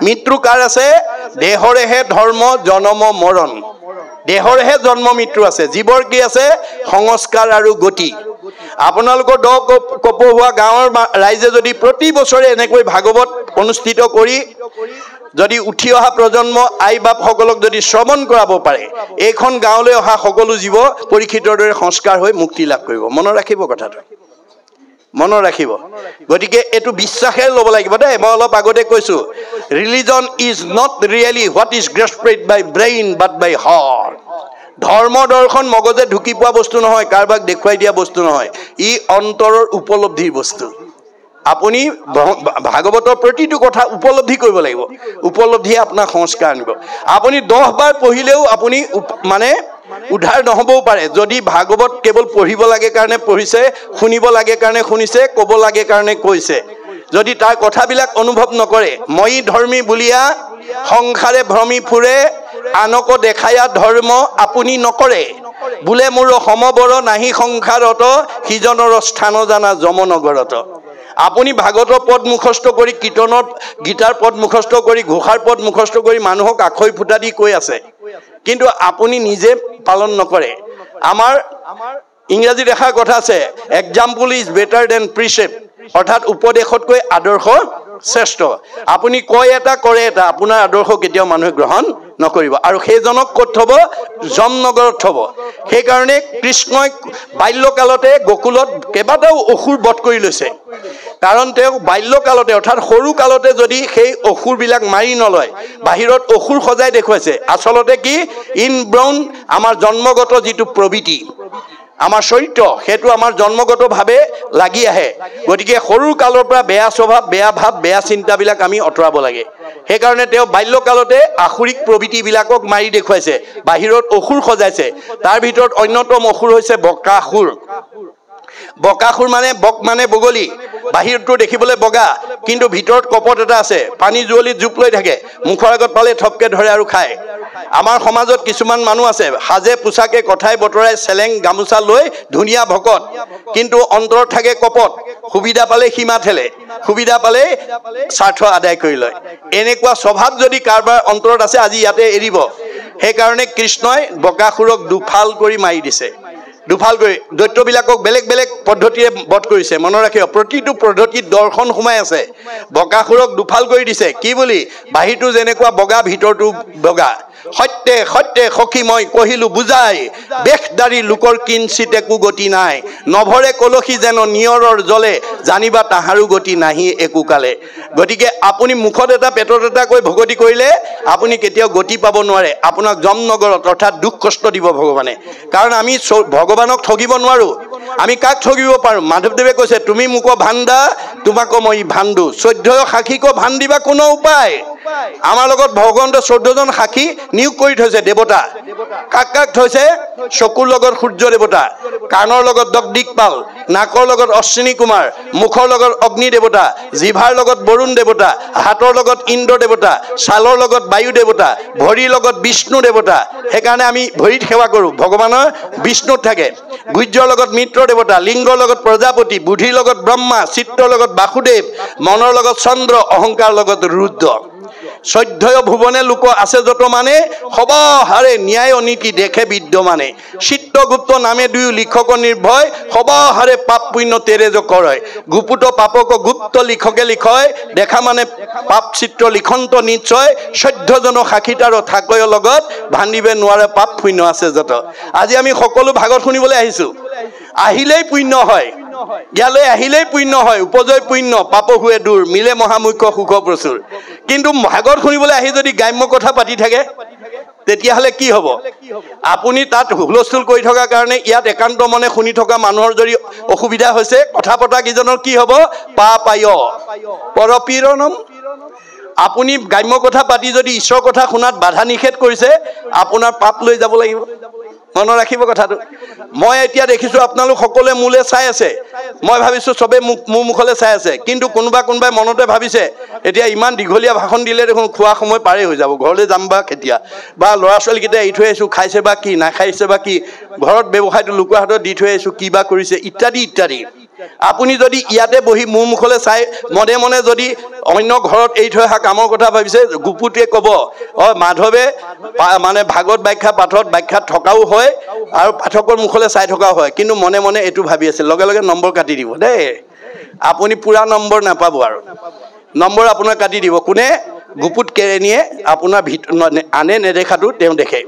মৃত্যু কাৰ আছে দেহৰেহে ধৰ্ম জনম মৰণ দেহৰেহে জন্ম মৃত্যু আছে জীৱৰ কি আছে সংস্কাৰ আৰু গতি আপোনালোকৰ দ কপহুৱা গাঁৱৰ ৰাইজে যদি প্ৰতি বছৰে এনেকৈ ভাগৱত অনুষ্ঠিত কৰি যদি উঠি অহা প্ৰজন্ম আই বাপ সকলক যদি শ্ৰৱণ কৰাব পাৰে এইখন গাঁৱলৈ অহা সকলো জীৱ পৰীক্ষিতৰ দৰে সংস্কাৰ হৈ মুক্তি লাভ কৰিব মনত ৰাখিব কথাটো মনত ৰাখিব গতিকে এটো বিশ্বাসে ল'ব লাগিব দে মই অলপ আগতে কৈছো religion is not really what is grasped by brain but by heart ধৰ্ম দৰ্শন মগজে ঢুকি পোৱা বস্তু নহয় কাৰবাক দেখুৱাই দিয়া বস্তু নহয় ই অন্তৰৰ উপলব্ধিৰ বস্তু আপুনি ভাগৱতৰ প্ৰতিটো কথা উপলব্ধি কৰিব লাগিব উপলব্ধিয়ে আপোনাৰ সংস্কাৰ আনিব আপুনি 10 বাৰ পঢ়িলেও আপুনি মানে উদ্ধাৰ নহবও পাৰে যদি ভাগৱত কেৱল পঢ়িব লাগে কাৰণে পঢ়িছে শুনিব লাগে কাৰণে শুনিছে ক'ব লাগে কাৰণে কৈছে যদি তাৰ কথাবিলাক অনুভৱ নকৰে মই ধৰ্মী বুলিয়া সংসাৰে ভ্ৰমি ফুৰে আনক দেখায়া ধৰ্ম আপুনি নকৰে বোলে মোৰ সমবৰ নাহি সংসাৰত সিজনৰ স্থান জানা যমনগৰত আপুনি ভাগৱতৰ পদ মুখস্থ কৰি কীৰ্তনৰ গীতাৰ পদ মুখস্থ কৰি ঘোষাৰ পদ মুখস্থ কৰি মানুহক আখৈ ফুটা দি কৈ আছে কিন্তু আপুনি নিজে পালন নকৰে আমাৰ ইংৰাজী দেখাৰ কথা আছে এক্সাম্পল ইজ বেটাৰ দেন প্ৰিচেপ্ট অৰ্থাৎ উপদেশতকৈ আদৰ্শ শ্ৰেষ্ঠ আপুনি কয় এটা কৰে এটা আপোনাৰ আদৰ্শ কেতিয়াও মানুহে গ্ৰহণ নকৰিব আৰু সেইজনক ক'ত থব যমনগৰত থব সেই কাৰণে কৃষ্ণই বাল্যকালতে গোকুলত কেইবাটাও অসুৰ বধ কৰি লৈছে কাৰণ তেওঁ বাল্যকালতে অৰ্থাৎ সৰু কালতে যদি সেই অসুৰবিলাক মাৰি নলয় বাহিৰত অসুৰ সজাই দেখুৱাইছে আচলতে কি ইনব্ৰাউন আমাৰ জন্মগত যিটো প্ৰবৃত্তি আমাৰ চৰিত্ৰ হেতু আমাৰ জন্মগতভাৱে লাগি আহে গতিকে সৰু কালৰ পৰা বেয়া স্বভাৱ বেয়া ভাৱ বেয়া চিন্তাবিলাক আমি অতৰাব লাগে সেই কাৰণে তেওঁ বাল্যকালতে আখুৰিক প্ৰবৃত্তিবিলাকক মাৰি দেখুৱাইছে বাহিৰত অসুৰ সজাইছে তাৰ ভিতৰত অন্যতম অসুৰ হৈছে বকাসুৰ বকাসুৰ মানে বক মানে বগলী বাহিৰটো দেখিবলৈ বগা কিন্তু ভিতৰত কপট এটা আছে পানী জুৱলিত জুপ লৈ থাকে মুখৰ আগত পালে থপকে ধৰে আৰু খায় আমাৰ সমাজত কিছুমান মানুহ আছে হাজে পোছাকে কথাই বতৰাই চেলেং গামোচা লৈ ধুনীয়া ভকত কিন্তু অন্তৰত থাকে কপট সুবিধা পালে সীমা ঠেলে সুবিধা পালে স্বাৰ্থ আদায় কৰি লয় এনেকুৱা স্বভাৱ যদি কাৰবাৰ অন্তৰত আছে আজি ইয়াতে এৰিব সেই কাৰণে কৃষ্ণই বকাসুৰক দুফাল কৰি মাৰি দিছে দুফাল কৰি দৈত্যবিলাকক বেলেগ বেলেগ পদ্ধতিৰে বধ কৰিছে মনত ৰাখিব প্ৰতিটো পদ্ধতিত দৰ্শন সোমাই আছে বকাসুৰক দুফাল কৰি দিছে কি বুলি বাহিৰটো যেনেকুৱা বগা ভিতৰটো বগা সত্যে সত্যে সখী মই কহিলো বুজাই বেশদাৰী লোকৰ কিঞ্চিত একো গতি নাই নভৰে কলসী যেন নিয়ৰৰ জলে জানিবা তাহাৰো গতি নাহি একো কালে গতিকে আপুনি মুখত এটা পেটত এটা কৈ ভগতি কৰিলে আপুনি কেতিয়াও গতি পাব নোৱাৰে আপোনাক যমনগৰত অৰ্থাৎ দুখ কষ্ট দিব ভগৱানে কাৰণ আমি ভগৱানক ঠগিব নোৱাৰো আমি কাক ঠগিব পাৰো মাধৱদেৱে কৈছে তুমি মোক ভাণ্ডা তোমাকো মই ভাণ্ডু 14 সাক্ষীক ভাণ্ডিবা কোনো উপায় আমাৰ লগত ভগৱন্ত 14 জন সাক্ষী নিয়োগ কৰি থৈছে দেৱতা কাক কাক থৈছে চকুৰ লগত সূৰ্য দেৱতা কাণৰ লগত দগদিকপাল নাকৰ লগত অশ্বিনী কুমাৰ মুখৰ লগত অগ্নি দেৱতা জিভাৰ লগত বৰুণ দেৱতা হাতৰ লগত ইন্দ্ৰ দেৱতা ছালৰ লগত বায়ু দেৱতা ভৰিৰ লগত বিষ্ণু দেৱতা সেইকাৰণে আমি ভৰিত সেৱা কৰো ভগৱানৰ বিষ্ণুত থাকে গুজ্জৰ লগত মিত্ৰ দেৱতা লিংগৰ লগত প্ৰজাপতি বুদ্ধিৰ লগত ব্ৰহ্মা চিত্ৰৰ লগত বাসুদেৱ মনৰ লগত চন্দ্ৰ অহংকাৰ লগত ৰুদ্ৰ 14 ভুৱনে লোক আছে যত মানে সবাহাৰে ন্যায় অনীতি দেখে বিদ্যমানে চিত্ৰগুপ্ত নামে দুই লিখক নিৰ্ভয় সবাহাৰে পাপ পুণ্য তেৰেজ কৰে গুপুত পাপক গুপ্ত লিখকে লিখয় দেখা মানে পাপ চিত্ৰ লিখন্ত নিশ্চয় 14 জন সাক্ষীতাৰ থাকয় লগত ভান্দিবে নোৱাৰে পাপ পুণ্য আছে যত আজি আমি সকলো ভাগত শুনিবলৈ আহিছো আহিলেই পুণ্য হয় ইয়ালৈ আহিলেই পুণ্য হয় উপজয় পুণ্য পাপ হুৱে দূৰ মিলে মহামুখ্য সুখ প্ৰচুৰ কিন্তু ভাগত শুনিবলৈ আহি যদি গ্ৰাম্য কথা পাতি থাকে তেতিয়াহলে কি হ'ব আপুনি তাত হুলস্থুল কৰি থকা কাৰণে ইয়াত একান্ত মনে শুনি থকা মানুহৰ যদি অসুবিধা হৈছে কথা পতা কিজনৰ কি হ'ব পাপায় পৰপীড়নম আপুনি গ্ৰাম্য কথা পাতি যদি ঈশ্বৰ কথা শুনাত বাধা নিষেধ কৰিছে আপোনাৰ পাপ লৈ যাব লাগিব মনত ৰাখিব কথাটো মই এতিয়া দেখিছো আপোনালোক সকলোৱে মোলে চাই আছে মই ভাবিছো সবে মোৰ মুখলৈ চাই আছে কিন্তু কোনোবাই মনতে ভাবিছে এতিয়া ইমান দীঘলীয়া ভাষণ দিলে দেখোন খোৱা সময় পাৰে হৈ যাব ঘৰলৈ যাম বা কেতিয়া বা ল'ৰা ছোৱালী কেইটা এৰি থৈ আহিছো খাইছে বা কি নাখাইছে বা কি ঘৰত ব্যৱসায়টো লুকুৱা হাতত দি থৈ আহিছো কি বা কৰিছে ইত্যাদি ইত্যাদি আপুনি যদি ইয়াতে বহি মোৰ মুখলৈ চাই মনে মনে যদি অন্য ঘৰত এৰি থৈ অহা কামৰ কথা ভাবিছে, গুপুটিয়ে ক'ব মাধৱে মানে ভাগৱত ব্যাখ্যা পাঠত ব্যাখ্যাত থকাও হয় আৰু পাঠকৰ মুখলৈ চাই থকাও হয়, কিন্তু মনে মনে এইটো ভাবি আছে, লগে লগে নম্বৰ কাটি দিব দেই। আপুনি পুৰা নম্বৰ নাপাব, আৰু নম্বৰ আপোনাৰ কাটি দিব। কোনে? গুপুত কেৰেণীয়ে আপোনাৰ আনে নেদেখাটো তেওঁ দেখে।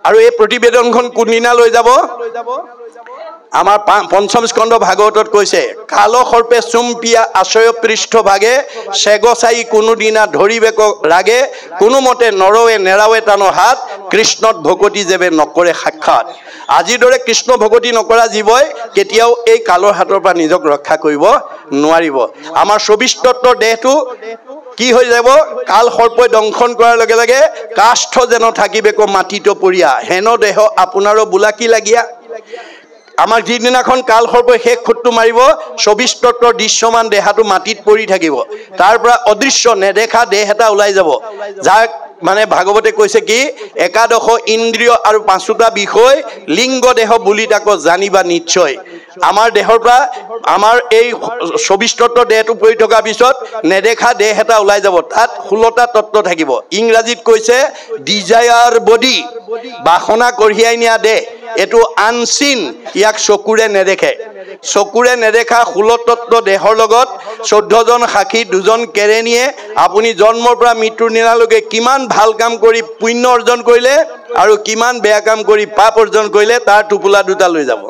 আৰু এই প্ৰতিবেদনখন কোনদিনা লৈ যাব? আমাৰ পঞ্চম স্কন্ধ ভাগৱতত কৈছে, কাল সৰ্পে চুম্পিয়া আশ্ৰয় পৃষ্ঠ ভাগে, চেগচাই কোনোদিনা ধৰিবেক ৰাগে, কোনোমতে নৰৱে নেৰাৱে টানৰ হাত, কৃষ্ণত ভকতি যেবে নকৰে সাক্ষাৎ। আজিৰ দৰে কৃষ্ণ ভকতি নকৰা জীৱই কেতিয়াও এই কালৰ হাতৰ পৰা নিজক ৰক্ষা কৰিব নোৱাৰিব। আমাৰ 24 তত্ত্বৰ দেহটো কি হৈ যাব? কাল সৰ্পই দংশন কৰাৰ লগে লগে কাষ্ঠ যেন থাকিবেক মাটিত পৰিয়া, হেন দেহ আপোনাৰো বোলা কি লাগিয়া। আমাৰ যিদিনাখন কাল সৰ্পই শেষ খুঁটটো মাৰিব, 24 তত্ত্বৰ দৃশ্যমান দেহাটো মাটিত পৰি থাকিব, তাৰ পৰা অদৃশ্য নেদেখা দেহ এটা ওলাই যাব, যাক মানে ভাগৱতে কৈছে কি, একাদশ ইন্দ্ৰিয় আৰু 5টা বিষয় লিংগ দেহ বুলি তাক জানিবা নিশ্চয়। আমাৰ দেহৰ পৰা আমাৰ এই 24 তত্ত্বৰ দেহটো পৰি থকাৰ পিছত নেদেখা দেহ এটা ওলাই যাব, তাত 16টা তত্ত্ব থাকিব। ইংৰাজীত কৈছে ডিজায়াৰ বডি, বাসনা কঢ়িয়াই নিয়া দেহ, এইটো আনচিন, ইয়াক চকুৰে নেদেখে। চকুৰে নেদেখা 16 তত্ত্ব দেহৰ লগত 14জন সাক্ষী, 2জন কেৰেণীয়ে আপুনি জন্মৰ পৰা মৃত্যুৰ দিনালৈকে কিমান ভাল কাম কৰি পুণ্য অৰ্জন কৰিলে আৰু কিমান বেয়া কাম কৰি পাপ অৰ্জন কৰিলে তাৰ টোপোলা 2টা লৈ যাব।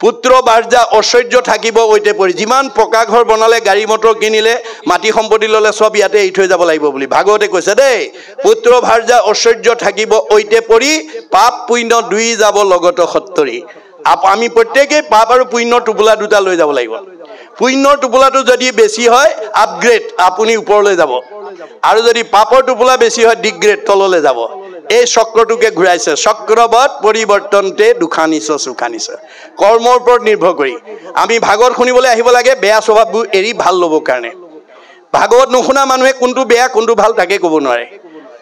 পুত্ৰ বাৰ্যা ঐশ্বৰ্য থাকিব ঐতে পৰি, যিমান পকা ঘৰ বনালে, গাড়ী মটৰ কিনিলে, মাটি সম্পত্তি ল'লে, চব ইয়াতে এৰি থৈ যাব লাগিব বুলি ভাগৱতে কৈছে দেই। পুত্ৰ ভাৰ্যা ঐশ্বৰ্য থাকিব ঐতে পৰি, পাপ পুণ্য 2 যাব লগত সত্তৰি। আমি প্ৰত্যেকেই পাপ আৰু পুণ্যৰ টোপোলা 2টা লৈ যাব লাগিব। পুণ্যৰ টোপোলাটো যদি বেছি হয় আপগ্ৰেড, আপুনি ওপৰলৈ যাব, আৰু যদি পাপৰ টোপোলা বেছি হয় ডিগ্ৰেড, তললৈ যাব। এই চক্ৰটোকে ঘূৰাইছে, চক্ৰবত পৰিৱৰ্তনতে দুখানিছ সুখানিছ। কৰ্মৰ ওপৰত নিৰ্ভৰ কৰি আমি ভাগৱত শুনিবলৈ আহিব লাগে, বেয়া স্বভাৱবোৰ এৰি ভাল ল'বৰ কাৰণে। ভাগৱত নুশুনা মানুহে কোনটো বেয়া কোনটো ভাল তাকে ক'ব নোৱাৰে।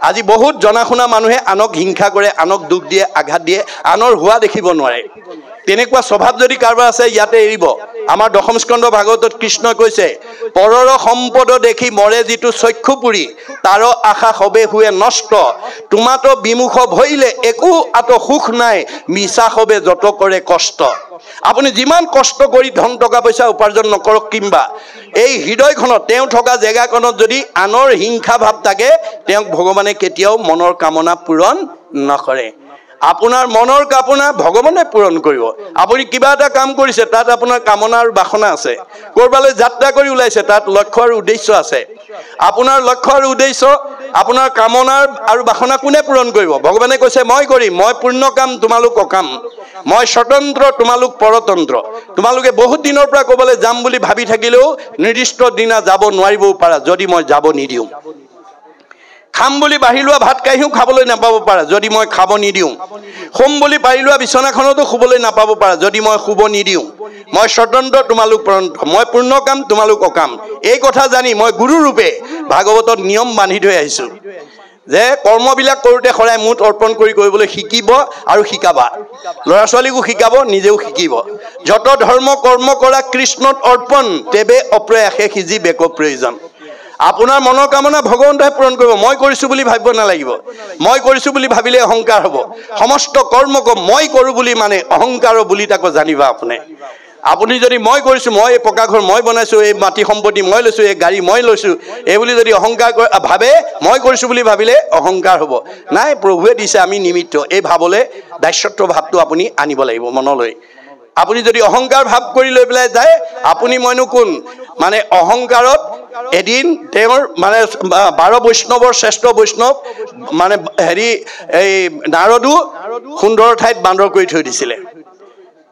আজি বহুত জনা শুনা মানুহে আনক হিংসা কৰে, আনক দুখ দিয়ে, আঘাত দিয়ে, আনৰ হোৱা দেখিব নোৱাৰে। তেনেকুৱা স্বভাৱ যদি কাৰোবাৰ আছে ইয়াতে এৰিব। আমাৰ 10ম স্কন্ধ ভাগৱতত কৃষ্ণই কৈছে, পৰৰ সম্পদ দেখি মৰে যিটো চক্ষু পুৰি, তাৰ আশা সবে হুৱে নষ্ট, তোমাতো বিমুখ ভইলে একো আত সুখ নাই, মিছা সবে যত কৰে কষ্ট। আপুনি যিমান কষ্ট কৰি ধন টকা পইচা উপাৰ্জন নকৰক, কিংবা এই হৃদয়খনত তেওঁ থকা জেগাখনত যদি আনৰ হিংসা ভাৱ থাকে, তেওঁক ভগৱানে কেতিয়াও মনৰ কামনা পূৰণ নকৰে। আপোনাৰ মনৰ কামনা ভগৱানে পূৰণ কৰিব। আপুনি কিবা এটা কাম কৰিছে, তাত আপোনাৰ কামনা আৰু বাসনা আছে। ক'ৰবালৈ যাত্ৰা কৰি ওলাইছে, তাত লক্ষ্য আৰু উদ্দেশ্য আছে। আপোনাৰ লক্ষ্য আৰু উদ্দেশ্য, আপোনাৰ কামনাৰ আৰু বাসনা কোনে পূৰণ কৰিব? ভগৱানে কৈছে মই কৰিম, মই পূৰ্ণ কাম, তোমালোক অকাম, মই স্বতন্ত্ৰ, তোমালোক পৰতন্ত্ৰ। তোমালোকে বহুত দিনৰ পৰা ক'বলৈ যাম বুলি ভাবি থাকিলেও নিৰ্দিষ্ট দিনা যাব নোৱাৰিবও পাৰা যদি মই যাব নিদিওঁ। খাম বুলি বাঢ়ি লোৱা ভাত কাঁহীও খাবলৈ নাপাব পাৰা যদি মই খাব নিদিওঁ। শুম বুলি পাৰি লোৱা বিচনাখনতো শুবলৈ নাপাব পাৰা যদি মই শুব নিদিওঁ। মই স্বতন্ত্ৰ, তোমালোক পৰতন্ত্ৰ, মই পূৰ্ণ কাম, তোমালোক অকাম। এই কথা জানি মই গুৰু ৰূপে ভাগৱতত নিয়ম বান্ধি থৈ আহিছোঁ যে কৰ্মবিলাক কৰোঁতে সদায় মুঠ অৰ্পণ কৰি কৰিবলৈ শিকিব আৰু শিকাবা। ল'ৰা ছোৱালীকো শিকাব, নিজেও শিকিব। যত ধৰ্ম কৰ্ম কৰা কৃষ্ণত অৰ্পণ, তেবে অপ্ৰয়াসে সিজি বেক প্ৰয়োজন। আপোনাৰ মনৰ কামনা ভগৱন্তই পূৰণ কৰিব। মই কৰিছোঁ বুলি ভাবিব নালাগিব। মই কৰিছোঁ বুলি ভাবিলে অহংকাৰ হ'ব। সমস্ত কৰ্মক মই কৰোঁ বুলি মানে অহংকাৰ বুলি তাকো জানিবা। আপুনি যদি মই কৰিছোঁ, মই এই পকা ঘৰ মই বনাইছোঁ, এই মাটি সম্পত্তি মই লৈছোঁ, এই গাড়ী মই লৈছোঁ, এই বুলি যদি অহংকাৰ ভাবে, মই কৰিছোঁ বুলি ভাবিলে অহংকাৰ হ'ব। নাই, প্ৰভুৱে দিছে, আমি নিমিত্ত। এই ভাৱলৈ দাস্যত্ব ভাৱটো আপুনি আনিব লাগিব মনলৈ। আপুনি যদি অহংকাৰ ভাৱ কৰি লৈ পেলাই যায়, আপুনি মইনো কোন মানে অহংকাৰত এদিন তেওঁৰ মানে 12 বৈষ্ণৱৰ শ্ৰেষ্ঠ বৈষ্ণৱ মানে এই নাৰদো সুন্দৰ ঠাইত বান্দৰ কৰি থৈ দিছিলে।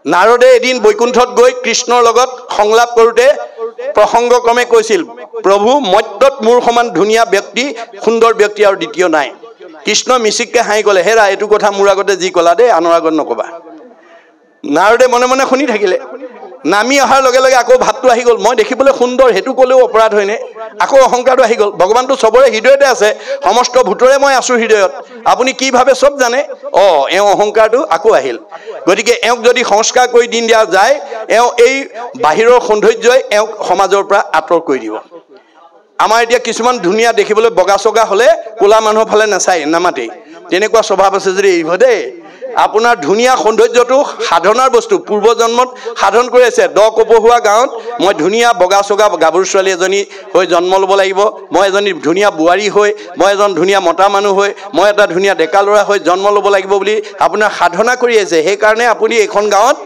নাৰদে এদিন বৈকুণ্ঠত গৈ কৃষ্ণৰ লগত সংলাপ কৰোঁতে প্ৰসংগক্ৰমে কৈছিল, প্ৰভু মত্যত মোৰ সমান ধুনীয়া ব্যক্তি, সুন্দৰ ব্যক্তি আৰু দ্বিতীয় নাই। কৃষ্ণ মিচিককে হাঁহি ক'লে, হেৰা, এইটো কথা মোৰ আগতে যি ক'লা দেই, আনৰ আগত নক'বা। নাৰদে মনে মনে শুনি থাকিলে। নামি অহাৰ লগে লগে আকৌ ভাৱটো আহি গ'ল, মই দেখিবলৈ সুন্দৰ, সেইটো ক'লেও অপৰাধ হয়নে? আকৌ অহংকাৰটো আহি গ'ল। ভগৱানটো চবৰে হৃদয়তে আছে, সমস্ত ভূতৰে মই আছোঁ হৃদয়ত। আপুনি কি ভাবে চব জানে, এওঁ অহংকাৰটো আকৌ আহিল গতিকে এওঁক যদি সংস্কাৰ কৰি দিন দিয়া যায় এওঁ এই বাহিৰৰ সৌন্দৰ্যই এওঁক সমাজৰ পৰা আঁতৰ কৰি দিব আমাৰ এতিয়া কিছুমান ধুনীয়া দেখিবলৈ বগা চগা হ'লে কোলা মানুহৰ ফালে নাচাই নামাতেই তেনেকুৱা স্বভাৱ আছে যদি এৰিব দেই আপোনাৰ ধুনীয়া সৌন্দৰ্যটো সাধনাৰ বস্তু পূৰ্বজন্মত সাধন কৰি আছে দ কপহুৱা গাঁৱত মই ধুনীয়া বগা চগা গাভৰু ছোৱালী এজনী হৈ জন্ম ল'ব লাগিব মই এজনী ধুনীয়া বোৱাৰী হৈ মই এজন ধুনীয়া মতা মানুহ হৈ মই এটা ধুনীয়া ডেকা ল'ৰা হৈ জন্ম ল'ব লাগিব বুলি আপোনাৰ সাধনা কৰি আছে সেইকাৰণে আপুনি এইখন গাঁৱত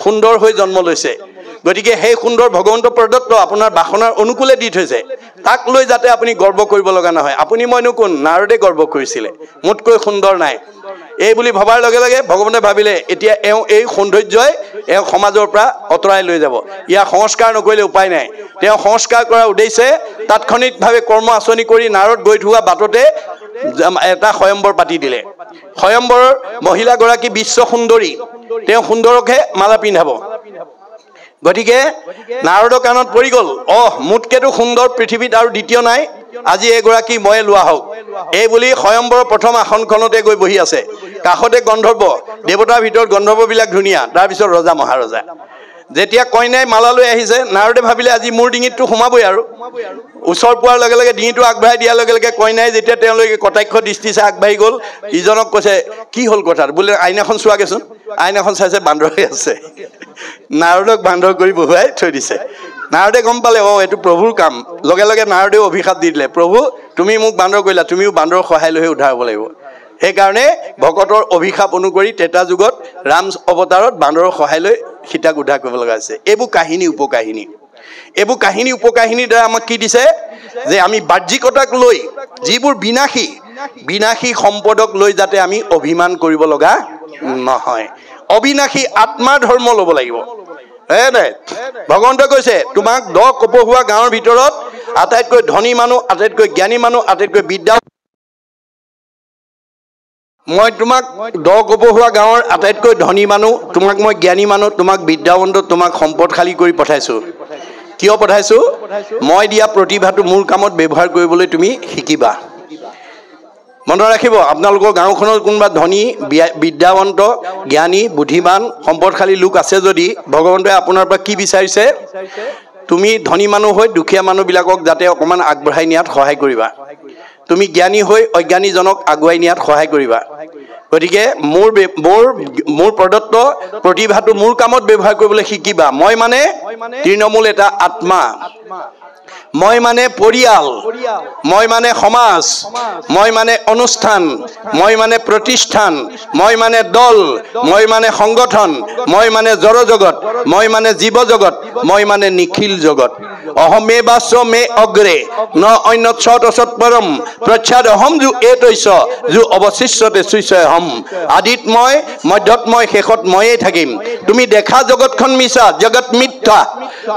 সুন্দৰ হৈ জন্ম লৈছে গতিকে সেই সুন্দৰ ভগৱন্ত প্ৰদত্ত আপোনাৰ বাসনাৰ অনুকূলে দি থৈছে তাক লৈ যাতে আপুনি গৰ্ব কৰিব লগা নহয় আপুনি মইনো কোন নাৰদে গৰ্ব কৰিছিলে মোতকৈ সুন্দৰ নাই এই বুলি ভবাৰ লগে লগে ভগৱানে ভাবিলে এতিয়া এওঁ এই সৌন্দৰ্যই এওঁ সমাজৰ পৰা অতৰাই লৈ যাব ইয়াৰ সংস্কাৰ নকৰিলে উপায় নাই তেওঁ সংস্কাৰ কৰাৰ উদ্দেশ্যে তাৎক্ষণিকভাৱে কৰ্ম আঁচনি কৰি নাৰদ গৈ থকা বাটতে এটা স্বয়ম্বৰ পাতি দিলে স্বয়ম্বৰৰ মহিলাগৰাকী বিশ্ব সুন্দৰী তেওঁ সুন্দৰকহে মালা পিন্ধাব গতিকে নাৰদৰ কাণত পৰি গ'ল মোতকেতো সুন্দৰ পৃথিৱীত আৰু দ্বিতীয় নাই আজি এগৰাকী ময়ে লোৱা হওক এই বুলি স্বয়ম্বৰৰ প্ৰথম আসনখনতে গৈ বহি আছে কাষতে গন্ধৰ্ব দেৱতাৰ ভিতৰত গন্ধৰ্ববিলাক ধুনীয়া তাৰপিছত ৰজা মহাৰজা যেতিয়া কইনাই মালা লৈ আহিছে নাৰদে ভাবিলে আজি মোৰ ডিঙিতটো সোমাবই আৰু ওচৰ পোৱাৰ লগে লগে ডিঙিটো আগবঢ়াই দিয়াৰ লগে লগে কইনাই যেতিয়া তেওঁলোকে কটাক্ষ দৃষ্টি চাই আগবাঢ়ি গ'ল ইজনক কৈছে কি হ'ল কথাটো বোলে আইনাখন চোৱাগেচোন আইনাখন চাইছে বান্দৰ হৈ আছে নাৰদক বান্দৰ কৰি বহুৱাই থৈ দিছে নাৰদে গম পালে এইটো প্ৰভুৰ কাম লগে লগে নাৰদেও অভিশাপ দি দিলে প্ৰভু তুমি মোক বান্দৰ কৰিলা তুমিও বান্দৰৰ সহায় লৈহে উদ্ধাৰ হ'ব লাগিব সেইকাৰণে ভকতৰ অভিশাপ অনুসৰি ত্ৰেতা যুগত ৰাম অৱতাৰত বান্দৰৰ সহায় লৈ সীতাক উদ্ধাৰ কৰিব লগা হৈছে এইবোৰ কাহিনী উপকাহিনীৰ দ্বাৰা আমাক কি দিছে যে আমি বাহ্যিকতাক লৈ যিবোৰ বিনাশী সম্পদক লৈ যাতে আমি অভিমান কৰিব লগা নহয় অবিনাশী আত্মাৰ ধৰ্ম ল'ব লাগিব ভগৱন্তই কৈছে তোমাক 10 কপহুৱা গাঁৱৰ ভিতৰত আটাইতকৈ ধনী মানুহ আটাইতকৈ জ্ঞানী মানুহ আটাইতকৈ বিদ্যা মই তোমাক 10 কপহুৱা গাঁৱৰ আটাইতকৈ ধনী মানুহ তোমাক মই জ্ঞানী মানুহ তোমাক বিদ্যাৱন্ত তোমাক সম্পদশালী কৰি পঠাইছোঁ কিয় পঠাইছোঁ মই দিয়া প্ৰতিভাটো মোৰ কামত ব্যৱহাৰ কৰিবলৈ তুমি শিকিবা মনত ৰাখিব আপোনালোকৰ গাঁওখনত কোনোবা ধনী বিদ্যাৱন্ত জ্ঞানী বুদ্ধিমান সম্পদশালী লোক আছে যদি ভগৱন্তই আপোনাৰ পৰা কি বিচাৰিছে তুমি ধনী মানুহ হৈ দুখীয়া মানুহবিলাকক যাতে অকণমান আগবঢ়াই নিয়াত সহায় কৰিবা তুমি জ্ঞানী হৈ অজ্ঞানীজনক আগুৱাই নিয়াত সহায় কৰিবা গতিকে মোৰ প্ৰদত্ত প্ৰতিভাটো মোৰ কামত ব্যৱহাৰ কৰিবলৈ শিকিবা মই মানে তৃণমূল এটা আত্মা মই মানে পৰিয়াল মই মানে সমাজ মই মানে অনুষ্ঠান মই মানে প্ৰতিষ্ঠান মই মানে দল মই মানে সংগঠন মই মানে জড় জগত মই মানে জীৱ জগত মই মানে নিখিল জগত অহমে বাস মে অগ্ৰে ন অন্য ছট পৰম প্ৰচ্ছাদ অহম যু এইতৈছ যু অৱশিষ্টতে চুইছয় হম আদিত মই মধ্যত মই শেষত ময়েই থাকিম তুমি দেখা জগতখন মিছা জগত মিথ্যা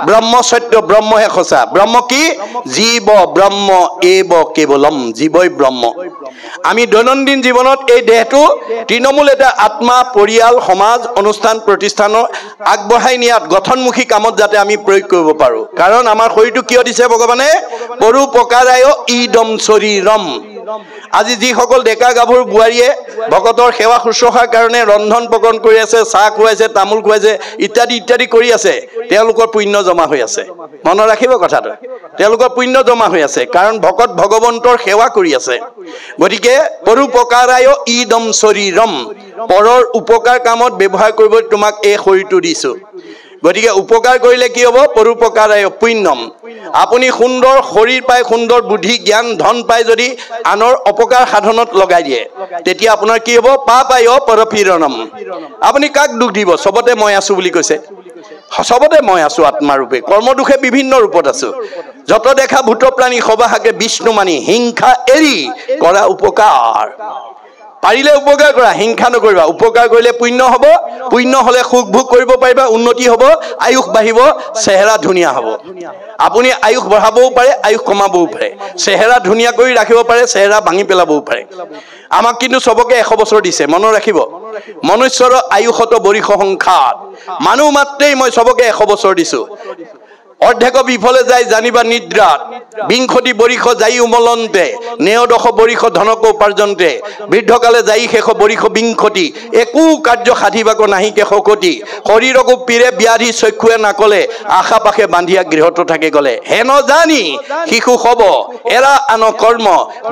ব্ৰহ্ম সত্য ব্ৰহ্মহে সঁচা ব্ৰহ্ম কি জীৱ ব্ৰহ্ম এব কেৱলম জীৱই ব্ৰহ্ম আমি দৈনন্দিন জীৱনত এই দেহটো তৃণমূল এটা আত্মা পৰিয়াল সমাজ অনুষ্ঠান প্ৰতিষ্ঠানৰ আগবঢ়াই নিয়াত গঠনমুখী কামত যাতে আমি প্ৰয়োগ কৰিব পাৰোঁ কাৰণ আমাৰ শৰীৰটো কিয় দিছে ভগৱানে পৰোপকাৰায় ইদম শৰীৰম আজি যিসকল ডেকা গাভৰু বোৱাৰীয়ে ভকতৰ সেৱা শুশ্ৰূষাৰ কাৰণে ৰন্ধন প্ৰকৰণ কৰি আছে চাহ খুৱাইছে তামোল খুৱাইছে ইত্যাদি কৰি আছে তেওঁলোকৰ পুণ্য জমা হৈ আছে মনত ৰাখিব কথাটো তেওঁলোকৰ পুণ্য জমা হৈ আছে কাৰণ ভকত ভগৱন্তৰ সেৱা কৰি আছে গতিকে পৰোপকাৰায় ইদম শৰীৰম পৰৰ উপকাৰ কামত ব্যৱহাৰ কৰিব তোমাক এই শৰীৰটো দিছোঁ গতিকে উপকাৰ কৰিলে কি হ'ব পৰোপকাৰায় পুণ্যম আপুনি সুন্দৰ শৰীৰ পাই সুন্দৰ বুদ্ধি জ্ঞান ধন পাই যদি আনৰ অপকাৰ সাধনত লগাই দিয়ে তেতিয়া আপোনাৰ কি হ'ব পাপায় পৰপীড়নম আপুনি কাক দুখ দিব চবতে মই আছোঁ বুলি কৈছে সবতে মই আছোঁ আত্মাৰূপে কৰ্মদোষে বিভিন্ন ৰূপত আছোঁ যত দেখা ভূত প্ৰাণী সবাহাকে বিষ্ণু মানি হিংসা এৰি কৰা উপকাৰ পাৰিলে উপকাৰ কৰা হিংসা নকৰিবা উপকাৰ কৰিলে পুণ্য হ'ব পুণ্য হ'লে সুখ ভোগ কৰিব পাৰিবা উন্নতি হ'ব আয়ুস বাঢ়িব চেহেৰা ধুনীয়া হ'ব আপুনি আয়ুস বঢ়াবও পাৰে আয়ুস কমাবও পাৰে চেহেৰা ধুনীয়া কৰি ৰাখিব পাৰে চেহেৰা ভাঙি পেলাবও পাৰে আমাক কিন্তু চবকে 100 বছৰ দিছে মনত ৰাখিব মনুষ্যৰ আয়ুসত বৰিষ সংখ্যাত মানুহ মাত্ৰেই মই চবকে 100 বছৰ দিছোঁ অৰ্ধেক বিফলে যায় জানিবা নিদ্ৰাত বিংশতি বৰিষ যাই উমলন্তে নেয়দশ বৰিষ ধনক উপাৰ্জনতে বৃদ্ধকালে যাই শেষ বৰিষ বিংশতি একো কাৰ্য সাধিবাক নাহিকে শকতি শৰীৰকো পীৰে ব্যাধি চক্ষুৱে নাকলে আশা পাশে বান্ধিয়া গৃহত থাকে গলে হেন জানি শিশু হব এৰা আন কৰ্ম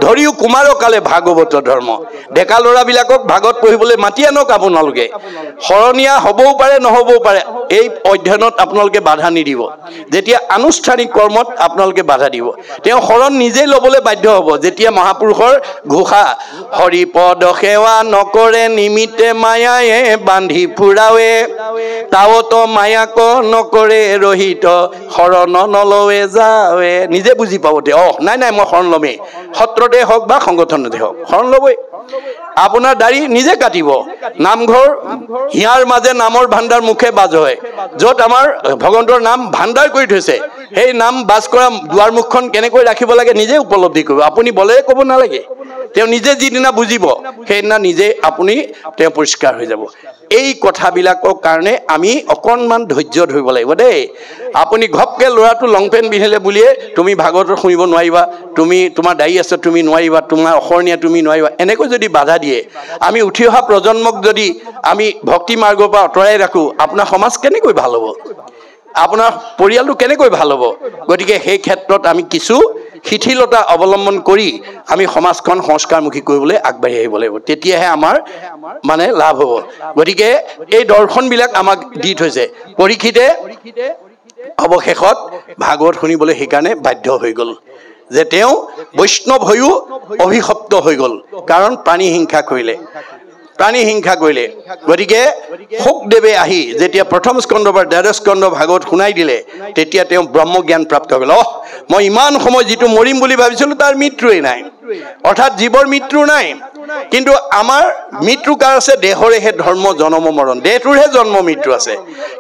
ধৰিও কুমাৰ কালে ভাগৱত ধৰ্ম ডেকা ল'ৰাবিলাকক ভাগত পঢ়িবলৈ মাতি আনক আপোনালোকে শৰণীয়া হ'বও পাৰে নহ'বও পাৰে এই অধ্যয়নত আপোনালোকে বাধা নিদিব যেতিয়া আনুষ্ঠানিক কৰ্মত আপোনালোকে বাধা দিব তেওঁ শৰণ নিজেই ল'বলৈ বাধ্য হ'ব যেতিয়া মহাপুৰুষৰ ঘোষা হৰিপদ সেৱা নকৰে নিমিতে মায়ায়ে বান্ধি ফুৰাৱে তাৱত মায়াক নকৰে ৰহিত শৰণ নলৱে যাৱে নিজে বুজি পাব দে নাই নাই মই শৰণ ল'মেই সত্ৰতে হওক বা সংগঠনতে হওক শৰণ ল'বই আপোনাৰ দাড়ি নিজে কাটিব নামঘৰ হিয়াৰ মাজে নামৰ ভাণ্ডাৰ মুখে বাজ হয় য'ত আমাৰ ভগৱন্তৰ নাম ভাণ্ডাৰ কৰি থৈছে সেই নাম বাজ কৰা দুৱাৰ মুখখন কেনেকৈ ৰাখিব লাগে নিজে উপলব্ধি কৰিব আপুনি বলে ক'ব নালাগে তেওঁ নিজে যিদিনা বুজিব সেইদিনা নিজে আপুনি তেওঁ পৰিষ্কাৰ হৈ যাব এই কথাবিলাকৰ কাৰণে আমি অকণমান ধৈৰ্য ধৰিব লাগিব দেই আপুনি ঘপকে ল'ৰাটো লং পেণ্ট পিন্ধিলে বুলিয়ে তুমি ভাগৱত শুনিব নোৱাৰিবা তুমি তোমাৰ দাড়ি আছে তুমি নোৱাৰিবা তোমাৰ অসৰণীয়া তুমি নোৱাৰিবা এনেকৈ যদি বাধা দিয়ে আমি উঠি অহা প্ৰজন্মক যদি আমি ভক্তি মাৰ্গৰ পৰা আঁতৰাই ৰাখোঁ আপোনাৰ সমাজ কেনেকৈ ভাল হ'ব আপোনাৰ পৰিয়ালটো কেনেকৈ ভাল হ'ব গতিকে সেই ক্ষেত্ৰত আমি কিছু শিথিলতা অৱলম্বন কৰি আমি সমাজখন সংস্কাৰমুখী কৰিবলৈ আগবাঢ়ি আহিব লাগিব তেতিয়াহে আমাৰ মানে লাভ হ'ব গতিকে এই দৰ্শনবিলাক আমাক দি থৈছে পৰীক্ষিতে অৱশেষত ভাগৱত শুনিবলৈ সেইকাৰণে বাধ্য হৈ গ'ল যে তেওঁ বৈষ্ণৱ হৈও অভিশপ্ত হৈ গ'ল কাৰণ প্ৰাণী হিংসা কৰিলে গতিকে শুকদেৱে আহি যেতিয়া প্ৰথম স্কন্ধ বা দ্বাদশ স্কন্ধ ভাগৱত শুনাই দিলে তেতিয়া তেওঁ ব্ৰহ্মজ্ঞান প্ৰাপ্ত হ'ল মই ইমান সময় যিটো মৰিম বুলি ভাবিছিলোঁ তাৰ মৃত্যুৱেই নাই অৰ্থাৎ জীৱৰ মৃত্যু নাই কিন্তু আমাৰ মৃত্যু কাৰ আছে দেহৰেহে ধৰ্ম জন্ম মৰণ দেহটোৰহে জন্ম মৃত্যু আছে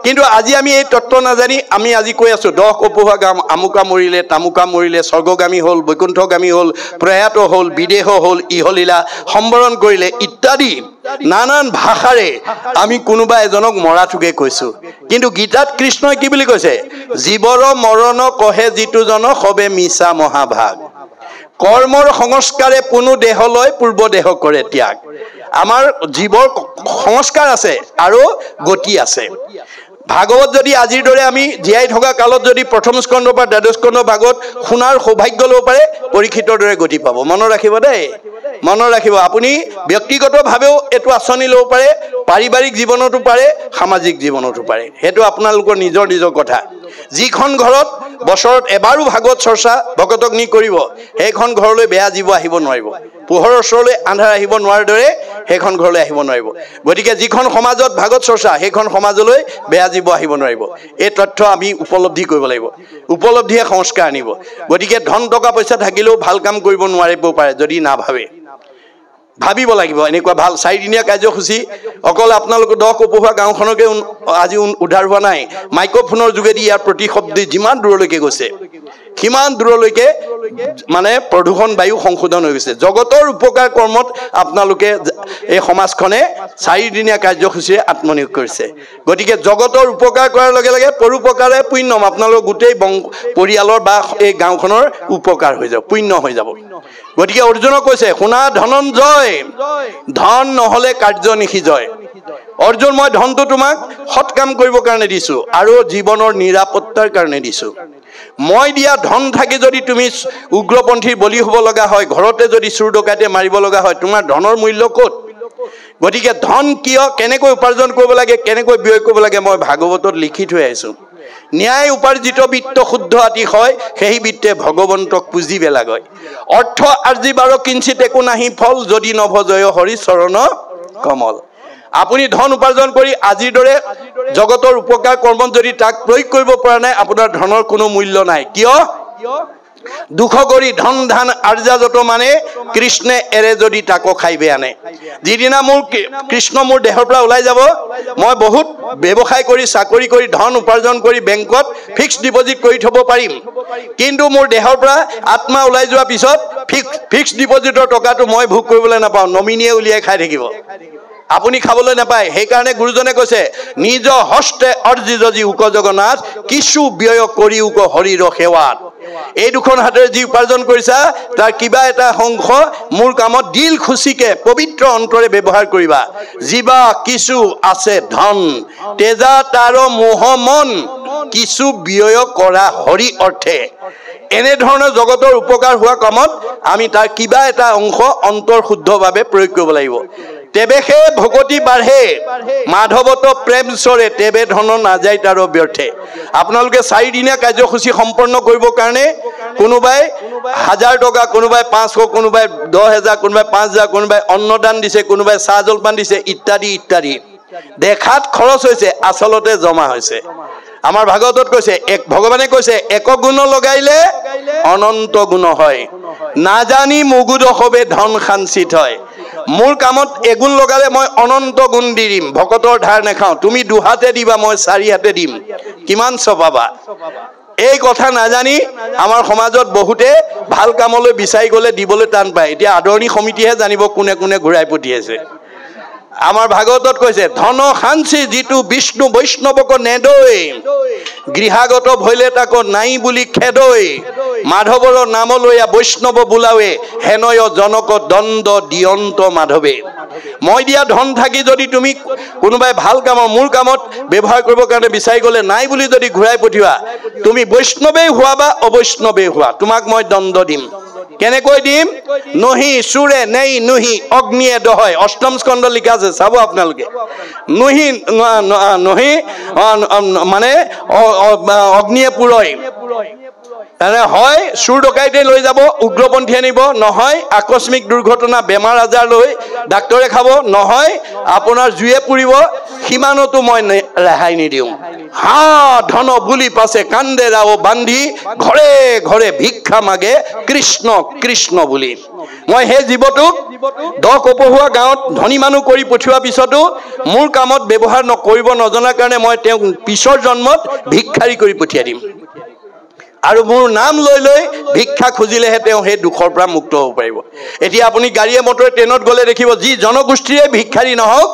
কিন্তু আজি আমি এই তত্ত্ব নাজানি আমি আজি কৈ আছোঁ 10 কপোহা গাম আমুকা মৰিলে তামুকা মৰিলে স্বৰ্গগামী হ'ল বৈকুণ্ঠগামী হ'ল প্ৰয়াত হ'ল বিদেহ হ'ল ইহলীলা সম্বৰণ কৰিলে ইত্যাদি নানান ভাষাৰে আমি কোনোবা এজনক মৰাটোকে কৈছোঁ কিন্তু গীতাত কৃষ্ণই কি বুলি কৈছে জীৱৰ মৰণ কহে যিটো জন সবে মিছা মহাভাগ কৰ্মৰ সংস্কাৰে পুনু দেহলৈ পূৰ্ব দেহ কৰে ত্যাগ আমাৰ জীৱৰ সংস্কাৰ আছে আৰু গতি আছে ভাগৱত যদি আজিৰ দৰে আমি জীয়াই থকা কালত যদি প্ৰথম স্কন্ধ বা দ্বাদশ স্কন্ধ ভাগৱত শুনাৰ সৌভাগ্য ল'ব পাৰে পৰীক্ষিতৰ দৰে গতি পাব মনত ৰাখিব দেই মনত ৰাখিব আপুনি ব্যক্তিগতভাৱেও এইটো আঁচনি ল'ব পাৰে পাৰিবাৰিক জীৱনতো পাৰে সামাজিক জীৱনতো পাৰে সেইটো আপোনালোকৰ নিজৰ কথা যিখন ঘৰত বছৰত এবাৰো ভাগৱত চৰ্চা ভকতক নি কৰিব সেইখন ঘৰলৈ বেয়া জীৱ আহিব নোৱাৰিব পোহৰৰ ওচৰলৈ আন্ধাৰ আহিব নোৱাৰাৰ দৰে সেইখন ঘৰলৈ আহিব নোৱাৰিব গতিকে যিখন সমাজত ভাগৱত চৰ্চা সেইখন সমাজলৈ বেয়া জীৱ আহিব নোৱাৰিব এই তথ্য আমি উপলব্ধি কৰিব লাগিব উপলব্ধিয়ে সংস্কাৰ আনিব গতিকে ধন টকা পইচা থাকিলেও ভাল কাম কৰিব নোৱাৰিব পাৰে যদি নাভাবে ভাবিব লাগিব এনেকুৱা ভাল 4 দিনীয়া কাৰ্যসূচী অকল আপোনালোকৰ 10 কপোহা গাঁওখনকে আজি উদ্ধাৰ হোৱা নাই মাইক্ৰফোনৰ যোগেদি ইয়াৰ প্ৰতি শব্দ যিমান দূৰলৈকে গৈছে সিমান দূৰলৈকে মানে প্ৰদূষণ বায়ু সংশোধন হৈ গৈছে জগতৰ উপকাৰ কৰ্মত আপোনালোকে এই সমাজখনে 4 দিনীয়া কাৰ্যসূচীৰে আত্মনিয়োগ কৰিছে গতিকে জগতৰ উপকাৰ কৰাৰ লগে লগে পৰোপকাৰে পুণ্যম আপোনালোক গোটেই পৰিয়ালৰ বা এই গাঁওখনৰ উপকাৰ হৈ যাব পুণ্য হৈ যাব গতিকে অৰ্জুনক কৈছে শুনা ধনঞ্জয় ধন নহ'লে কাৰ্য নিশিজয় অৰ্জুন মই ধনটো তোমাক সৎ কাম কৰিবৰ কাৰণে দিছোঁ আৰু জীৱনৰ নিৰাপত্তাৰ কাৰণে দিছোঁ মই দিয়া ধন থাকি যদি তুমি উগ্ৰপন্থীৰ বলি হ'ব লগা হয় ঘৰতে যদি চুৰ ডকাইতে মাৰিব লগা হয় তোমাৰ ধনৰ মূল্য ক'ত গতিকে ধন কিয় কেনেকৈ উপাৰ্জন কৰিব লাগে কেনেকৈ ব্যয় কৰিব লাগে মই ভাগৱতত লিখি থৈ আহিছোঁ ন্যায় উপাৰ্জিত বিত্ত শুদ্ধ আতি হয় সেই বিত্তে ভগৱন্তক পুঁজিবে লাগয় অৰ্থ আৰ্জিবাৰ কিঞ্চিত একো নাহি ফল যদি নভজয় হৰি চৰণ কমল আপুনি ধন উপাৰ্জন কৰি আজিৰ দৰে জগতৰ উপকাৰ কৰ্মত যদি তাক প্ৰয়োগ কৰিব পৰা নাই আপোনাৰ ধনৰ কোনো মূল্য নাই কিয় দুখ কৰি ধন ধান আৰ্জা যত মানে কৃষ্ণে এৰে যদি তাকো খাইবে আনে যিদিনা মোৰ কৃষ্ণ মোৰ দেহৰ পৰা ওলাই যাব মই বহুত ব্যৱসায় কৰি চাকৰি কৰি ধন উপাৰ্জন কৰি বেংকত ফিক্সড ডিপজিট কৰি থব পাৰিম কিন্তু মোৰ দেহৰ পৰা আত্মা ওলাই যোৱাৰ পিছত ফিক্সড ডিপজিটৰ টকাটো মই ভোগ কৰিবলৈ নাপাওঁ নমিনিয়ে উলিয়াই খাই থাকিব আপুনি খাবলৈ নাপায় সেইকাৰণে গুৰুজনে কৈছে নিজ হস্তে অৰ্জিত যি উক জগন্নাথ কিছু ব্যয় কৰি উক হৰিৰ সেৱাত এই দুখন হাতেৰে যি উপাৰ্জন কৰিছা তাৰ কিবা এটা অংশ মোৰ কামত দিল খুচিকে পবিত্ৰ অন্তৰে ব্যৱহাৰ কৰিবা জীৱা কিছু আছে ধন তেজা তাৰ মোহ মন কিছু ব্যয় কৰা হৰি অৰ্থে এনে ধৰণৰ জগতৰ উপকাৰ হোৱা কামত আমি তাৰ কিবা এটা অংশ অন্তৰ শুদ্ধভাৱে প্ৰয়োগ কৰিব লাগিব তেবেহে ভগতি বাঢ়ে মাধৱত প্ৰেম চৰে তেবে ধন নাযায় তাৰ ব্যৰ্থে আপোনালোকে 4 দিনীয়া কাৰ্যসূচী সম্পন্ন কৰিবৰ কাৰণে কোনোবাই 1000 টকা কোনোবাই 500 কোনোবাই 10000 কোনোবাই 5000 কোনোবাই অন্নদান দিছে কোনোবাই চাহ জলপান দিছে ইত্যাদি ইত্যাদি দেখাত খৰচ হৈছে আচলতে জমা হৈছে আমাৰ ভাগৱতত কৈছে এক ভগৱানে কৈছে এক গুণ লগাইলে অনন্ত গুণ হয় নাজানি মুগুদ হবে ধন খাঞ্চিত হয় মোৰ কামত এগুণ লগালে মই অনন্ত গুণ দিম ভকতৰ ধাৰ নেখাও তুমি 2 হাতে দিবা মই 4 হাতে দিম কিমান সপাবা এই কথা নাজানি আমাৰ সমাজত বহুতে ভাল কামলৈ বিচাৰি গলে দিবলৈ টান পায় এতিয়া আদৰণি সমিতিহে জানিব কোনে কোনে ঘূৰাই পঠিয়াইছে আমাৰ ভাগৱতত কৈছে ধন খাঞ্চি যিটো বিষ্ণু বৈষ্ণৱক নেদৈ গৃহাগত ভইলে তাক নাই বুলি খেদৈ মাধৱৰ নাম লৈয়া বৈষ্ণৱ বোলাৱে হেনয় জনক দণ্ড দিয়ন্ত মাধৱে মই দিয়া ধন থাকি যদি তুমি কোনোবাই ভাল কামৰ মূল কামত ব্যৱহাৰ কৰিবৰ কাৰণে বিচাৰি গলে নাই বুলি যদি ঘূৰাই পঠিওৱা তুমি বৈষ্ণৱেই হোৱা বা অবৈষ্ণৱেই হোৱা তোমাক মই দণ্ড দিম কেনেকৈ দিম নহি সুৰে নেই নহি অগ্নিয়ে দহয় অষ্টম স্কন্ধ লিখা আছে চাব আপোনালোকে নহি নহি মানে অগ্নিয়ে পুৰয় হয় চুৰ ডকাইতে লৈ যাব উগ্ৰপন্থী আনিব নহয় আকস্মিক দুৰ্ঘটনা বেমাৰ আজাৰ লৈ ডাক্তৰে খাব নহয় আপোনাৰ জুয়ে পুৰিব সিমানতো মই ৰেহাই নিদিওঁ হা ধন বুলি পাছে কান্দে ৰাও বান্ধি ঘৰে ঘৰে ভিক্ষা মাগে কৃষ্ণ কৃষ্ণ বুলি মই সেই জীৱটোক 10 কপহুৱা গাঁৱত ধনী মানুহ কৰি পঠিওৱাৰ পিছতো মোৰ কামত ব্যৱহাৰ নকৰিব নজনাৰ কাৰণে মই তেওঁক পিছৰ জন্মত ভিক্ষাৰী কৰি পঠিয়াই দিম আৰু মোৰ নাম লৈ লৈ ভিক্ষা খুজিলেহে তেওঁ সেই দুখৰ পৰা মুক্ত হ'ব পাৰিব এতিয়া আপুনি গাড়ীয়ে মটৰে ট্ৰেইনত গ'লে দেখিব যি জনগোষ্ঠীয়ে ভিক্ষাৰী নহওক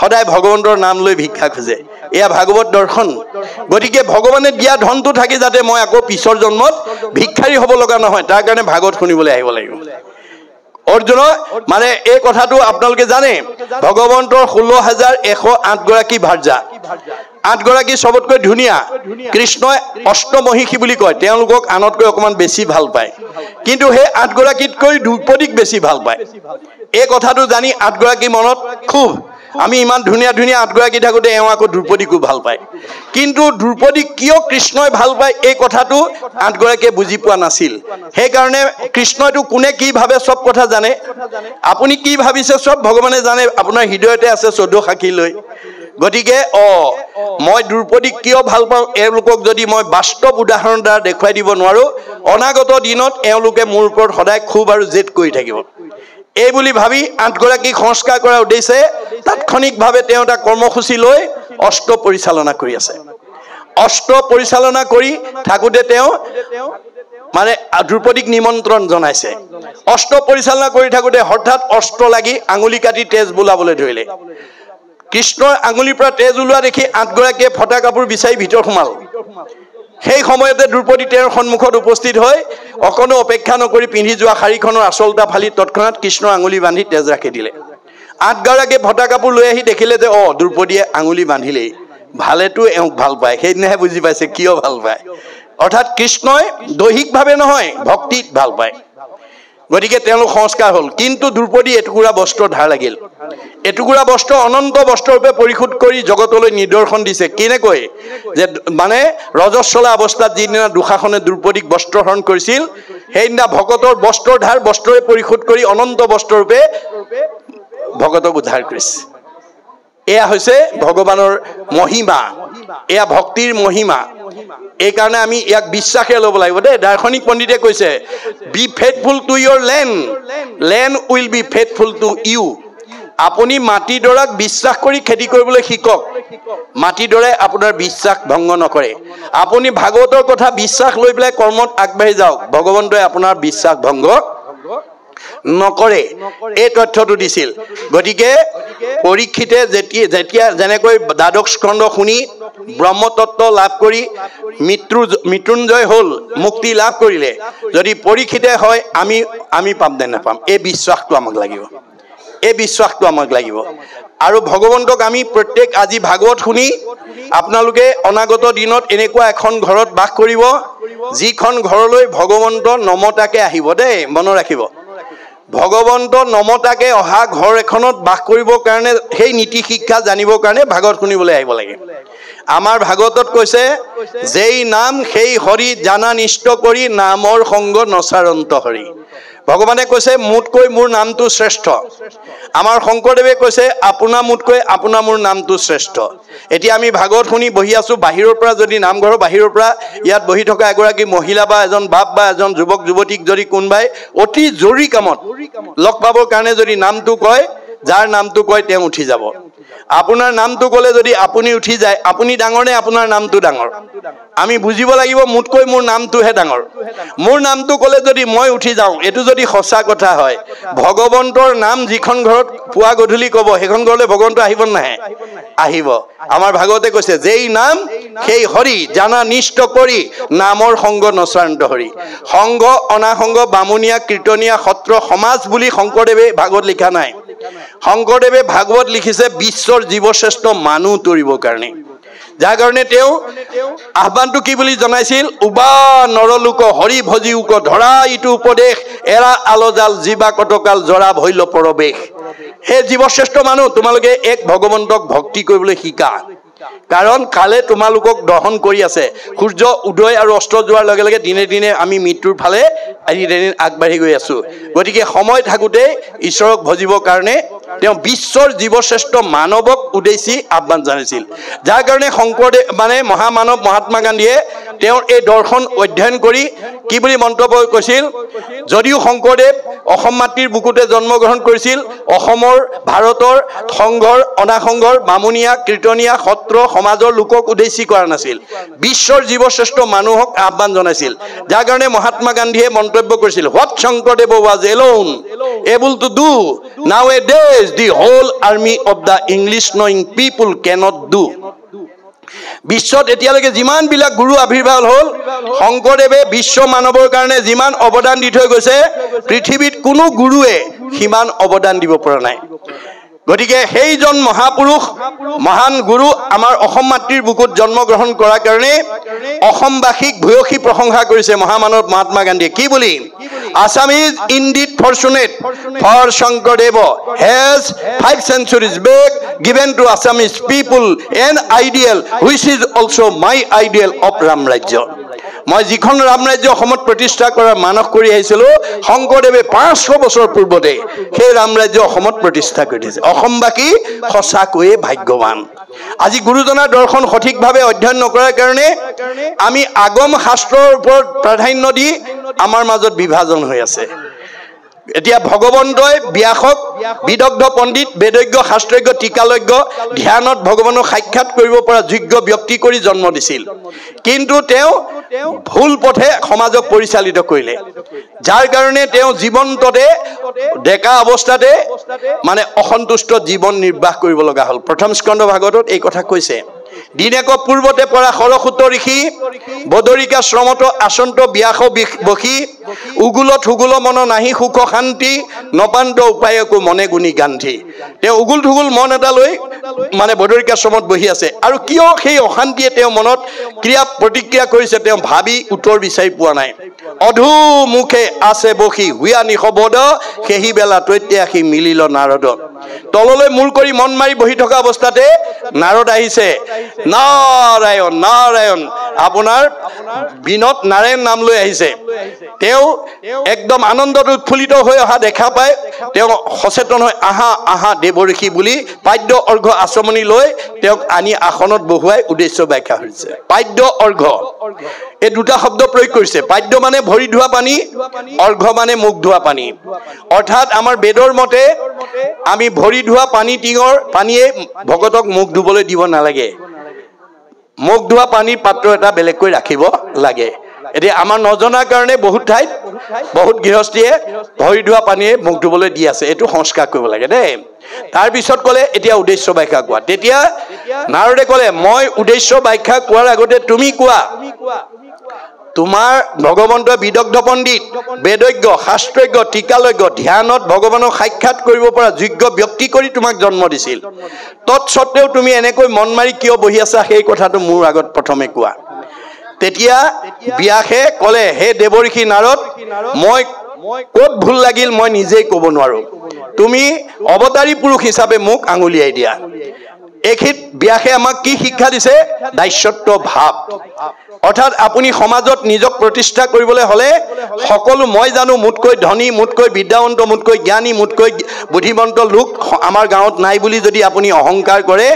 সদায় ভগৱন্তৰ নাম লৈ ভিক্ষা খোজে এয়া ভাগৱত দৰ্শন গতিকে ভগৱানে দিয়া ধনটো থাকি যাতে মই আকৌ পিছৰ জন্মত ভিক্ষাৰী হ'ব লগা নহয় তাৰ কাৰণে ভাগৱত শুনিবলৈ আহিব লাগিব অৰ্জুন মানে এই কথাটো আপোনালোকে জানে ভগৱন্তৰ 16108 গৰাকী ভাৰ্যা 8 গৰাকী সবতকৈ ধুনীয়া কৃষ্ণই অষ্টমহিষী বুলি কয় তেওঁলোকক আনতকৈ অকমান বেছি ভাল পায় কিন্তু সেই 8 গৰাকীতকৈ দ্ৰুপদীক বেছি ভাল পায় এই কথাটো জানি 8 গৰাকী মনত খুব আমি ইমান ধুনীয়া ধুনীয়া 8 গৰাকী থাকোতে এওঁ আকৌ দ্ৰুপদীকো ভাল পায় কিন্তু দ্ৰুপদীক কিয় কৃষ্ণই ভাল পায় এই কথাটো 8 গৰাকীয়ে বুজি পোৱা নাছিল সেই কাৰণে কৃষ্ণইটো কোনে কি ভাবে সব কথা জানে আপুনি কি ভাবিছে সব ভগৱানে জানে আপোনাৰ হৃদয়তে আছে 14 সাক্ষী লৈ গতিকে মই দ্ৰুপদীক কিয় ভাল পাওঁ এওঁলোকক যদি মই বাস্তৱ উদাহৰণ দ্বাৰা দেখুৱাই দিব নোৱাৰো অনাগত দিনত এওঁলোকে মোৰ ওপৰত সদায় খুব আৰু জেদ কৰি থাকিব এই বুলি ভাবি 8 গৰাকী সংস্কাৰ কৰাৰ উদ্দেশ্যে তাৎক্ষণিকভাৱে তেওঁ এটা কৰ্মসূচী লৈ অষ্ট পৰিচালনা কৰি আছে অষ্ট পৰিচালনা কৰি থাকোতে তেওঁ মানে দ্ৰুপদীক নিমন্ত্ৰণ জনাইছে অষ্ট পৰিচালনা কৰি থাকোতে হঠাৎ অস্ত্ৰ লাগি আঙুলি কাটি তেজ বোলাবলৈ ধৰিলে কৃষ্ণৰ আঙুলিৰ পৰা তেজ ওলোৱা দেখি 8 গৰাকীয়ে ফটা কাপোৰ বিচাৰি ভিতৰ সোমাল সেই সময়তে দ্ৰুপদী তেওঁৰ সন্মুখত উপস্থিত হৈ অকণো অপেক্ষা নকৰি পিন্ধি যোৱা শাৰীখনৰ আচলতা ফালি তৎক্ষণাৎ কৃষ্ণৰ আঙুলি বান্ধি তেজ ৰাখি দিলে 8 গৰাকীয়ে ফটা কাপোৰ লৈ আহি দেখিলে যে দ্ৰুপদীয়ে আঙুলি বান্ধিলেই ভালেতো এওঁক ভাল পায় সেইদিনাহে বুজি পাইছে কিয় ভাল পায় অৰ্থাৎ কৃষ্ণই দৈহিকভাৱে নহয় ভক্তিত ভাল পায় গতিকে তেওঁলোক সংস্কাৰ হ'ল কিন্তু দ্ৰুপদী এটুকুৰা বস্ত্ৰ ধাৰ লাগিল এটুকুৰা বস্ত্ৰ অনন্ত বস্ত্ৰৰূপে পৰিশোধ কৰি জগতলৈ নিদৰ্শন দিছে কেনেকৈ যে মানে ৰজস্বলা অৱস্থাত যিদিনা দুঃশাসনে দ্ৰুপদীক বস্ত্ৰহৰণ কৰিছিল সেইদিনা ভকতৰ বস্ত্ৰৰ ধাৰ বস্ত্ৰৰে পৰিশোধ কৰি অনন্ত বস্ত্ৰৰূপে ভকতক উদ্ধাৰ কৰিছে এয়া হৈছে ভগৱানৰ মহিমা এয়া ভক্তিৰ মহিমা এই কাৰণে আমি ইয়াক বিশ্বাসে ল'ব লাগিব দেই দাৰ্শনিক পণ্ডিতে কৈছে be faithful to your land will be faithful to you আপুনি মাটিডৰাক বিশ্বাস কৰি খেতি কৰিবলৈ শিকক মাটিডৰাই আপোনাৰ বিশ্বাস ভংগ নকৰে আপুনি ভাগৱতৰ কথা বিশ্বাস লৈ পেলাই কৰ্মত আগবাঢ়ি যাওক ভগৱন্তই আপোনাৰ বিশ্বাস ভংগ নকৰে এই তথ্যটো দিছিল গতিকে পৰীক্ষিতে যেতিয়া যেনেকৈ দ্বাদশ স্কন্ধ শুনি ব্ৰহ্মতত্ত্ব লাভ কৰি মৃত্যুঞ্জয় হ'ল মুক্তি লাভ কৰিলে যদি পৰীক্ষিতে হয় আমি পাম নে নাপাম এই বিশ্বাসটো আমাক লাগিব আৰু ভগৱন্তক আমি প্ৰত্যেক আজি ভাগৱত শুনি আপোনালোকে অনাগত দিনত এনেকুৱা এখন ঘৰত বাস কৰিব যিখন ঘৰলৈ ভগৱন্ত নমতাকে আহিব দেই মনত ৰাখিব ভগৱন্ত নমতাকে অহা ঘৰ এখনত বাস কৰিবৰ কাৰণে সেই নীতি শিক্ষা জানিবৰ কাৰণে ভাগৱত শুনিবলৈ আহিব লাগে আমাৰ ভাগৱতত কৈছে যেই নাম সেই হৰি জানা নিষ্ঠ কৰি নামৰ সংগ নচাৰন্ত হৰি ভগৱানে কৈছে মোতকৈ মোৰ নামটো শ্ৰেষ্ঠ আমাৰ শংকৰদেৱে কৈছে আপোনা মোতকৈ আপোনা মোৰ নামটো শ্ৰেষ্ঠ এতিয়া আমি ভাগৱত শুনি বহি আছো বাহিৰৰ পৰা যদি নামঘৰৰ বাহিৰৰ পৰা ইয়াত বহি থকা এগৰাকী মহিলা বা এজন বাপ বা এজন যুৱক যুৱতীক যদি কোনোবাই অতি জৰুৰী কামত লগ পাবৰ কাৰণে যদি নামটো কয় যাৰ নামটো কয় তেওঁ উঠি যাব আপোনাৰ নামটো ক'লে যদি আপুনি উঠি যায় আপুনি ডাঙৰ নে আপোনাৰ নামটো ডাঙৰ আমি বুজিব লাগিব মোতকৈ মোৰ নামটোহে ডাঙৰ মোৰ নামটো ক'লে যদি মই উঠি যাওঁ এইটো যদি সঁচা কথা হয় ভগৱন্তৰ নাম যিখন ঘৰত পুৱা গধূলি ক'ব সেইখন ঘৰলৈ ভগৱন্ত আহিব নাহে আহিব আমাৰ ভাগৱতে কৈছে যেই নাম সেই হৰি জানা নিষ্ঠ কৰি নামৰ সংগ নচাৰন্ত হৰি সংগ অনাসংগ বামুণীয়া কীৰ্তনীয়া সত্ৰ সমাজ বুলি শংকৰদেৱে ভাগৱত লিখা নাই শংকৰদেৱে ভাগৱত লিখিছে বিশ্বৰ জীৱশ্ৰেষ্ঠ মানুহ তৰিবৰ কাৰণে যাৰ কাৰণে তেওঁ আহ্বানটো কি বুলি জনাইছিল উবা নৰলোক হৰি ভজি উক ধৰা ইটো উপদেশ এৰা আলজাল জীৱা কটকাল জৰা ভৈল পৰবেশ সেই জীৱশ্ৰেষ্ঠ মানুহ তোমালোকে এক ভগৱন্তক ভক্তি কৰিবলৈ শিকা কাৰণ কালে তোমালোকক দহন কৰি আছে সূৰ্য উদয় আৰু অস্ত যোৱাৰ লগে লগে দিনে দিনে আমি মৃত্যুৰ ফালে আগবাঢ়ি গৈ আছো গতিকে সময় থাকোঁতে ঈশ্বৰক ভজিবৰ কাৰণে তেওঁ বিশ্বৰ জীৱশ্ৰেষ্ঠ মানৱক উদ্দেশ্যি আহ্বান জনাইছিল যাৰ কাৰণে শংকৰদেৱ মানে মহামানৱ মহাত্মা গান্ধীয়ে তেওঁৰ এই দৰ্শন অধ্যয়ন কৰি কি বুলি মন্তব্য কৈছিল যদিও শংকৰদেৱ অসম মাতৃৰ বুকুতে জন্মগ্ৰহণ কৰিছিল অসমৰ ভাৰতৰ সংঘৰ অনাসংঘৰ বামুণীয়া কীৰ্তনীয়া সত্ৰ সমাজৰ লোকক উদ্দেশ্যি কৰা নাছিল বিশ্বৰ জীৱশ্ৰেষ্ঠ মানুহক আহ্বান জনাইছিল যাৰ কাৰণে মহাত্মা গান্ধীয়ে মন্তব্য কৰিছিল what Sankardev was alone able to do nowadays the whole army of the English knowing people cannot do বিশ্বত এতিয়ালৈকে যিমান বিলাক গুৰু আবিৰ্ভাৱ হ'ল শংকৰদেৱে বিশ্ব মানৱৰ কাৰণে যিমান অৱদান দি থৈ গৈছে পৃথিৱীত কোনো গুৰুৱে সিমান অৱদান দিব পৰা নাই গতিকে সেইজন মহাপুৰুষ মহান গুৰু আমাৰ অসম মাতৃৰ বুকুত জন্মগ্ৰহণ কৰাৰ কাৰণে অসমবাসীক ভূয়সী প্ৰশংসা কৰিছে মহামানৱ মহাত্মা গান্ধীয়ে কি বুলি Assam is indeed fortunate for Sankardev has 5 centuries back given to Assamese people an ideal which is also my ideal of Ram Rajya মই যিখন ৰাম ৰাজ্য অসমত প্ৰতিষ্ঠা কৰাৰ মানস কৰি আহিছিলোঁ শংকৰদেৱে 500 বছৰ পূৰ্বতে সেই ৰাম ৰাজ্য অসমত প্ৰতিষ্ঠা কৰি দিছে অসমবাসী সঁচাকৈয়ে ভাগ্যৱান আজি গুৰুজনাৰ দৰ্শন সঠিকভাৱে অধ্যয়ন নকৰাৰ কাৰণে আমি আগম শাস্ত্ৰৰ ওপৰত প্ৰাধান্য দি আমাৰ মাজত বিভাজন হৈ আছে এতিয়া ভগৱন্তই ব্যাসক বিদগ্ধ পণ্ডিত বেদজ্ঞ শাস্ত্ৰজ্ঞ টিকালজ্ঞ ধ্যানত ভগৱানক সাক্ষাৎ কৰিব পৰা যোগ্য ব্যক্তি কৰি জন্ম দিছিল কিন্তু তেওঁ ভুল পথে সমাজক পৰিচালিত কৰিলে যাৰ কাৰণে তেওঁ জীৱন্ততে ডেকা অৱস্থাতে মানে অসন্তুষ্ট জীৱন নিৰ্বাহ কৰিব লগা হ'ল প্ৰথম স্কন্ধ ভাগৱতত এই কথা কৈছে দিনেক পূৰ্বতে পৰা সৰসূত ঋষি বদৰিকা শ্ৰমত আচন্ত ব্যাস বসী উগুলত হুগুল মন নাহি সুখ শান্তি নপান্ত উপায়কো মনে গুণী গান্ধী তেওঁ উগুল থুগুল মন এটা লৈ মানে বদৰিকা শ্ৰমত বহি আছে আৰু কিয় সেই অশান্তিয়ে তেওঁ মনত ক্ৰিয়া প্ৰতিক্ৰিয়া কৰিছে তেওঁ ভাবি উত্তৰ বিচাৰি পোৱা নাই অধু মুখে আছে বসী হুয়া নিশবদ সেই বেলা তৈত্যাসী মিলিল নাৰদ তললৈ মূৰ কৰি মন মাৰি বহি থকা অৱস্থাতে নাৰদ আহিছে নাৰায়ণ নাৰায়ণ আপোনাৰ বিনত নাৰায়ণ নাম লৈ আহিছে তেওঁ একদম আনন্দত উৎফুল্লিত হৈ অহা দেখা পায় তেওঁ সচেতন হৈ আহা আহা দেৱঋষি বুলি পাদ্য অৰ্ঘ্য আচমনি লৈ তেওঁক আনি আসনত বহুৱাই উদ্দেশ্য ব্যাখ্যা কৰিছে পাদ্য অৰ্ঘ্য এই দুটা শব্দ প্ৰয়োগ কৰিছে পাদ্য মানে ভৰি ধোৱা পানী অৰ্ঘ্য মানে মুখ ধোৱা পানী অৰ্থাৎ আমাৰ বেদৰ মতে আমি ভৰি ধোৱা পানী টিঙৰ পানীয়ে ভগতক মুখ ধুবলৈ দিব নালাগে মুখ ধোৱা পানীৰ পাত্ৰ এটা বেলেগকৈ ৰাখিব লাগে এতিয়া আমাৰ নজনাৰ কাৰণে বহুত ঠাইত বহুত গৃহস্থীয়ে ভৰি ধোৱা পানীয়ে মুখ ধুবলৈ দি আছে এইটো সংস্কাৰ কৰিব লাগে দেই তাৰপিছত ক'লে এতিয়া উদ্দেশ্য ব্যাখ্যা কোৱা তেতিয়া নাৰদে ক'লে মই উদ্দেশ্য ব্যাখ্যা কোৱাৰ আগতে তুমি কোৱা তোমাৰ ভগৱন্ত বিদগ্ধ পণ্ডিত বেদজ্ঞ শাস্ত্ৰজ্ঞ টিকালজ্ঞ ধ্যানত ভগৱানক সাক্ষাৎ কৰিব পৰা যোগ্য ব্যক্তি কৰি তোমাক জন্ম দিছিল তৎসত্ত্বেও তুমি এনেকৈ মন মাৰি কিয় বহি আছা সেই কথাটো মোৰ আগত প্ৰথমে কোৱা তেতিয়া ব্যাসে ক'লে হে দেৱঋষি নাৰদ মই ক'ত ভুল লাগিল মই নিজেই ক'ব নোৱাৰো তুমি অৱতাৰী পুৰুষ হিচাপে মোক আঙুলিয়াই দিয়া এইখিত ব্যাসে আমাক কি শিক্ষা দিছে দাস্যত্ব ভাৱ অৰ্থাৎ আপুনি সমাজত নিজক প্ৰতিষ্ঠা কৰিবলৈ হলে সকলো মই জানো মোতকৈ ধনী মোতকৈ বিদ্যাৱন্ত মোতকৈ জ্ঞানী মোতকৈ বুদ্ধিমন্ত লোক আমাৰ গাঁৱত নাই বুলি যদি আপুনি অহংকাৰ কৰে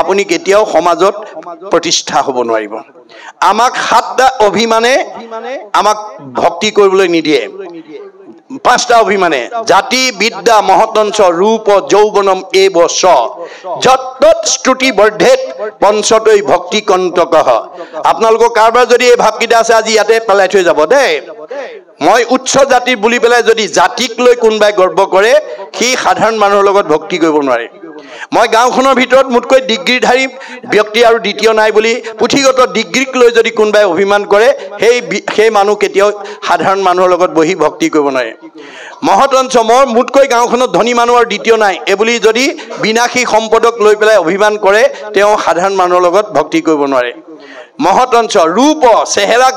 আপুনি কেতিয়াও সমাজত প্ৰতিষ্ঠা হ'ব নোৱাৰিব আমাক সাতটা অভিমানে আমাক ভক্তি কৰিবলৈ নিদিয়ে পাঁচটা অভিমানে জাতি বিদ্যা মহতঞ্চ ৰূপ যৌৱনম এব চ যত্তৎ স্তুতি বৰ্ধেত পঞ্চতৈ ভক্তি কন্তকঃ আপোনালোকৰ কাৰবাৰ যদি এই ভাৱকেইটা আছে আজি ইয়াতে পেলাই থৈ যাব দেই মই উচ্চ জাতিৰ বুলি পেলাই যদি জাতিক লৈ কোনোবাই গৰ্ব কৰে সি সাধাৰণ মানুহৰ লগত ভক্তি কৰিব নোৱাৰে মই গাঁওখনৰ ভিতৰত মোতকৈ ডিগ্ৰীধাৰী ব্যক্তি আৰু দ্বিতীয় নাই বুলি পুথিগত ডিগ্ৰীক লৈ যদি কোনোবাই অভিমান কৰে সেই মানুহ কেতিয়াও সাধাৰণ মানুহৰ লগত বহি ভক্তি কৰিব নোৱাৰে মহতঞ্চ মোৰ মোতকৈ গাঁওখনত ধনী মানুহ আৰু দ্বিতীয় নাই এইবুলি যদি বিনাশী সম্পদক লৈ পেলাই অভিমান কৰে তেওঁ সাধাৰণ মানুহৰ লগত ভক্তি কৰিব নোৱাৰে মহতঞ্চ ৰূপ চেহেৰাক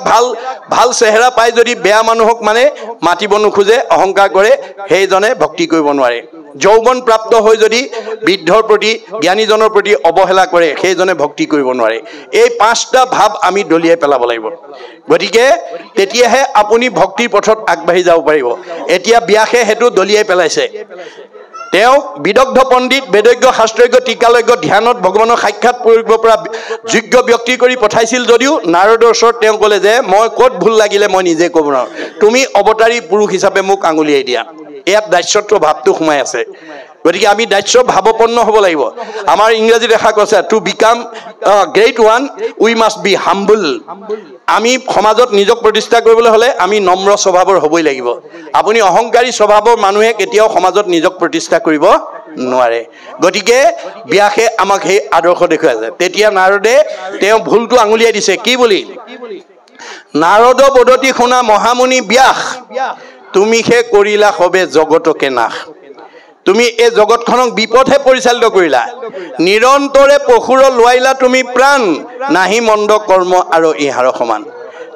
ভাল চেহেৰা পাই যদি বেয়া মানুহক মানে মাতিব নোখোজে অহংকাৰ কৰে সেইজনে ভক্তি কৰিব নোৱাৰে যৌৱন প্ৰাপ্ত হৈ যদি বৃদ্ধৰ প্ৰতি জ্ঞানীজনৰ প্ৰতি অৱহেলা কৰে সেইজনে ভক্তি কৰিব নোৱাৰে এই পাঁচটা ভাৱ আমি দলিয়াই পেলাব লাগিব গতিকে তেতিয়াহে আপুনি ভক্তিৰ পথত আগবাঢ়ি যাব পাৰিব এতিয়া ব্যাসে হেতু দলিয়াই পেলাইছে তেওঁ বিদগ্ধ পণ্ডিত বেদজ্ঞ শাস্ত্ৰজ্ঞ টিকালজ্ঞ ধ্যানত ভগৱানক সাক্ষাৎ কৰিব পৰা যোগ্য ব্যক্তি কৰি পঠাইছিল যদিও নাৰদৰ ওচৰত তেওঁ ক'লে যে মই ক'ত ভুল লাগিলে মই নিজে ক'ব নোৱাৰো তুমি অৱতাৰী পুৰুষ হিচাপে মোক আঙুলিয়াই দিয়া ইয়াত দাস্যত্ব ভাৱটো সোমাই আছে গতিকে আমি দাস্য ভাৱপন্ন হ'ব লাগিব আমাৰ ইংৰাজীত এষাৰ কৈছে to become great one we must be humble আমি সমাজত নিজক প্ৰতিষ্ঠা কৰিবলৈ হ'লে আমি নম্ৰ স্বভাৱৰ হ'বই লাগিব আপুনি অহংকাৰী স্বভাৱৰ মানুহে কেতিয়াও সমাজত নিজক প্ৰতিষ্ঠা কৰিব নোৱাৰে গতিকে ব্যাসে আমাক সেই আদৰ্শ দেখুৱাইছে তেতিয়া নাৰদে তেওঁ ভুলটো আঙুলিয়াই দিছে কি বুলি নাৰদ বদতি শুনা মহামুনি ব্যাস তুমি হে কৰিলা হবে জগতকে নাশ তুমি এই জগতখনক বিপথে পৰিচালিত কৰিলা নিৰন্তৰে পশুৰ লোৱাইলা তুমি প্ৰাণ নাহি মন্দ কৰ্ম আৰু ইহাৰ সমান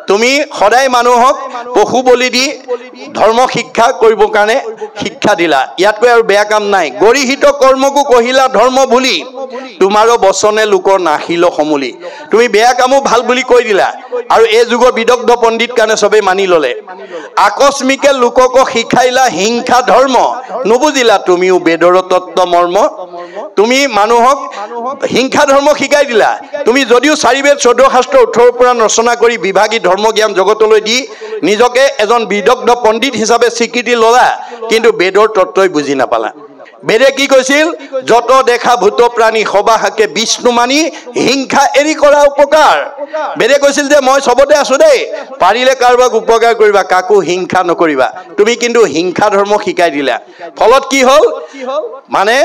তুমি সদায় মানুহক পশু বলি দি ধৰ্ম শিক্ষা কৰিবৰ কাৰণে শিক্ষা দিলা ইয়াতকৈ আৰু বেয়া কাম নাই গৰিহিত কৰ্মকো কহিলা ধৰ্ম ভুলি তোমাৰো বচনে লোকৰ নাহিল সমুলি তুমি বেয়া কামো ভাল বুলি কৈ দিলা আৰু এই যুগৰ বিদগ্ধ পণ্ডিত কাৰণে সবে মানি ললে আকস্মিকে লোকক শিকাইলা হিংসা ধৰ্ম নুবুজিলা তুমিও বেদৰ তত্ত্ব মৰ্ম তুমি মানুহক হিংসা ধৰ্ম শিকাই দিলা তুমি যদিও 4 বেদ 14 শাস্ত্ৰ 18 পুৰাণ ৰচনা কৰি বিভাগী ধৰ্মজ্ঞান জগতলৈ দি নিজকে এজন বিদগ্ধ পণ্ডিত হিচাপে স্বীকৃতি ললা কিন্তু বেদৰ তত্ত্বই বুজি নাপালা বেদে কি কৈছিল যত দেখা ভূত প্ৰাণী সবাহাকে বিষ্ণু মানি হিংসা এৰি কৰা উপকাৰ বেদে কৈছিল যে মই সবতে আছো দেই পাৰিলে কাৰোবাক উপকাৰ কৰিবা কাকো হিংসা নকৰিবা তুমি কিন্তু হিংসা ধৰ্ম শিকাই দিলা ফলত কি হল মানে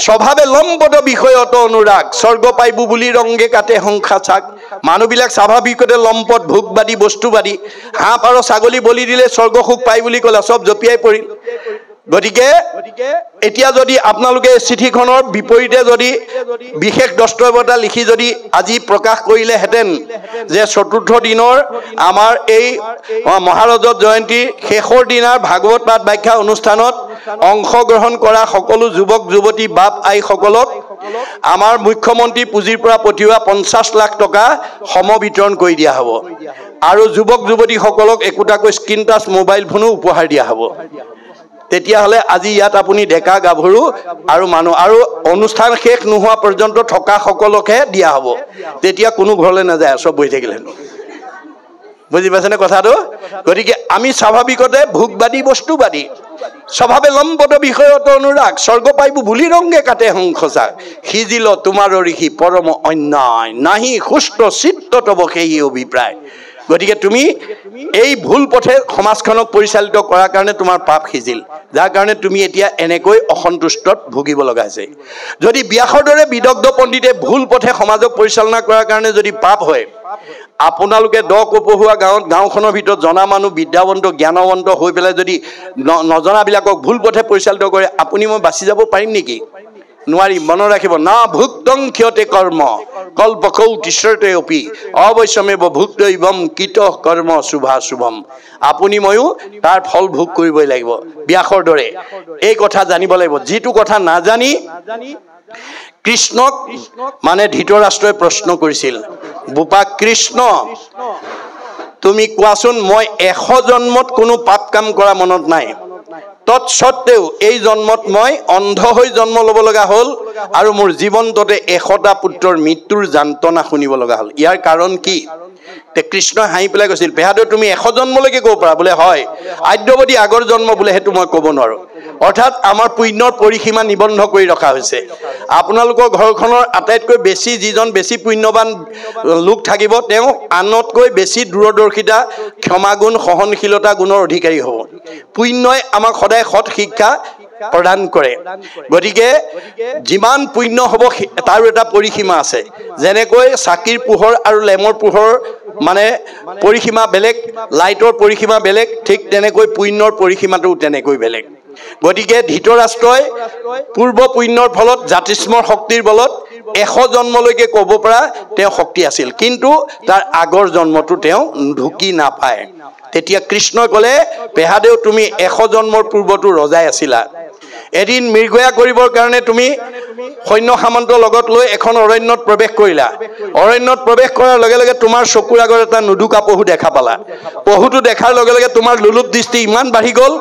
স্বভাৱে লম্পট বিষয়ত অনুৰাগ স্বৰ্গ পাইবু বুলি ৰংগে কাটে সংখ্যা চাক মানুহবিলাক স্বাভাৱিকতে লম্পট ভোগবাদী বস্তুবাদী হাঁহ পাৰ ছাগলী বলি দিলে স্বৰ্গ সুখ পাই বুলি ক'লা সব জপিয়াই পৰিল গতিকে এতিয়া যদি আপোনালোকে চিঠিখনৰ বিপৰীতে যদি বিশেষ দস্তব্যতা লিখি যদি আজি প্ৰকাশ কৰিলেহেঁতেন যে চতুৰ্থ দিনৰ আমাৰ এই মহাৰজত জয়ন্তী শেষৰ দিনাৰ ভাগৱত পাঠ ব্যাখ্যা অনুষ্ঠানত অংশগ্ৰহণ কৰা সকলো যুৱক যুৱতী বাপ আইসকলক আমাৰ মুখ্যমন্ত্ৰী পুঁজিৰ পৰা পঠিওৱা 50 লাখ টকা সমবিতৰণ কৰি দিয়া হ'ব আৰু যুৱক যুৱতীসকলক একোটাকৈ স্ক্ৰীন টাচ মোবাইল ফোনো উপহাৰ দিয়া হ'ব তেতিয়াহ'লে আজি ইয়াত আপুনি ডেকা গাভৰু আৰু মানুহ আৰু অনুষ্ঠান শেষ নোহোৱা পৰ্যন্ত থকা সকলকহে দিয়া হ'ব তেতিয়া কোনো ঘৰলৈ নাযায় সব বহি থাকিলে বুজি পাইছেনে কথাটো গতিকে আমি স্বাভাৱিকতে ভোগবাদী বস্তুবাদী স্বভাৱে লম্পট বিষয়ত অনুৰাগ স্বৰ্গ পাইবু বুলি ৰংগে কাটে সংখ্যা সিজিল তোমাৰ ঋষি পৰম অন্যায় নাহি সুস্থ চিত্ত তব সেই অভিপ্ৰায় গতিকে তুমি এই ভুল পথে সমাজখনক পৰিচালিত কৰাৰ কাৰণে তোমাৰ পাপ সিজিল, যাৰ কাৰণে তুমি এতিয়া এনেকৈ অসন্তুষ্টত ভুগিব লগা হৈছে। যদি ব্যাসৰ দৰে বিদগ্ধ পণ্ডিতে ভুল পথে সমাজক পৰিচালনা কৰাৰ কাৰণে যদি পাপ হয়, আপোনালোকে দ কপহুৱা গাঁওখনৰ ভিতৰত জনা মানুহ বিদ্যাৱন্ত জ্ঞানৱন্ত হৈ পেলাই যদি নজনাবিলাকক ভুল পথে পৰিচালিত কৰে, আপুনি মই বাচি যাব পাৰিম নেকি? নোৱাৰি। মনত ৰাখিব, না ভুক্তং ক্ষতে কৰ্ম কল্পকৌ তিষ্ঠতে অপি অৱশ্যমেৱ ভুক্তৈবম কৃত কৰ্ম শুভাশুভম। আপুনি ময়ো তাৰ ফল ভোগ কৰিবই লাগিব ব্যাসৰ দৰে। এই কথা জানিব লাগিব। যিটো কথা নাজানি কৃষ্ণক মানে ধৃতৰাষ্ট্ৰই প্ৰশ্ন কৰিছিল, বোপা কৃষ্ণ তুমি কোৱাচোন, মই 100 জন্মত কোনো পাপ কাম কৰা মনত নাই, তৎসত্ত্বেও এই জন্মত মই অন্ধ হৈ জন্ম ল'ব লগা হ'ল আৰু মোৰ জীৱনটোতে 100টা পুত্ৰৰ মৃত্যুৰ যান্ত্ৰণা শুনিব লগা হ'ল। ইয়াৰ কাৰণ কি? কৃষ্ণই হাঁহি পেলাই কৈছিল, পেহাদেউ তুমি 100 জন্মলৈকে ক'ব পাৰা? বোলে হয়। আদ্যৱতী আগৰ জন্ম বোলে সেইটো মই ক'ব নোৱাৰোঁ। অৰ্থাৎ আমাৰ পুণ্যৰ পৰিসীমা নিবন্ধ কৰি ৰখা হৈছে। আপোনালোকৰ ঘৰখনৰ আটাইতকৈ বেছি যিজন বেছি পুণ্যৱান লোক থাকিব, তেওঁ আনতকৈ বেছি দূৰদৰ্শিতা, ক্ষমাগুণ, সহনশীলতা গুণৰ অধিকাৰী হ'ব। পুণ্যই আমাক সদায় সৎ শিক্ষা প্ৰদান কৰে। গতিকে যিমান পুণ্য হ'ব তাৰো এটা পৰিসীমা আছে। যেনেকৈ চাকিৰ পোহৰ আৰু লেমৰ পোহৰ মানে পৰিসীমা বেলেগ, লাইটৰ পৰিসীমা বেলেগ, ঠিক তেনেকৈ পুণ্যৰ পৰিসীমাটো তেনেকৈ বেলেগ। গতিকে ধৃতৰাষ্ট্ৰই পূৰ্ব পুণ্যৰ ফলত জাতিস্মৰ শক্তিৰ বলত 100 জন্মলৈকে ক'ব পৰা তেওঁ শক্তি আছিল, কিন্তু তাৰ আগৰ জন্মটো তেওঁ ঢুকি নাপায়। তেতিয়া কৃষ্ণই ক'লে, পেহাদেউ তুমি 100 জন্মৰ পূৰ্বতো ৰজাই আছিলা। এদিন মৃগয়া কৰিবৰ কাৰণে তুমি সৈন্য সামন্ত লগত লৈ এখন অৰণ্যত প্ৰৱেশ কৰিলা। অৰণ্যত প্ৰৱেশ কৰাৰ লগে লগে তোমাৰ চকুৰ আগত এটা নুদুকা পহু দেখা পালা। পহুটো দেখাৰ লগে লগে তোমাৰ লোলুপ দৃষ্টি ইমান বাঢ়ি গ'ল,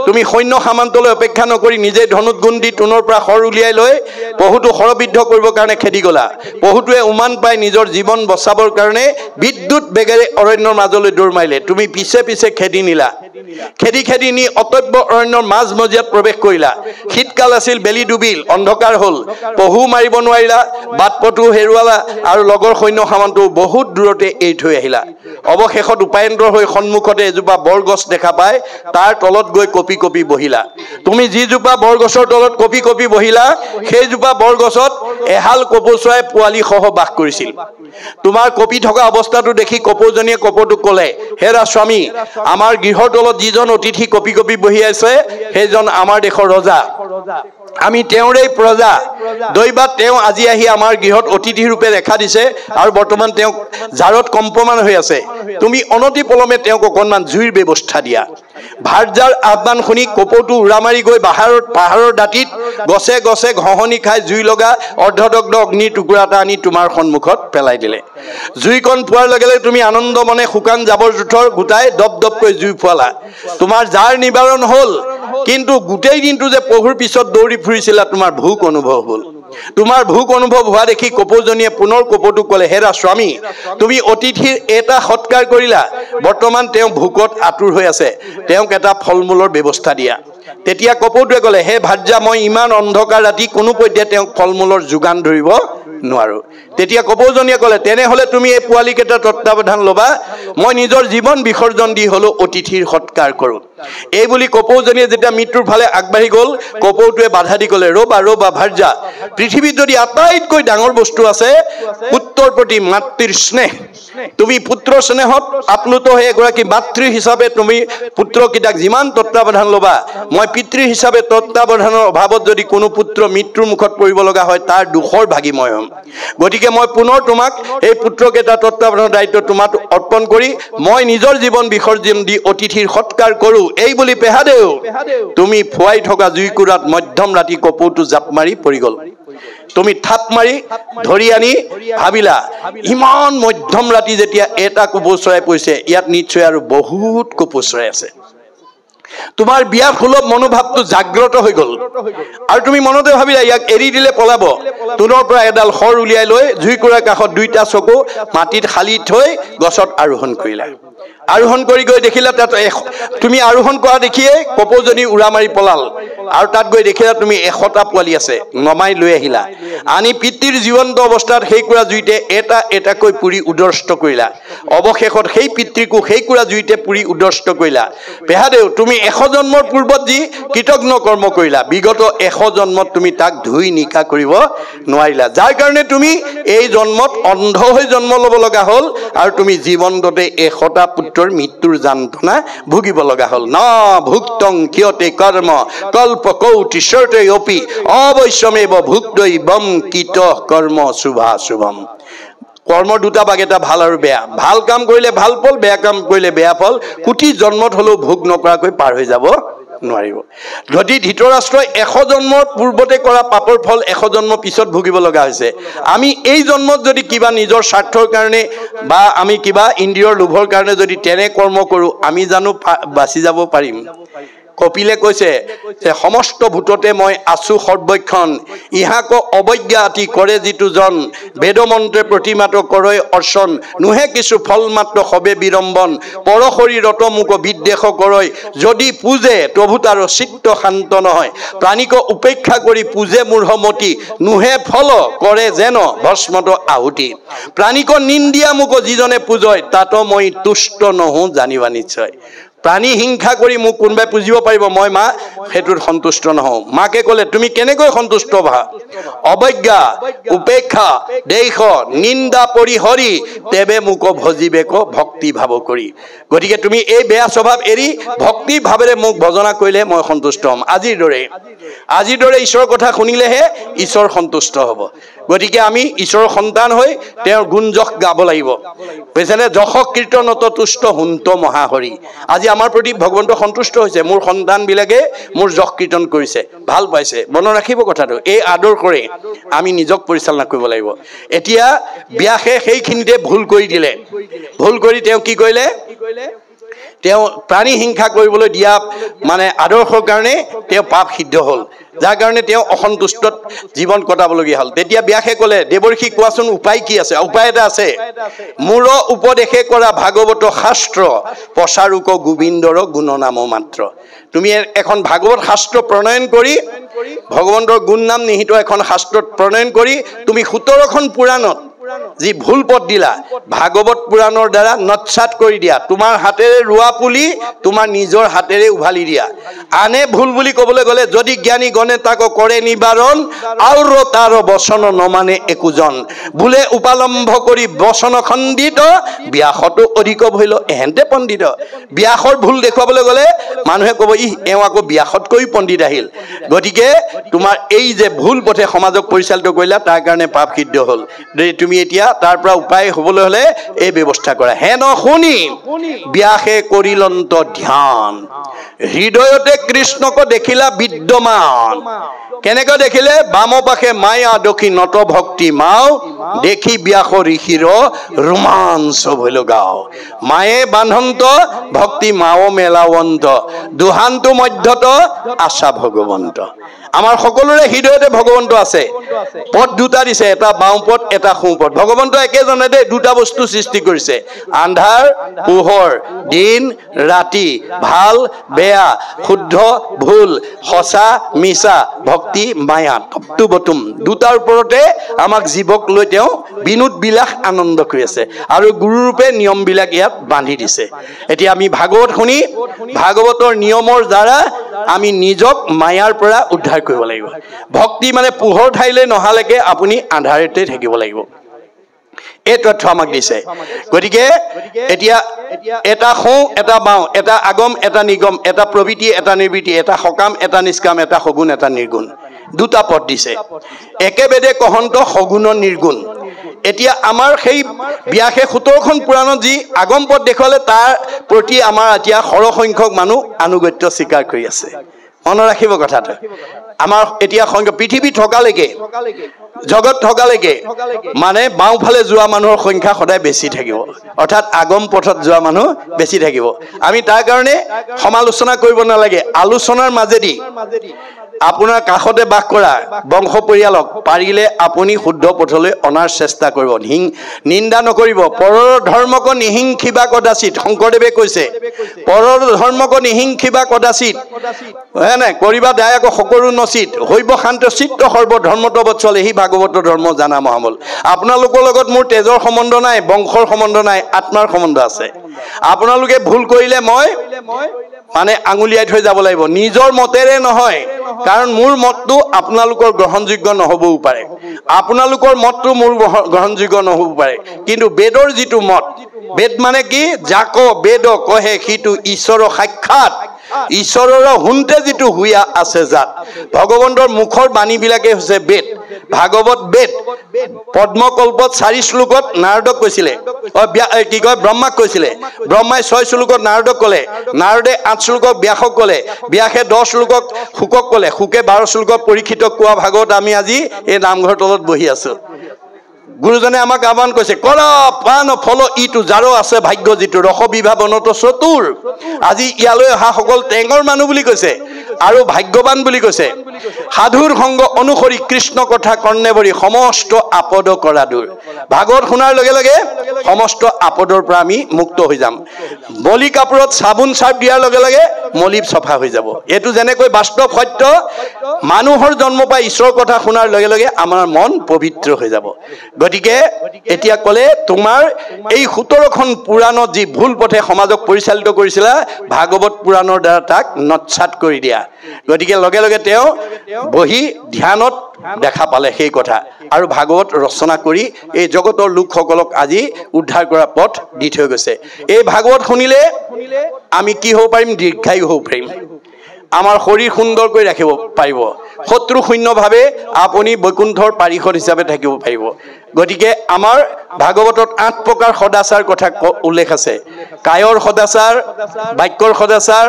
তুমি সৈন্য সামন্তলৈ অপেক্ষা নকৰি নিজে ধনুত গুণ দি তোনৰ পৰা শৰ উলিয়াই লৈ পহুটো শৰবিদ্ধ কৰিবৰ কাৰণে খেদি গ'লা। পহুটোৱে উমান পাই নিজৰ জীৱন বচাবৰ কাৰণে বিদ্যুৎ বেগেৰে অৰণ্যৰ মাজলৈ দৌৰ মাৰিলে। তুমি পিছে পিছে খেদি নিলা। খেদি নি অতব্য অৰণ্যৰ মাজমজিয়াত প্ৰৱেশ কৰিলা। শীতকাল আছিল, বেলি ডুবিল, অন্ধকাৰ হ'ল, পহু মাৰিব নোৱাৰিলা, বাট পথো হেৰুৱালা আৰু লগৰ সৈন্য সামন্তও বহুত দূৰতে এৰি থৈ আহিলা। অৱশেষত উপায়ন্তৰ হৈ সন্মুখতে এজোপা বৰগছ দেখা পাই তাৰ তলত গৈ কঁপি কঁপি বহিলা। তুমি যিজোপা বৰগছৰ তলত কঁপি কঁপি বহিলা, সেইজোপা বৰগছত এহাল কপৌ চৰাই পোৱালি সহ বাস কৰিছিল। তোমাৰ কঁপি থকা অৱস্থাটো দেখি কপৌজনীয়ে কপৌটোক ক'লে, হেৰা স্বামী, আমাৰ গৃহৰ তলত যিজন অতিথি কঁপি কঁপি বহি আছে সেইজন আমাৰ দেশৰ ৰজা, আমি তেওঁৰেই প্ৰজা। দৈবাত তেওঁ আজি আহি আমাৰ গৃহত অতিথি ৰূপে দেখা দিছে আৰু বৰ্তমান তেওঁ জাৰত কম্পমান হৈ আছে। তুমি অনতি পলমে তেওঁক অকণমান জুইৰ ব্যৱস্থা দিয়া। ভাৰ্যাৰ আহ্বান শুনি কপৌটো উৰা মাৰি গৈ পাহাৰৰ দাঁতিত গছে গছে ঘঁহনি খাই জুই লগা অৰ্ধদগ্ধ অগ্নিৰ টুকুৰা এটা আনি তোমাৰ সন্মুখত পেলাই দিলে। জুইকণ পোৱাৰ লগে লগে তুমি আনন্দ মনে শুকান জাবৰ জোঁথৰ গোটাই দপ দপকৈ জুই ফুৱালা। তোমাৰ জাৰ নিবাৰণ হ'ল, কিন্তু গোটেই দিনটো যে পহুৰ পিছত দৌৰি ফুৰিছিলা তোমাৰ ভোক অনুভৱ হ'ল। তোমাৰ ভোক অনুভৱ হোৱা দেখি কপৌজনীয়ে পুনৰ কপৌটোক ক'লে, হেৰা স্বামী, তুমি অতিথিৰ এটা সৎকাৰ কৰিলা, বৰ্তমান তেওঁ ভোকত আতুৰ হৈ আছে, তেওঁক এটা ফল মূলৰ ব্যৱস্থা দিয়া। তেতিয়া কপৌটোৱে ক'লে, হে ভাৰ্যা, মই ইমান অন্ধকাৰ ৰাতি কোনো পধ্যে তেওঁক ফল মূলৰ যোগান ধৰিব নোৱাৰোঁ। তেতিয়া কপৌজনীয়ে ক'লে, তেনেহ'লে তুমি এই পোৱালিকেইটা তত্বাৱধান ল'বা, মই নিজৰ জীৱন বিসৰ্জন দি হ'লেও অতিথিৰ সৎকাৰ কৰোঁ। এই বুলি কপৌজনীয়ে যেতিয়া মৃত্যুৰ ফালে আগবাঢ়ি গ'ল, কপৌটোৱে বাধা দি ক'লে, ৰ'বা ভাৰ্যা, পৃথিৱীত যদি আটাইতকৈ ডাঙৰ বস্তু আছে পুত্ৰৰ প্ৰতি মাতৃৰ স্নেহ, তুমি পুত্ৰ স্নেহত আপ্লুত হৈ এগৰাকী মাতৃ হিচাপে তুমি পুত্ৰকেইটাক যিমান তত্বাৱধান ল'বা, মই পিতৃ হিচাপে তত্বাৱধানৰ অভাৱত যদি কোনো পুত্ৰ মৃত্যুৰ মুখত পৰিব লগা হয় তাৰ দুখৰ ভাগী মই হ'ম। গতিকে মই পুনৰ তোমাক এই পুত্ৰকেইটা তত্বাৱধানৰ দায়িত্ব তোমাক অৰ্পণ কৰি মই নিজৰ জীৱন বিসৰ্জন দি অতিথিৰ সৎকাৰ কৰোঁ। এই বুলি পেহাদেউ তুমি ফুৱাই থকা জুইকুৰাত মধ্যম ৰাতি কপৌটো জাপ মাৰি পৰি গ'ল। তুমি থাপ মাৰি ধৰি আনি ভাবিলা, ইমান মধ্যম ৰাতি যেতিয়া এটা কপৌ চৰাই পৰিছে, ইয়াত নিশ্চয় আৰু বহুত কপৌ চৰাই আছে। তোমাৰ বিয়া সুলভ মনোভাৱটো জাগ্ৰত হৈ গ'ল আৰু তুমি মনতে ভাবিলা ইয়াক এৰি দিলে পলাব। তোনৰ পৰা এডাল শৰ উলিয়াই লৈ জুইকুৰাৰ কাষত দুইটা চকু মাটিত খালি থৈ গছত আৰোহণ কৰিলা। আৰোহণ কৰি গৈ দেখিলা তাত তুমি আৰোহণ কৰা দেখিয়ে কপৌজনী উৰা মাৰি পলাল আৰু তাত গৈ দেখিলা তুমি 100টা পোৱালি আছে নমাই লৈ আহিলা আনি পিতৃৰ জীৱন্ত অৱস্থাত সেই কুৰা জুইতে এটা এটাকৈ পুৰি উদষ্ট কৰিলা অৱশেষত সেই পিতৃকো সেই কুৰা জুইতে পুৰি উদষ্ট কৰিলা পেহাদেউ তুমি 100 জন্মৰ পূৰ্বত যি কৃতজ্ঞ কৰ্ম কৰিলা বিগত 100 জন্মত তুমি তাক ধুই নিকা কৰিব নোৱাৰিলা যাৰ কাৰণে তুমি এই জন্মত অন্ধ হৈ জন্ম ল'ব লগা হ'ল আৰু তুমি জীৱন্ততে 100টা পুত্ৰৰ মৃত্যুৰ যন্ত্ৰণা ভুগিব লগা হ'ল ন ভুক্তং কিয়তে কৰ্ম কল্প কৌটি শৰ্তে অপি অবশ্যমেব ভুক্তৈবম কিত কৰ্ম শুভাশুভম কৰ্ম দুটা ভাগ এটা ভাল আৰু বেয়া ভাল কাম কৰিলে ভাল ফল বেয়া কাম কৰিলে বেয়া ফল কোটি জন্মত হলেও ভোগ নকৰাকৈ পাৰ হৈ যাব নোৱাৰিব যদি ধৃতৰাষ্ট্ৰই 100 জন্মৰ পূৰ্বতে কৰা পাপৰ ফল 100 জন্ম পিছত ভুগিব লগা হৈছে আমি এই জন্মত যদি কিবা নিজৰ স্বাৰ্থৰ কাৰণে বা আমি কিবা ইন্দ্ৰিয়ৰ লোভৰ কাৰণে যদি তেনে কৰ্ম কৰো আমি জানো বাচি যাব পাৰিম কপিলে কৈছে যে সমস্ত ভূততে মই আছো সৰ্বক্ষণ ইহাক অবজ্ঞা আতি কৰে যিটো জন বেদমন্ত্ৰে প্ৰতিমাত কৰে অৰ্চন নুহে কিছু ফল মাত্ৰ হবে বিৰম্বন পৰ শৰীৰত মোক বিদ্বেষ কৰে যদি পূজে প্ৰভু তাৰ চিত্ত শান্ত নহয় প্ৰাণিক উপেক্ষা কৰি পূজে মূঢ়মতি নুহে ফল কৰে যেন ভস্মত আহুতি প্ৰাণিক নিন্দিয়া মোক যিজনে পূজয় তাত মই তুষ্ট নহওঁ জানিবা নিশ্চয় প্ৰাণী হিংসা কৰি মোক কোনবাই পুজিব পাৰিব মই মা হেতুৰ সন্তুষ্ট নহওঁ মাকে ক'লে তুমি কেনেকৈ সন্তুষ্ট ভা অবজ্ঞা উপেক্ষা দেশ নিন্দা পৰিহৰি তেবে মোক ভজিবেক ভক্তি ভাৱ কৰি গতিকে তুমি এই বেয়া স্বভাৱ এৰি ভক্তি ভাৱেৰে মোক ভজনা কৰিলে মই সন্তুষ্ট হ'ম আজিৰ দৰে ঈশ্বৰৰ কথা শুনিলেহে ঈশ্বৰ সন্তুষ্ট হ'ব গতিকে আমি ঈশ্বৰৰ সন্তান হৈ তেওঁৰ গুণ যশ গাব লাগিব বুজিছেনে যশ কীৰ্তনত তুষ্ট হুন্ত মহাহৰি আজি আমাৰ প্ৰতি ভগৱন্ত সন্তুষ্ট হৈছে মোৰ সন্তান বিলাকে মোৰ যশ কীৰ্তন কৰিছে ভাল পাইছে মনত ৰাখিব কথাটো এই আদৰ্শৰে আমি নিজক পৰিচালনা কৰিব লাগিব এতিয়া ব্যাসে সেইখিনিতে ভুল কৰি দিলে ভুল কৰি তেওঁ কি কৰিলে তেওঁ প্ৰাণী হিংসা কৰিবলৈ দিয়া মানে আদৰ্শৰ কাৰণে তেওঁ পাপ সিদ্ধ হ'ল যাৰ কাৰণে তেওঁ অসন্তুষ্টত জীৱন কটাবলগীয়া হ'ল তেতিয়া ব্যাসে ক'লে দেৱৰ্ষি কোৱাচোন উপায় কি আছে উপায় এটা আছে মোৰ উপদেশে কৰা ভাগৱত শাস্ত্ৰ প্ৰচাৰক গোবিন্দৰ গুণনাম মাত্ৰ তুমি এখন ভাগৱত শাস্ত্ৰ প্ৰণয়ন কৰি ভগৱন্তৰ গুণ নাম নিহিত এখন শাস্ত্ৰত প্ৰণয়ন কৰি তুমি 17খন পুৰাণত যি ভুল পথ দিলা ভাগৱত পুৰাণৰ দ্বাৰা নৎসাত কৰি দিয়া তোমাৰ হাতেৰে ৰোৱা পুলি তোমাৰ নিজৰ হাতেৰে উভালি দিয়া আনে ভুল বুলি ক'বলৈ গ'লে যদি জ্ঞানী গণে তাক কৰে নিবাৰণ আৰু তাৰ বচন নমানে একোজন ভুলে উপালম্ভ কৰি বচন খণ্ডিত ব্যাসতো অধিক ভইল এহেন্তে পণ্ডিত ব্যাসৰ ভুল দেখুৱাবলৈ গ'লে মানুহে ক'ব এওঁ আকৌ ব্যাসতকৈ পণ্ডিত আহিল গতিকে তোমাৰ এই যে ভুল পথে সমাজক পৰিচালিত কৰিলা তাৰ কাৰণে পাপ সিদ্ধ হ'ল তুমি এতিয়া তাৰ পৰা উপায় হ'বলৈ হলে এই ব্যৱস্থা কৰা হেন শুনি ব্যাসে কৰিলন্ত ধ্যান হৃদয়তে কৃষ্ণক দেখিলা বিদ্যমান কেনেকৈ দেখিলে বাম পাশে মায়া দক্ষিণত ভক্তি মাও দেখি ব্যাস ঋষিৰ ৰোমাঞ্চ ভইল গাও মায়ে বান্ধন্ত ভক্তি মাও মেলাৱন্ত দুহান্তু মধ্যত আশা ভগৱন্ত আমাৰ সকলোৰে হৃদয়তে ভগৱন্ত আছে পথ দুটা দিছে এটা বাওঁ পথ এটা সোঁ পথ ভগৱন্ত একেজনে দে দুটা বস্তু সৃষ্টি কৰিছে আন্ধাৰ পোহৰ দিন ৰাতি ভাল বেয়া শুদ্ধ ভুল সঁচা মিছা ভক্তি মায়া তপ্তু বতুম দুটাৰ ওপৰতে আমাক জীৱক লৈ তেওঁ বিনোদ বিলাস আনন্দ কৰি আছে আৰু গুৰুৰূপে নিয়মবিলাক ইয়াত বান্ধি দিছে এতিয়া আমি ভাগৱত শুনি ভাগৱতৰ নিয়মৰ দ্বাৰা আমি নিজক মায়াৰ পৰা উদ্ধাৰ কৰিব লাগিব ভক্তি মানে পোহৰ ঠাইলৈ নহালৈকে আপুনি আন্ধাৰতে থাকিব লাগিব এই তথ্য আমাক দিছে গতিকে এতিয়া এটা সোঁ এটা বাওঁ এটা আগম এটা নিগম এটা প্ৰবৃত্তি এটা নিবৃত্তি এটা সকাম এটা নিষ্কাম এটা সগুণ এটা নিৰ্গুণ দুটা পথ দিছে একেবেদে কহন্ত সগুণ নিৰ্গুণ এতিয়া আমাৰ সেই ব্যাসে 17খন পুৰাণত যি আগম পথ দেখুৱালে তাৰ প্ৰতি আমাৰ এতিয়া সৰহ সংখ্যক মানুহ আনুগত্য স্বীকাৰ কৰি আছে মনত ৰাখিব কথাটো আমাৰ এতিয়া সংখ্যা পৃথিৱী থকালৈকে জগত থকালৈকে মানে বাওঁফালে যোৱা মানুহৰ সংখ্যা সদায় বেছি থাকিব, অৰ্থাৎ আগম পথত যোৱা মানুহ বেছি থাকিব। আমি তাৰ কাৰণে সমালোচনা কৰিব নালাগে, আলোচনাৰ মাজেদি আপোনাৰ কাষতে বাস কৰা বংশ পৰিয়ালক পাৰিলে আপুনি শুদ্ধ পথলৈ অনাৰ চেষ্টা কৰিব, নিন্দা নকৰিব। পৰৰ ধৰ্মক নিহিংসিবা কদাচিত, শংকৰদেৱে কৈছে পৰৰ ধৰ্মক নিহিংসিবা কদাচিত, হয় নাই? কৰিবা দায়ক সকলো নচিত, হৈব শান্ত চিত্ত সৰ্ব ধৰ্মত বৎসলে, সি ভাগৱত ধৰ্ম জানা মহামূল। আপোনালোকৰ লগত মোৰ তেজৰ সম্বন্ধ নাই, বংশৰ সম্বন্ধ নাই, আত্মাৰ সম্বন্ধ আছে। আপোনালোকে ভুল কৰিলে মই মানে আঙুলিয়াই থৈ যাব লাগিব, নিজৰ মতেৰে নহয়। কাৰণ মোৰ মতটো আপোনালোকৰ গ্ৰহণযোগ্য নহ'বও পাৰে, আপোনালোকৰ মতটো মোৰ গ্ৰহণযোগ্য নহ'বও পাৰে, কিন্তু বেদৰ যিটো মত, বেদ মানে কি? যাক বেদ কহে সিটো ঈশ্বৰ সাক্ষাৎ, ঈশ্বৰৰ শুনতে যিটো হুয়া আছে জাত। ভগৱন্তৰ মুখৰ বাণীবিলাকে হৈছে বেদ, ভাগৱত বেদ। পদ্মকল্পত 4 শ্লোকত নাৰদক কৈছিলে, কি কয় ব্ৰহ্মাক কৈছিলে, ব্ৰহ্মাই 6 শ্লোকত নাৰদক ক'লে, নাৰদে 8 শ্লোকক ব্যাসক ক'লে, ব্যাসে 10 শ্লোকক শুকক ক'লে, শুকে 12 শ্লোকক পৰীক্ষিতক কোৱা ভাগৱত আমি আজি এই নামঘৰ তলত বহি আছো। গুৰুজনে আমাক আহ্বান কৰিছে, কৰা পান ফল ইটো যাৰো আছে ভাগ্য যিটো, ৰস বিভাৱনত চতুৰ। আজি ইয়ালৈ অহা সকল টেঙৰ মানুহ বুলি কৈছে আৰু ভাগ্যৱান বুলি কৈছে। সাধুৰ সংগ অনুসৰি কৃষ্ণ কথা কৰ্ণে ভৰি, সমস্ত আপদ কৰা দূৰ। ভাগৱত শুনাৰ লগে লগে সমস্ত আপদৰ পৰা আমি মুক্ত হৈ যাম। বলি কাপোৰত চাবোন চাৰ্ফ দিয়াৰ লগে লগে মলিপ চফা হৈ যাব। এইটো যেনেকৈ বাস্তৱ সত্য, মানুহৰ জন্ম পাই ঈশ্বৰৰ কথা শুনাৰ লগে লগে আমাৰ মন পবিত্ৰ হৈ যাব। গতিকে এতিয়া ক'লে তোমাৰ এই 17খন পুৰাণত যি ভুল পথে সমাজক পৰিচালিত কৰিছিলা, ভাগৱত পুৰাণৰ দ্বাৰা তাক নৎসাত কৰি দিয়া। গতিকে লগে লগে তেওঁ বহি ধ্যানত দেখা পালে সেই কথা, আৰু ভাগৱত ৰচনা কৰি এই জগতৰ লোকসকলক আজি উদ্ধাৰ কৰা পথ দি থৈ গৈছে। এই ভাগৱত শুনিলে আমি কি হ'ব পাৰিম? দীৰ্ঘায়ু হ'ব পাৰিম, আমাৰ শৰীৰ সুন্দৰ কৰি ৰাখিব পাৰিব, শত্ৰু শূন্যভাৱে আপুনি বৈকুণ্ঠৰ পাৰিষদ হিচাপে থাকিব পাৰিব। গতিকে আমাৰ ভাগৱতত 8 প্ৰকাৰ সদাচাৰ কথা উল্লেখ আছে। কায়ৰ সদাচাৰ, বাক্যৰ সদাচাৰ,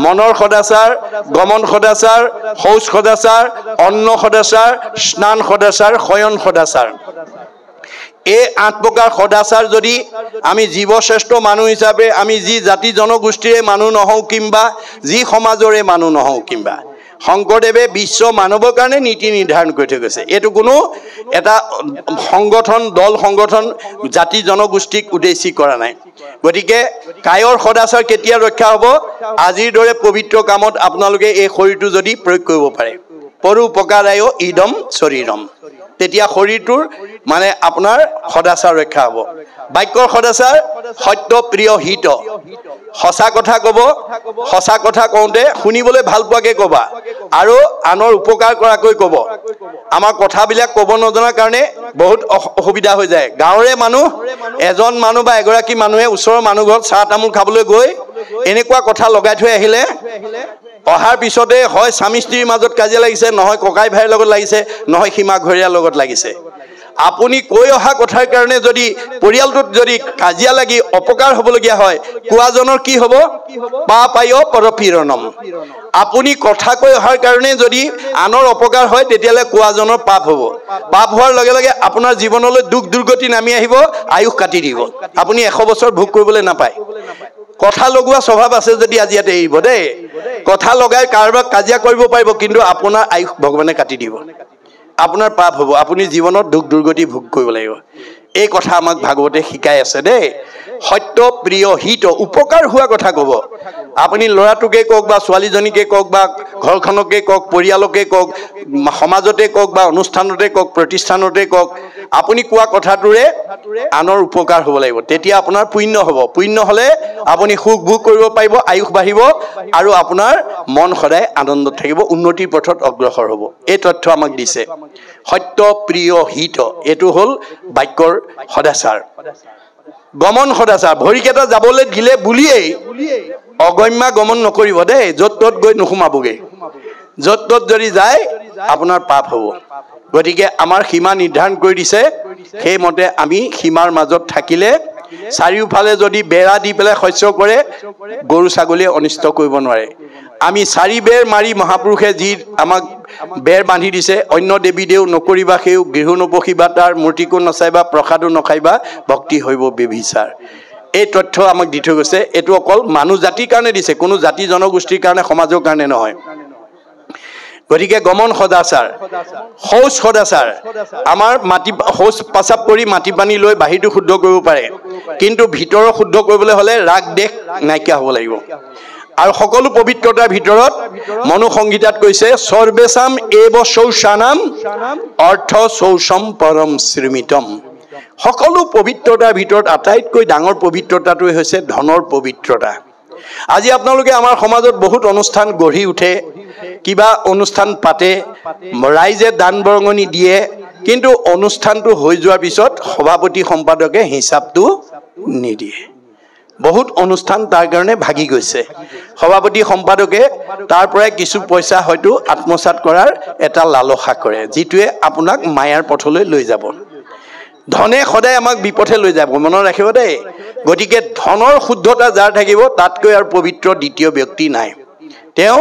মনৰ সদাচাৰ, গমন সদাচাৰ, শৌচ সদাচাৰ, অন্ন সদাচাৰ, স্নান সদাচাৰ, শয়ন সদাচাৰ। এই 8 প্ৰকাৰ সদাচাৰ যদি আমি জীৱশ্ৰেষ্ঠ মানুহ হিচাপে, আমি যি জাতি জনগোষ্ঠীৰে মানুহ নহওঁ কিংবা যি সমাজৰে মানুহ নহওঁ কিংবা, শংকৰদেৱে বিশ্ব মানৱৰ কাৰণে নীতি নিৰ্ধাৰণ কৰি থৈ গৈছে। এইটো কোনো এটা সংগঠন, দল সংগঠন, জাতি জনগোষ্ঠীক উদ্দেশ্যি কৰা নাই। গতিকে কায়ৰ সদাচাৰ কেতিয়া ৰক্ষা হ'ব? আজিৰ দৰে পবিত্ৰ কামত আপোনালোকে এই শৰীৰটো যদি প্ৰয়োগ কৰিব পাৰে, পৰোপকাৰায় ইদম শৰীৰম, তেতিয়া শৰীৰটোৰ মানে আপোনাৰ সদাচাৰ ৰক্ষা হ'ব। বাক্যৰ সদাচাৰ, সত্য প্ৰিয় হিত, সঁচা কথা ক'ব, সঁচা কথা কওঁতে শুনিবলৈ ভাল পোৱাকৈ ক'বা আৰু আনৰ উপকাৰ কৰাকৈ ক'ব। আমাৰ কথাবিলাক ক'ব নজনাৰ কাৰণে বহুত অসুবিধা হৈ যায়। গাঁৱৰে মানুহ, এজন মানুহ বা এগৰাকী মানুহে ওচৰৰ মানুহ ঘৰত চাহ তামোল খাবলৈ গৈ এনেকুৱা কথা লগাই থৈ আহিলে, অহাৰ পিছতে হয় স্বামী স্ত্ৰীৰ মাজত কাজিয়া লাগিছে, নহয় ককাই ভাইৰ লগত লাগিছে, নহয় সীমা ঘৰীয়াৰ লগত লাগিছে। আপুনি কৈ অহা কথাৰ কাৰণে যদি পৰিয়ালটোত যদি কাজিয়া লাগি অপকাৰ হ'বলগীয়া হয়, কোৱাজনৰ কি হ'ব? পাপায় পৰপীড়নম। আপুনি কথা কৈ অহাৰ কাৰণে যদি আনৰ অপকাৰ হয়, তেতিয়াহ'লে কোৱাজনৰ পাপ হ'ব। পাপ হোৱাৰ লগে লগে আপোনাৰ জীৱনলৈ দুখ দুৰ্গতি নামি আহিব, আয়ুস কাটি দিব, আপুনি 100 বছৰ ভোগ কৰিবলৈ নাপায়। কথা লগোৱা স্বভাৱ আছে যদি আজি ইয়াতে এৰিব দেই। কথা লগাই কাৰোবাক কাজিয়া কৰিব পাৰিব, কিন্তু আপোনাৰ আয়ুস ভগৱানে কাটি দিব, আপোনাৰ পাপ হ'ব, আপুনি জীৱনত দুখ দুৰ্গতি ভোগ কৰিব লাগিব। এই কথা আমাক ভাগৱতে শিকাই আছে দেই। সত্য প্ৰিয় হিত, উপকাৰ হোৱা কথা ক'ব। আপুনি ল'ৰাটোকে কওক বা ছোৱালীজনীকে কওক বা ঘৰখনকে কওক, পৰিয়ালকে কওক, সমাজতে কওক বা অনুষ্ঠানতে কওক, প্ৰতিষ্ঠানতে কওক, আপুনি কোৱা কথাটোৰে আনৰ উপকাৰ হ'ব লাগিব, তেতিয়া আপোনাৰ পুণ্য হ'ব। পুণ্য হ'লে আপুনি সুখ ভোগ কৰিব পাৰিব, আয়ুস বাঢ়িব আৰু আপোনাৰ মন সদায় আনন্দত থাকিব, উন্নতিৰ পথত অগ্ৰসৰ হ'ব। এই তথ্য আমাক দিছে। সত্য প্ৰিয় হিত, এইটো হ'ল বাক্যৰ সদাচাৰ। গমন সদাচাৰ, ভৰিকেইটা যাবলৈ দিলে বুলিয়েই অগম্যা গমন নকৰিব দেই, য'ত ত'ত গৈ নোসোমাবগৈ। য'ত ত'ত যদি যায় আপোনাৰ পাপ হ'ব। গতিকে আমাৰ সীমা নিৰ্ধাৰণ কৰি দিছে, সেইমতে আমি সীমাৰ মাজত থাকিলে, চাৰিওফালে যদি বেৰা দি পেলাই শস্য কৰে, গৰু ছাগলীয়ে অনিষ্ট কৰিব নোৱাৰে। আমি 4 বেৰ মাৰি মহাপুৰুষে যি আমাক বেৰ বান্ধি দিছে অন্য দেৱী দেও নকৰিবা সেও গৃহ নপখিবা তাৰ মূৰ্তিকো নচাইবা প্ৰসাদো নখাইবা ভক্তি হৈব বেভিচাৰ এই তথ্য আমাক দি থৈ গৈছে এইটো অকল মানুহ জাতিৰ কাৰণে দিছে কোনো জাতি জনগোষ্ঠীৰ কাৰণে সমাজৰ কাৰণে নহয় গতিকে গমন সদাচাৰ শৌচ সদাচাৰ আমাৰ মাটি শৌচ পাচাপ কৰি মাটি পানী লৈ বাহিৰটো শুদ্ধ কৰিব পাৰে কিন্তু ভিতৰ শুদ্ধ কৰিবলৈ হলে ৰাগ দেশ নাইকিয়া হ'ব লাগিব আৰু সকলো পবিত্ৰতাৰ ভিতৰত মনু সংগীতাত কৈছে সৰ্বেশাম এব শৌচানাম অৰ্থ শৌচম পৰম শ্ৰীমিতম সকলো পবিত্ৰতাৰ ভিতৰত আটাইতকৈ ডাঙৰ পবিত্ৰতাটোৱে হৈছে ধনৰ পবিত্ৰতা আজি আপোনালোকে আমাৰ সমাজত বহুত অনুষ্ঠান গঢ়ি উঠে কিবা অনুষ্ঠান পাতে ৰাইজে দান বৰঙণি দিয়ে কিন্তু অনুষ্ঠানটো হৈ যোৱাৰ পিছত সভাপতি সম্পাদকে হিচাপটো নিদিয়ে বহুত অনুষ্ঠান তাৰ কাৰণে ভাগি গৈছে সভাপতি সম্পাদকে তাৰ পৰাই কিছু পইচা হয়তো আত্মসাৎ কৰাৰ এটা লালসা কৰে যিটোৱে আপোনাক মায়াৰ পথলৈ লৈ যাব ধনে সদায় আমাক বিপথে লৈ যাব মনত ৰাখিব দেই গতিকে ধনৰ শুদ্ধতা যাৰ থাকিব তাতকৈ আৰু পবিত্ৰ দ্বিতীয় ব্যক্তি নাই তেওঁ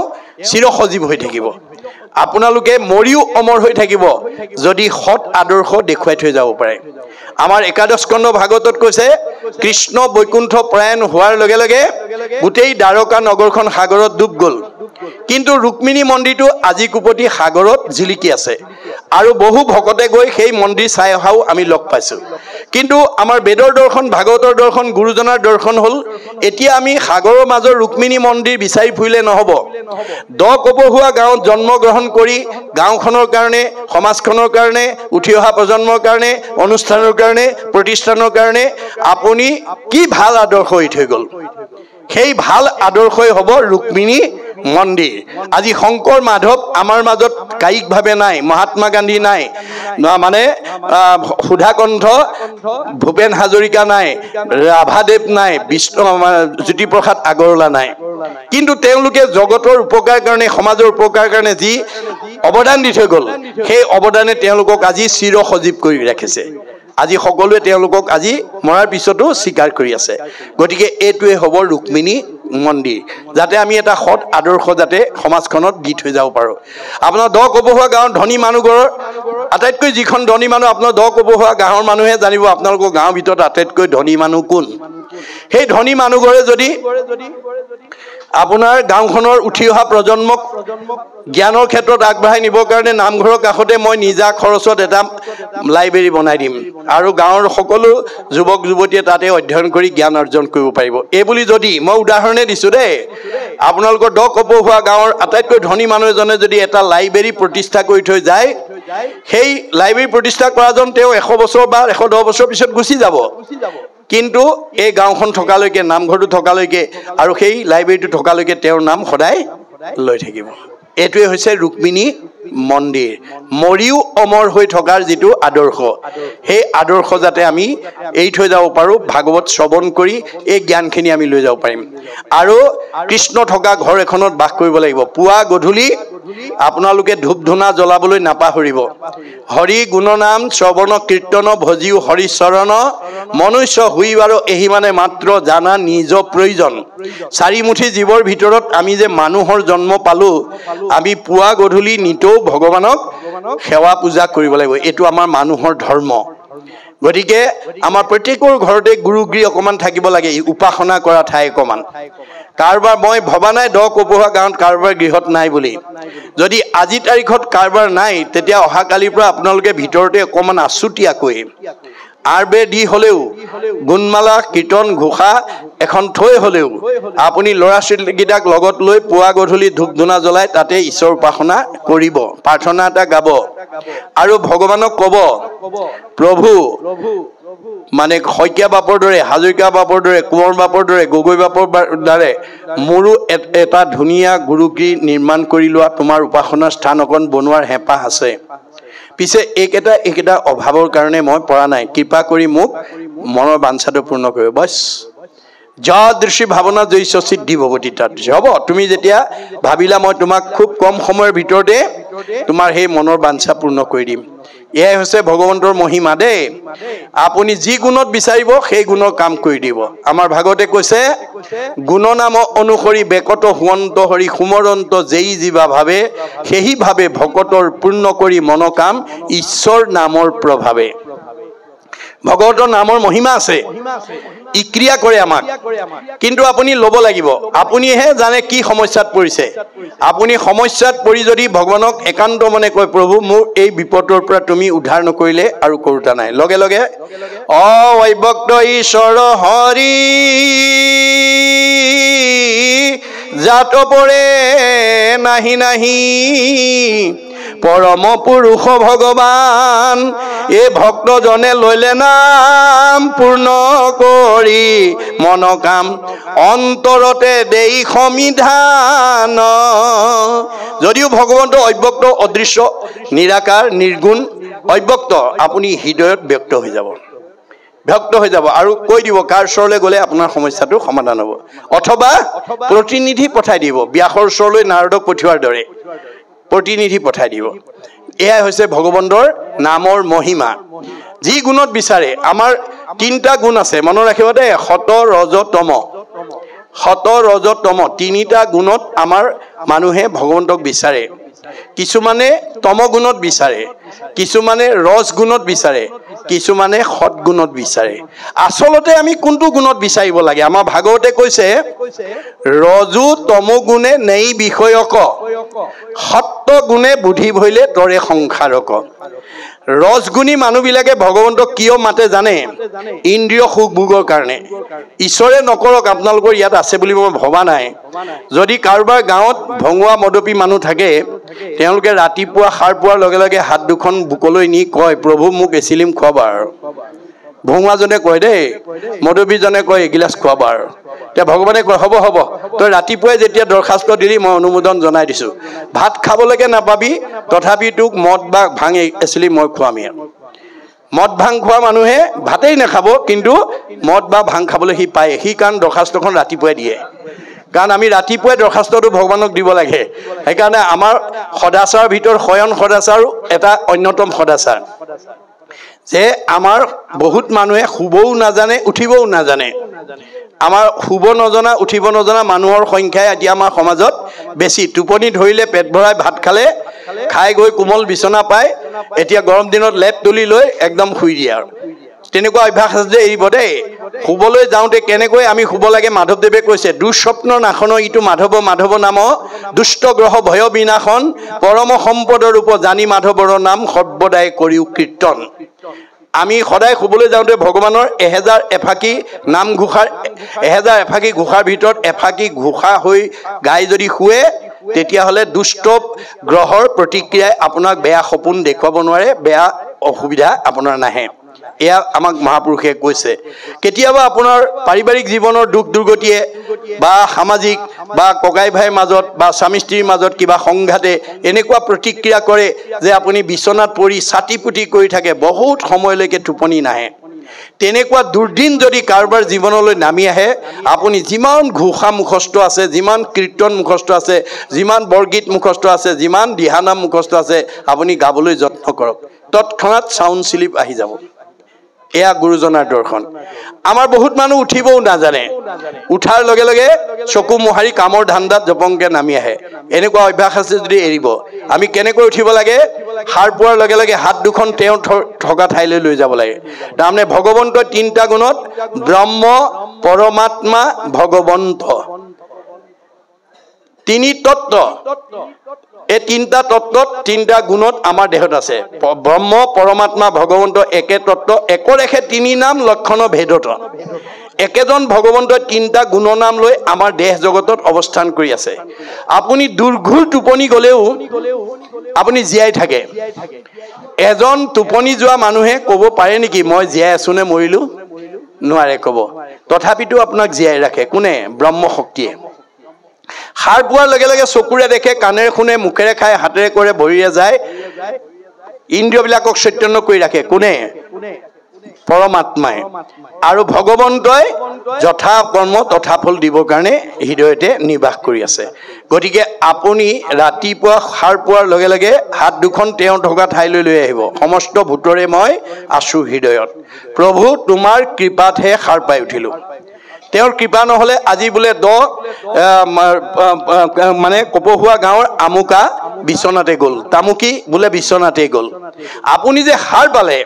চিৰ সজীৱ হৈ থাকিব আপোনালোকে মৰিও অমৰ হৈ থাকিব যদি সৎ আদৰ্শ দেখুৱাই থৈ যাব পাৰে আমাৰ একাদশ স্কন্ধ ভাগৱতত কৈছে কৃষ্ণ বৈকুণ্ঠ প্ৰয়াণ হোৱাৰ লগে লগে গোটেই দ্বাৰকা নগৰখন সাগৰত ডুব গ'ল কিন্তু ৰুক্মিণী মন্দিৰটো আজি কুপতি সাগৰত জিলিকি আছে আৰু বহু ভকতে গৈ সেই মন্দিৰ চাই অহাও আমি লগ পাইছোঁ কিন্তু আমাৰ বেদৰ দৰ্শন ভাগৱতৰ দৰ্শন গুৰুজনাৰ দৰ্শন হ'ল এতিয়া আমি সাগৰৰ মাজৰ ৰুক্মিণী মন্দিৰ বিচাৰি ফুৰিলে নহ'ব দ কপহুৱা গাঁৱত জন্মগ্ৰহণ কৰি গাঁওখনৰ কাৰণে সমাজখনৰ কাৰণে উঠি অহা প্ৰজন্মৰ কাৰণে অনুষ্ঠানৰ কাৰণে প্ৰতিষ্ঠানৰ কাৰণে আপুনি কি ভাল আদৰ্শ হৈ থৈ গ'ল সেই ভাল আদৰ্শই হ'ব ৰুক্মিণী মন্দিৰ আজি শংকৰ মাধৱ আমাৰ মাজত কায়িকভাৱে নাই মহাত্মা গান্ধী নাই মানে সুধাকণ্ঠ ভূপেন হাজৰিকা নাই ৰাভাদেৱ নাই জ্যোতিপ্ৰসাদ আগৰৱালা নাই কিন্তু তেওঁলোকে জগতৰ উপকাৰ কাৰণে সমাজৰ উপকাৰ কাৰণে যি অৱদান দি থৈ গ'ল সেই অৱদানে তেওঁলোকক আজি চিৰ সজীৱ কৰি ৰাখিছে আজি সকলোৱে তেওঁলোকক আজি মৰাৰ পিছতো স্বীকাৰ কৰি আছে গতিকে এইটোৱে হ'ব ৰুক্মিণী মন্দিৰ যাতে আমি এটা সৎ আদৰ্শ যাতে সমাজখনত দি থৈ যাব পাৰোঁ আপোনাৰ দ কপহুৱা গাঁৱৰ ধনী মানুহঘৰৰ আটাইতকৈ যিখন ধনী মানুহ আপোনাৰ দ কপহুৱা গাঁৱৰ মানুহে জানিব আপোনালোকৰ গাঁৱৰ ভিতৰত আটাইতকৈ ধনী মানুহ কোন সেই ধনী মানুহঘৰে যদি আপোনাৰ গাঁওখনৰ উঠি অহা প্ৰজন্মক জ্ঞানৰ ক্ষেত্ৰত আগবঢ়াই নিবৰ কাৰণে নামঘৰৰ কাষতে মই নিজা খৰচত এটা লাইব্ৰেৰী বনাই দিম আৰু গাঁৱৰ সকলো যুৱক যুৱতীয়ে তাতে অধ্যয়ন কৰি জ্ঞান অৰ্জন কৰিব পাৰিব এইবুলি যদি মই উদাহৰণে দিছোঁ দেই আপোনালোকৰ দ কপহুৱা গাঁৱৰ আটাইতকৈ ধনী মানুহ এজনে যদি এটা লাইব্ৰেৰী প্ৰতিষ্ঠা কৰি থৈ যায় সেই লাইব্ৰেৰী প্ৰতিষ্ঠা কৰাজন তেওঁ 100 বছৰ বা 110 বছৰ পিছত গুচি যাব কিন্তু এই গাঁওখন থকালৈকে নামঘৰটো থকালৈকে আৰু সেই লাইব্ৰেৰীটো থকালৈকে তেওঁৰ নাম সদায় লৈ থাকিব এইটোৱে হৈছে ৰুক্মিণী মন্দিৰ মৰিও অমৰ হৈ থকাৰ যিটো আদৰ্শ সেই আদৰ্শ যাতে আমি এৰি থৈ যাব পাৰোঁ ভাগৱত শ্ৰৱণ কৰি এই জ্ঞানখিনি আমি লৈ যাব পাৰিম আৰু কৃষ্ণ থকা ঘৰ এখনত বাস কৰিব লাগিব পুৱা গধূলি আপোনালোকে ধূপ ধূনা জ্বলাবলৈ নাপাহৰিব হৰি গুণনাম শ্ৰৱণ কীৰ্তন ভজিও হৰিচৰণ মনুষ্য হুই বাৰু এহি মানে মাত্ৰ জানা নিজ প্ৰয়োজন চাৰিমুঠি জীৱৰ ভিতৰত আমি যে মানুহৰ জন্ম পালোঁ আমি পুৱা গধূলি নিতৌ ভগৱানক সেৱা পূজা কৰিব লাগিব এইটো আমাৰ মানুহৰ ধৰ্ম গতিকে আমাৰ প্ৰত্যেকৰ ঘৰতে গুৰুগৃহ অকণমান থাকিব লাগে উপাসনা কৰা ঠাই অকণমান কাৰোবাৰ মই ভবা নাই দ কপহুৱা গাঁৱত কাৰোবাৰ গৃহত নাই বুলি যদি আজি তাৰিখত কাৰোবাৰ নাই তেতিয়া অহাকালিৰ পৰা আপোনালোকে ভিতৰতে অকণমান আছুতীয়াকৈ আৰবে দি হ'লেও গুণমালা কীৰ্তন ঘোষা এখন থৈ হ'লেও আপুনি ল'ৰা ছোৱালীকেইটাক লগত লৈ পুৱা গধূলি ধূপ ধূনা জ্বলাই তাতে ঈশ্বৰ উপাসনা কৰিব প্ৰাৰ্থনা এটা গাব আৰু ভগৱানক ক'ব প্ৰভু মানে শইকীয়া বাপৰ দৰে হাজৰিকা বাপৰ দৰে কোঁৱৰ বাপৰ দৰে গগৈ বাপৰ দৰে মোৰো এটা ধুনীয়া গুৰুগৃহ নিৰ্মাণ কৰি লোৱা তোমাৰ উপাসনাৰ স্থান অকণ বনোৱাৰ হেঁপাহ আছে পিছে এইকেইটা অভাৱৰ কাৰণে মই পৰা নাই কৃপা কৰি মোক মনৰ বাঞ্ছাটো পূৰ্ণ কৰিব বছ যদৃশী ভাৱনা জৈশ্য সিদ্ধি ভৱতি তাদৃশী হ'ব তুমি যেতিয়া ভাবিলা মই তোমাক খুব কম সময়ৰ ভিতৰতে তোমাৰ সেই মনৰ বাঞ্ছা পূৰ্ণ কৰি দিম এয়াই হৈছে ভগৱন্তৰ মহিমা দেই। আপুনি যি গুণত বিচাৰিব সেই গুণৰ কাম কৰি দিব। আমাৰ ভাগৱতে কৈছে গুণনাম অনুসৰি বেকত হুৱন্ত হৰি সুমৰন্ত যেই জীৱা ভাৱে সেই ভাৱে ভকতৰ পূৰ্ণ কৰি মনকাম ঈশ্বৰ নামৰ প্ৰভাৱে। ভগৱতৰ নামৰ মহিমা আছে, ই ক্ৰিয়া কৰে আমাক, কিন্তু আপুনি ল'ব লাগিব। আপুনিহে জানে কি সমস্যাত পৰিছে। আপুনি সমস্যাত পৰি যদি ভগৱানক একান্ত মনে কয় প্ৰভু মোৰ এই বিপদৰ পৰা তুমি উদ্ধাৰ নকৰিলে আৰু কৰোতা নাই, লগে লগে অব্যক্ত ঈশ্বৰ হৰি জাত পৰে নাহি নাহি পৰম পুৰুষ ভগৱান এই ভক্তজনে লৈলে নাম পূৰ্ণ কৰি মনকাম অন্তৰতে দেই সমিধান। যদিও ভগৱন্ত অব্যক্ত অদৃশ্য নিৰাকাৰ নিৰ্গুণ অব্যক্ত, আপুনি হৃদয়ত ব্যক্ত হৈ যাব, ব্যক্ত হৈ যাব আৰু কৈ দিব কাৰ ওচৰলৈ গ'লে আপোনাৰ সমস্যাটো সমাধান হ'ব। অথবা প্ৰতিনিধি পঠাই দিব, ব্যাসৰ ওচৰলৈ নাৰদক পঠিওৱাৰ দৰে প্ৰতিনিধি পঠাই দিব। এয়াই হৈছে ভগৱন্তৰ নামৰ মহিমা। যি গুণত বিচাৰে, আমাৰ 3টা গুণ আছে মনত ৰাখিব দেই, সত ৰজ তম। সত ৰজ তম 3টা গুণত আমাৰ মানুহে ভগৱন্তক বিচাৰে। কিছুমানে তম গুণত বিচাৰে, কিছুমানে ৰজ গুণত বিচাৰে, কিছুমানে সৎ গুণত বিচাৰে। আচলতে আমি কোনটো গুণত বিচাৰিব লাগে? আমাৰ ভাগৱতে কৈছে ৰজু তম গুণে নেই বিষয়ক সত্য গুণে বুদ্ধি ভৈলে তৰে সংসাৰক। ৰজগুণী মানুহবিলাকে ভগৱন্তক কিয় মাতে জানে? ইন্দ্ৰিয় সুখ ভোগৰ কাৰণে। ঈশ্বৰে নকৰক, আপোনালোকৰ ইয়াত আছে বুলি মই ভবা নাই। যদি কাৰোবাৰ গাঁৱত ভঙুৱা মদপী মানুহ থাকে, তেওঁলোকে ৰাতিপুৱা সাৰ পোৱাৰ লগে লগে হাত দুখন বুকলৈ নি কয় প্ৰভু মোক এচিলিম খুৱাবা। আৰু ভঙুৱাজনে কয় দেই, মদপীজনে কয় এগিলাচ খুৱাবা। আৰু এতিয়া ভগৱানে কয় হ'ব হ'ব, তই ৰাতিপুৱাই যেতিয়া দৰখাস্ত দিলি মই অনুমোদন জনাই দিছোঁ, ভাত খাবলৈকে নাপাবি তথাপি তোক মদ বা ভাং এচিলিম মই খুৱামেই। মদ ভাং খোৱা মানুহে ভাতেই নাখাব, কিন্তু মদ বা ভাং খাবলৈ সি পায়। সি কাৰণ দৰখাস্তখন ৰাতিপুৱাই দিয়ে, কাৰণ আমি ৰাতিপুৱাই দৰখাস্তটো ভগৱানক দিব লাগে। সেইকাৰণে আমাৰ সদাচাৰৰ ভিতৰত শয়ন সদাচাৰো এটা অন্যতম সদাচাৰ, যে আমাৰ বহুত মানুহে শুবও নাজানে উঠিবও নাজানে। আমাৰ শুব নজনা উঠিব নজনা মানুহৰ সংখ্যাই এতিয়া আমাৰ সমাজত বেছি। টোপনি ধৰিলে পেট ভৰাই ভাত খালে, খাই গৈ কোমল বিচনা পায়, এতিয়া গৰম দিনত লেপ তুলি লৈ একদম শুই দিয়ে। আৰু তেনেকুৱা অভ্যাস আছে যে এৰিব দেই। শুবলৈ যাওঁতে কেনেকৈ আমি শুব লাগে মাধৱদেৱে কৈছে, দুঃস্বপ্ন নাশন ইটো মাধৱ মাধৱ নাম দুষ্ট গ্ৰহ ভয় বিনাশন পৰম সম্পদৰ ৰূপ জানি মাধৱৰ নাম সৰ্বদাই কৰিও কীৰ্তন। আমি সদায় শুবলৈ যাওঁতে ভগৱানৰ 1000 এফাকি নাম ঘোষাৰ 1000 এফাকি ঘোষাৰ ভিতৰত এফাকি ঘোষা হৈ গাই যদি শুৱে, তেতিয়াহ'লে দুষ্ট গ্ৰহৰ প্ৰতিক্ৰিয়াই আপোনাক বেয়া সপোন দেখুৱাব নোৱাৰে, বেয়া অসুবিধা আপোনাৰ নাহে। এয়া আমাক মহাপুৰুষে কৈছে। কেতিয়াবা আপোনাৰ পাৰিবাৰিক জীৱনৰ দুখ দুৰ্গতিয়ে বা সামাজিক বা ককাই ভাইৰ মাজত বা স্বামী স্ত্ৰীৰ মাজত কিবা সংঘাতে এনেকুৱা প্ৰতিক্ৰিয়া কৰে যে আপুনি বিচনাত পৰি ছাতি পুতি কৰি থাকে, বহুত সময়লৈকে টোপনি নাহে। তেনেকুৱা দুৰ্দিন যদি কাৰোবাৰ জীৱনলৈ নামি আহে, আপুনি যিমান ঘোষা মুখস্থ আছে, যিমান কীৰ্তন মুখস্থ আছে, যিমান বৰগীত মুখস্থ আছে, যিমান দিহানাম মুখস্থ আছে, আপুনি গাবলৈ যত্ন কৰক, তৎক্ষণাৎ চাউণ্ড স্লিপ আহি যাব। এয়া গুৰুজনাৰ দৰ্শন। আমাৰ বহুত মানুহ উঠিবও নাজানে, উঠাৰ লগে লগে চকু মোহাৰি কামৰ ধান্দাত জপংকে নামি আহে। এনেকুৱা অভ্যাস আছে যদি এৰিব। আমি কেনেকৈ উঠিব লাগে? সাৰ পোৱাৰ লগে লগে হাত দুখন তেওঁ থকা ঠাইলৈ লৈ যাব লাগে। তাৰমানে ভগৱন্তৰ 3টা গুণত ব্ৰহ্ম পৰমাত্মা ভগৱন্ত 3 তত্ত্ব। এই 3টা তত্ত্বত 3টা গুণত আমাৰ দেহত আছে। ব্ৰহ্ম পৰমাত্মা ভগৱন্ত একে তত্ত্ব, একৰেখে 3 নাম লক্ষণ ভেদত। একেজন ভগৱন্তই 3টা গুণনাম লৈ আমাৰ দেহ জগতত অৱস্থান কৰি আছে। আপুনি দুৰ্ঘূৰ টোপনি গলেও আপুনি জীয়াই থাকে। এজন টোপনি যোৱা মানুহে ক'ব পাৰে নেকি মই জীয়াই আছো নে মৰিলো? নোৱাৰে ক'ব। তথাপিতো আপোনাক জীয়াই ৰাখে কোনে? ব্ৰহ্ম শক্তিয়ে। সাৰ পোৱাৰ লগে লগে চকুৰে দেখে, কাণেৰে শুনে, মুখেৰে খায়, হাতেৰে কৰে, ভৰিৰে যায়, ইন্দ্ৰিয়বিলাকক চৈতন্য কৰি ৰাখে কোনে? পৰমাত্মাই আৰু ভগৱন্তই যথা কৰ্ম তথা ফল দিবৰ কাৰণে হৃদয়তে নিবাস কৰি আছে। গতিকে আপুনি ৰাতিপুৱা সাৰ পোৱাৰ লগে লগে হাত দুখন তেওঁ থকা ঠাইলৈ লৈ আহিব। সমস্ত ভূতৰে মই আছো হৃদয়ত, প্ৰভু তোমাৰ কৃপাতহে সাৰ পাই উঠিলোঁ। তেওঁৰ কৃপা নহ'লে আজি বোলে মানে কপহুৱা গাঁৱৰ আমুকা বিচনাতে গ'ল, তামুকি বোলে বিচনাতে গ'ল। আপুনি যে সাৰ পালে,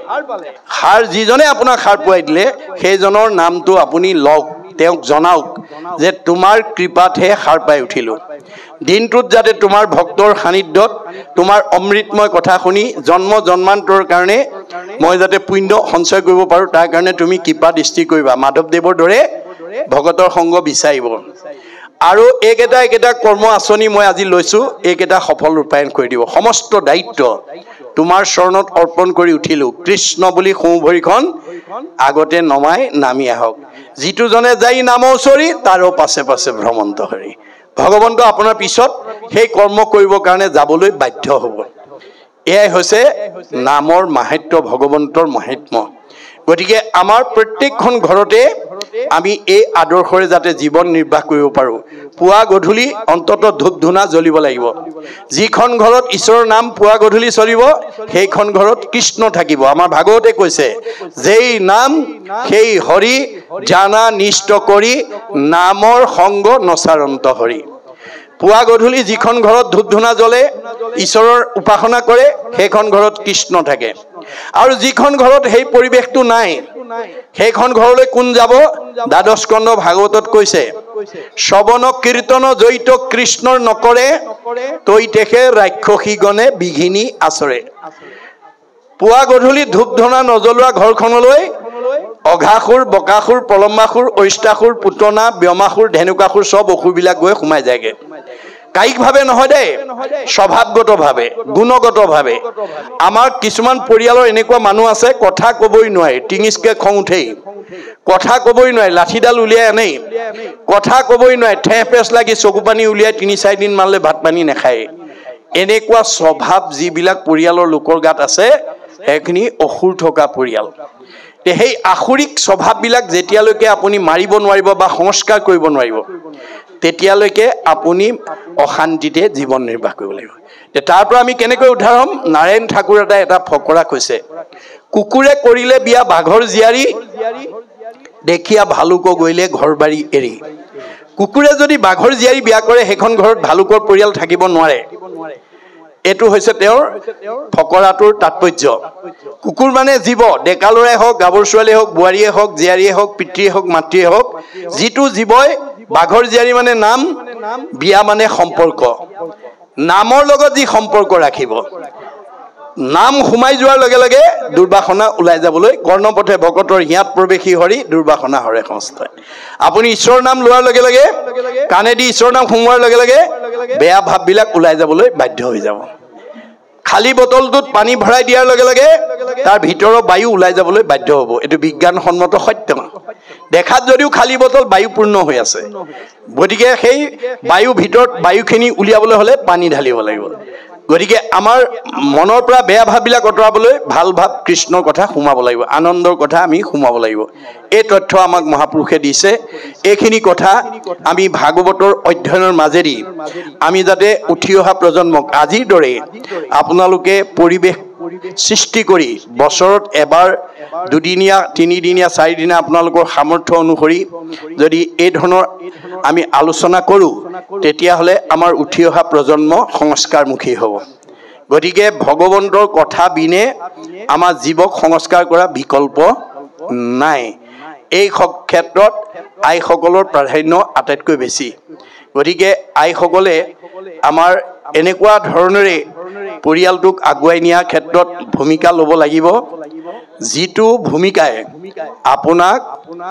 সাৰ যিজনে আপোনাক সাৰ পোৱাই দিলে সেইজনৰ নামটো আপুনি লওক, তেওঁক জনাওক যে তোমাৰ কৃপাতহে সাৰ পাই উঠিলোঁ। দিনটোত যাতে তোমাৰ ভক্তৰ সান্নিধ্যত তোমাৰ অমৃতময় কথা শুনি জন্ম জন্মান্তৰ কাৰণে মই যাতে পুণ্য সঞ্চয় কৰিব পাৰোঁ, তাৰ কাৰণে তুমি কৃপা দৃষ্টি কৰিবা। মাধৱদেৱৰ দৰে ভগতৰ সংগ বিচাৰিব। আৰু এইকেইটা কৰ্ম আঁচনি মই আজি লৈছোঁ, এইকেইটা সফল ৰূপায়ণ কৰি দিব। সমস্ত দায়িত্ব তোমাৰ চৰণত অৰ্পণ কৰি উঠিলোঁ। কৃষ্ণ বুলি সোঁ ভৰিখন আগতে নমাই নামি আহক। যিটো জনে যাই নাম ওচৰি তাৰো পাছে পাছে ভ্ৰমন্ত হৰি। ভগৱন্ত আপোনাৰ পিছত সেই কৰ্ম কৰিবৰ কাৰণে যাবলৈ বাধ্য হ'ব। এয়াই হৈছে নামৰ মাহাত্য, ভগৱন্তৰ মাহাত্ম্য। গতিকে আমাৰ প্ৰত্যেকখন ঘৰতে আমি এই আদৰ্শৰে যাতে জীৱন নিৰ্বাহ কৰিব পাৰোঁ। পুৱা গধূলি অন্তত ধূপ ধূনা জ্বলিব লাগিব। যিখন ঘৰত ঈশ্বৰৰ নাম পুৱা গধূলি চলিব সেইখন ঘৰত কৃষ্ণ থাকিব। আমাৰ ভাগৱতে কৈছে, যেই নাম সেই হৰি জানা নিষ্ট কৰি নামৰ সংগ নচাৰন্ত হৰি। পুৱা গধূলি যিখন ঘৰত ধূপ ধূনা জ্বলে, ঈশ্বৰৰ উপাসনা কৰে, সেইখন ঘৰত কৃষ্ণ থাকে। আৰু যিখন ঘৰত সেই পৰিৱেশটো নাই, সেইখন ঘৰলৈ কোন যাব? দ্বাদশ স্কন্ধ ভাগৱতত কৈছে, শ্ৰৱণ কীৰ্তন জড়িত কৃষ্ণৰ নকৰে, তৈ তেখে ৰাক্ষসীগণে বিঘিনি আচৰে। পুৱা গধূলি ধূপ ধূনা নজ্বলোৱা ঘৰখনলৈ অঘাসুৰ, বকাসুৰ, প্ৰলম্বাসুৰ, অৰিষ্টাসুৰ, পুতনা, ব্যমাসুৰ, ধেনুকাসুৰ চব অসুৰবিলাক গৈ সোমাই যায়গে। কায়িকভাৱে নহয় দেই, স্বভাৱগতভাৱে, গুণগতভাৱে। আমাৰ কিছুমান পৰিয়ালৰ এনেকুৱা মানুহ আছে, কথা ক'বই নোৱাৰে, টিঙিচকে খং উঠেই, কথা ক'বই নোৱাৰে, লাঠিডাল উলিয়াই আনেই, কথা ক'বই নোৱাৰে, ঠেহ পেচ লাগি চকু পানী উলিয়াই ৩-৪ দিন মানলৈ ভাত পানী নাখায়। এনেকুৱা স্বভাৱ যিবিলাক পৰিয়ালৰ লোকৰ গাত আছে, সেইখিনি অসুৰ থকা পৰিয়াল। সেই আসুৰিক স্বভাৱবিলাক যেতিয়ালৈকে আপুনি মাৰিব নোৱাৰিব বা সংস্কাৰ কৰিব নোৱাৰিব, তেতিয়ালৈকে আপুনি অশান্তিতে জীৱন নিৰ্বাহ কৰিব লাগিব। তাৰ পৰা আমি কেনেকৈ উদ্ধাৰ হ'ম? নাৰায়ণ ঠাকুৰ এটা ফকৰা কৈছে, কুকুৰে কৰিলে বিয়া বাঘৰ জীয়াৰী, দেখিয়া ভালুক গৈ ঘৰ বাৰী এৰি। কুকুৰে যদি বাঘৰ জীয়াৰী বিয়া কৰে, সেইখন ঘৰত ভালুকৰ পৰিয়াল থাকিব নোৱাৰে। এইটো হৈছে তেওঁৰ ফকৰাটোৰ তাৎপৰ্য। কুকুৰ মানে জীৱ, ডেকা ল'ৰাই হওক, গাভৰু ছোৱালীয়ে হওক, বোৱাৰীয়ে হওক, জীয়াৰীয়ে হওক, পিতৃয়ে হওক, মাতৃয়ে হওক, যিটো জীৱই বাঘৰ জীয়াৰী মানে নাম, বিয়া মানে সম্পৰ্ক, নামৰ লগত যি সম্পৰ্ক ৰাখিব। নাম সোমাই যোৱাৰ লগে লগে দুৰ্বাসনা ওলাই যাবলৈ কৰ্ণপথে ভকতৰ হিয়াত প্ৰৱেশী হৰি দুৰ্বাসনা হৰে সংস্থাই। আপুনি ঈশ্বৰৰ নাম লোৱাৰ লগে লগে, কাণেদি ঈশ্বৰৰ নাম সোমোৱাৰ লগে লগে বেয়া ভাৱবিলাক ওলাই যাবলৈ বাধ্য হৈ যাব। খালী বটলটোত পানী ভৰাই দিয়াৰ লগে লগে তাৰ ভিতৰৰ বায়ু ওলাই যাবলৈ বাধ্য হ'ব। এইটো বিজ্ঞানসন্মত সত্য। দেখাত যদিও খালী বটল, বায়ু পূৰ্ণ হৈ আছে। গতিকে সেই বায়ু ভিতৰত বায়ুখিনি উলিয়াবলৈ হ'লে পানী ঢালিব লাগিব। গতিকে আমাৰ মনৰ পৰা বেয়া ভাৱবিলাক আঁতৰাবলৈ ভাল ভাৱ, কৃষ্ণৰ কথা সোমাব লাগিব, আনন্দৰ কথা আমি সোমাব লাগিব। এই তথ্য আমাক মহাপুৰুষে দিছে। এইখিনি কথা আমি ভাগৱতৰ অধ্যয়নৰ মাজেদি আমি যাতে উঠি অহা প্ৰজন্মক আজিৰ দৰে আপোনালোকে পৰিৱেশ সৃষ্টি কৰি বছৰত এবাৰ, দুদিনীয়া, তিনিদিনীয়া, 4 দিনীয়া আপোনালোকৰ সামৰ্থ্য অনুসৰি যদি এই ধৰণৰ আমি আলোচনা কৰোঁ, তেতিয়াহ'লে আমাৰ উঠি অহা প্ৰজন্ম সংস্কাৰমুখী হ'ব। গতিকে ভগৱন্তৰ কথা বিনে আমাৰ জীৱক সংস্কাৰ কৰা বিকল্প নাই। এই ক্ষেত্ৰত আইসকলৰ প্ৰাধান্য আটাইতকৈ বেছি। গতিকে আইসকলে আমাৰ এনেকুৱা ধৰণেৰে পৰিয়ালটোক আগুৱাই নিয়াৰ ক্ষেত্ৰত ভূমিকা ল'ব লাগিব, যিটো ভূমিকাই আপোনাক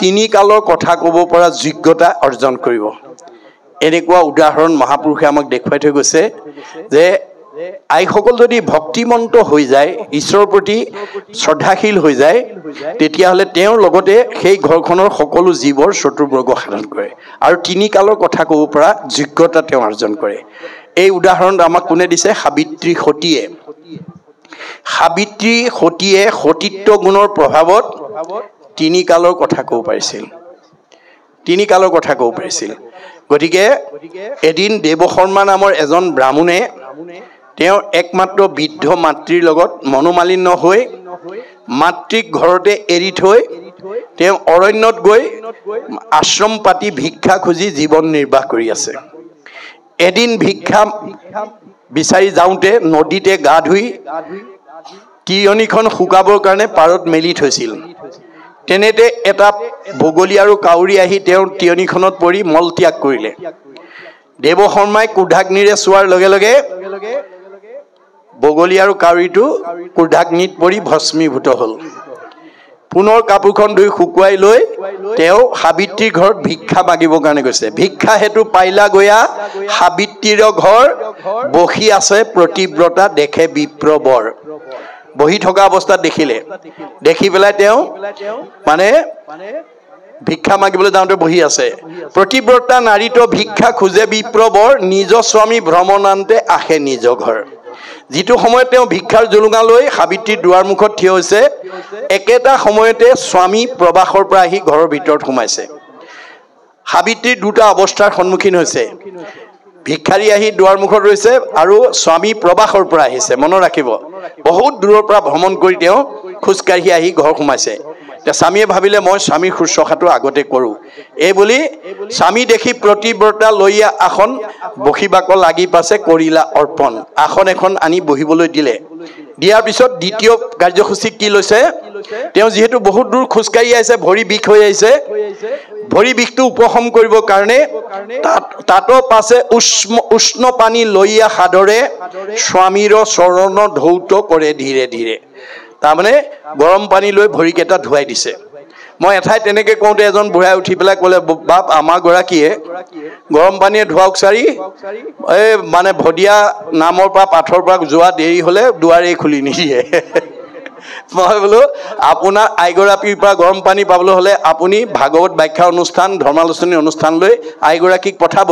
3 কালৰ কথা ক'ব পৰা যোগ্যতা অৰ্জন কৰিব। এনেকুৱা উদাহৰণ মহাপুৰুষে আমাক দেখুৱাই থৈ গৈছে যে আইসকল যদি ভক্তিমন্ত হৈ যায়, ঈশ্বৰৰ প্ৰতি শ্ৰদ্ধাশীল হৈ যায়, তেতিয়াহ'লে তেওঁৰ লগতে সেই ঘৰখনৰ সকলো জীৱৰ চতুৰ্বৰ্গ সাধন কৰে আৰু 3 কালৰ কথা ক'ব পৰা যোগ্যতা তেওঁ অৰ্জন কৰে। এই উদাহৰণ আমাক কোনে দিছে? সাবিত্ৰী সতীয়ে। সাবিত্ৰী সতীয়ে সতীত্ব গুণৰ প্ৰভাৱত তিনি কালৰ কথা ক'ব পাৰিছিল গতিকে এদিন দেৱশৰ্মা নামৰ এজন ব্ৰাহ্মণে তেওঁ একমাত্ৰ বৃদ্ধ মাতৃৰ লগত মনোমালিন্য হৈ মাতৃক ঘৰতে এৰি থৈ তেওঁ অৰণ্যত গৈ আশ্ৰম পাতি ভিক্ষা খুজি জীৱন নিৰ্বাহ কৰি আছে এদিন ভিক্ষা বিচাৰি যাওঁতে নদীতে গা ধুই তিয়নিখন শুকাবৰ কাৰণে পাৰত মেলি থৈছিল তেনেতে এটা বগলী আৰু কাউৰী আহি তেওঁৰ তিয়নিখনত পৰি মল ত্যাগ কৰিলে দেৱশৰ্মাই কুৰ্ধাগ্নিৰে চোৱাৰ লগে লগে বগলী আৰু কাউৰীটো কুৰ্ধাগ্নিত পৰি ভস্মীভূত হ'ল পুনৰ কাপোৰখন ধুই শুকুৱাই লৈ তেওঁ সাবিত্ৰীৰ ঘৰত ভিক্ষা মাগিবৰ কাৰণে গৈছে ভিক্ষা হেতু পাইলা গয়া সাবিত্ৰীৰ ঘৰ বহি আছে প্ৰতিব্ৰতা দেখে বিপ্ৰবৰ বহি থকা অৱস্থাত দেখি পেলাই তেওঁ মানে ভিক্ষা মাগিবলৈ যাওঁতে বহি আছে প্ৰতিব্ৰতা নাৰীতো ভিক্ষা খোজে বিপ্ৰবৰ নিজ স্বামী ভ্ৰমণান্তে আহে নিজ ঘৰ যিটো সময়ত তেওঁ ভিক্ষাৰ জুলুঙা লৈ সাবিত্ৰীৰ দুৱাৰ মুখত থিয় হৈছে একেটা সময়তে স্বামী প্ৰবাসৰ পৰা আহি ঘৰৰ ভিতৰত সোমাইছে সাবিত্ৰীৰ দুটা অৱস্থাৰ সন্মুখীন হৈছে ভিক্ষাৰী আহি দুৱাৰ মুখত ৰৈছে আৰু স্বামী প্ৰবাসৰ পৰা আহিছে মনত ৰাখিব বহুত দূৰৰ পৰা ভ্ৰমণ কৰি তেওঁ খোজকাঢ়ি আহি ঘৰ সোমাইছে স্বামীয়ে ভাবিলে মই স্বামীৰ শুশ্ৰূষাটো আগতে কৰোঁ এই বুলি স্বামী দেখি প্ৰতিব্ৰতা লৈয়া আসন বহিবাক লাগি পাছে কৰিলা অৰ্পণ আসন এখন আনি বহিবলৈ দিয়াৰ পিছত দ্বিতীয় কাৰ্যসূচী কি লৈছে তেওঁ যিহেতু বহুত দূৰ খোজকাঢ়ি আহিছে ভৰি বিষ হৈ আহিছে ভৰি বিষটো উপশম কৰিবৰ কাৰণে তাতো পাছে উষ্ণ পানী লৈয়া সাদৰে স্বামীৰ চৰণ ধৌত কৰে ধীৰে ধীৰে তাৰমানে গৰম পানী লৈ ভৰিকেইটা ধুৱাই দিছে মই এঠাইত তেনেকে কওঁতে এজন বুঢ়াই উঠি পেলাই ক'লে বাপ আমাৰ গৰাকীয়ে গৰম পানীয়ে ধোৱাওক চাৰি এই মানে ভদিয়া নামৰ পৰা পাথৰ পৰা যোৱা দেৰি হ'লে দুৱাৰেই খুলি নিদিয়ে মই বোলো আপোনাৰ আইগৰাকীৰ পৰা গৰম পানী পাবলৈ হ'লে আপুনি ভাগৱত ব্যাখ্যা অনুষ্ঠান ধৰ্মালোচনী অনুষ্ঠান লৈ আইগৰাকীক পঠাব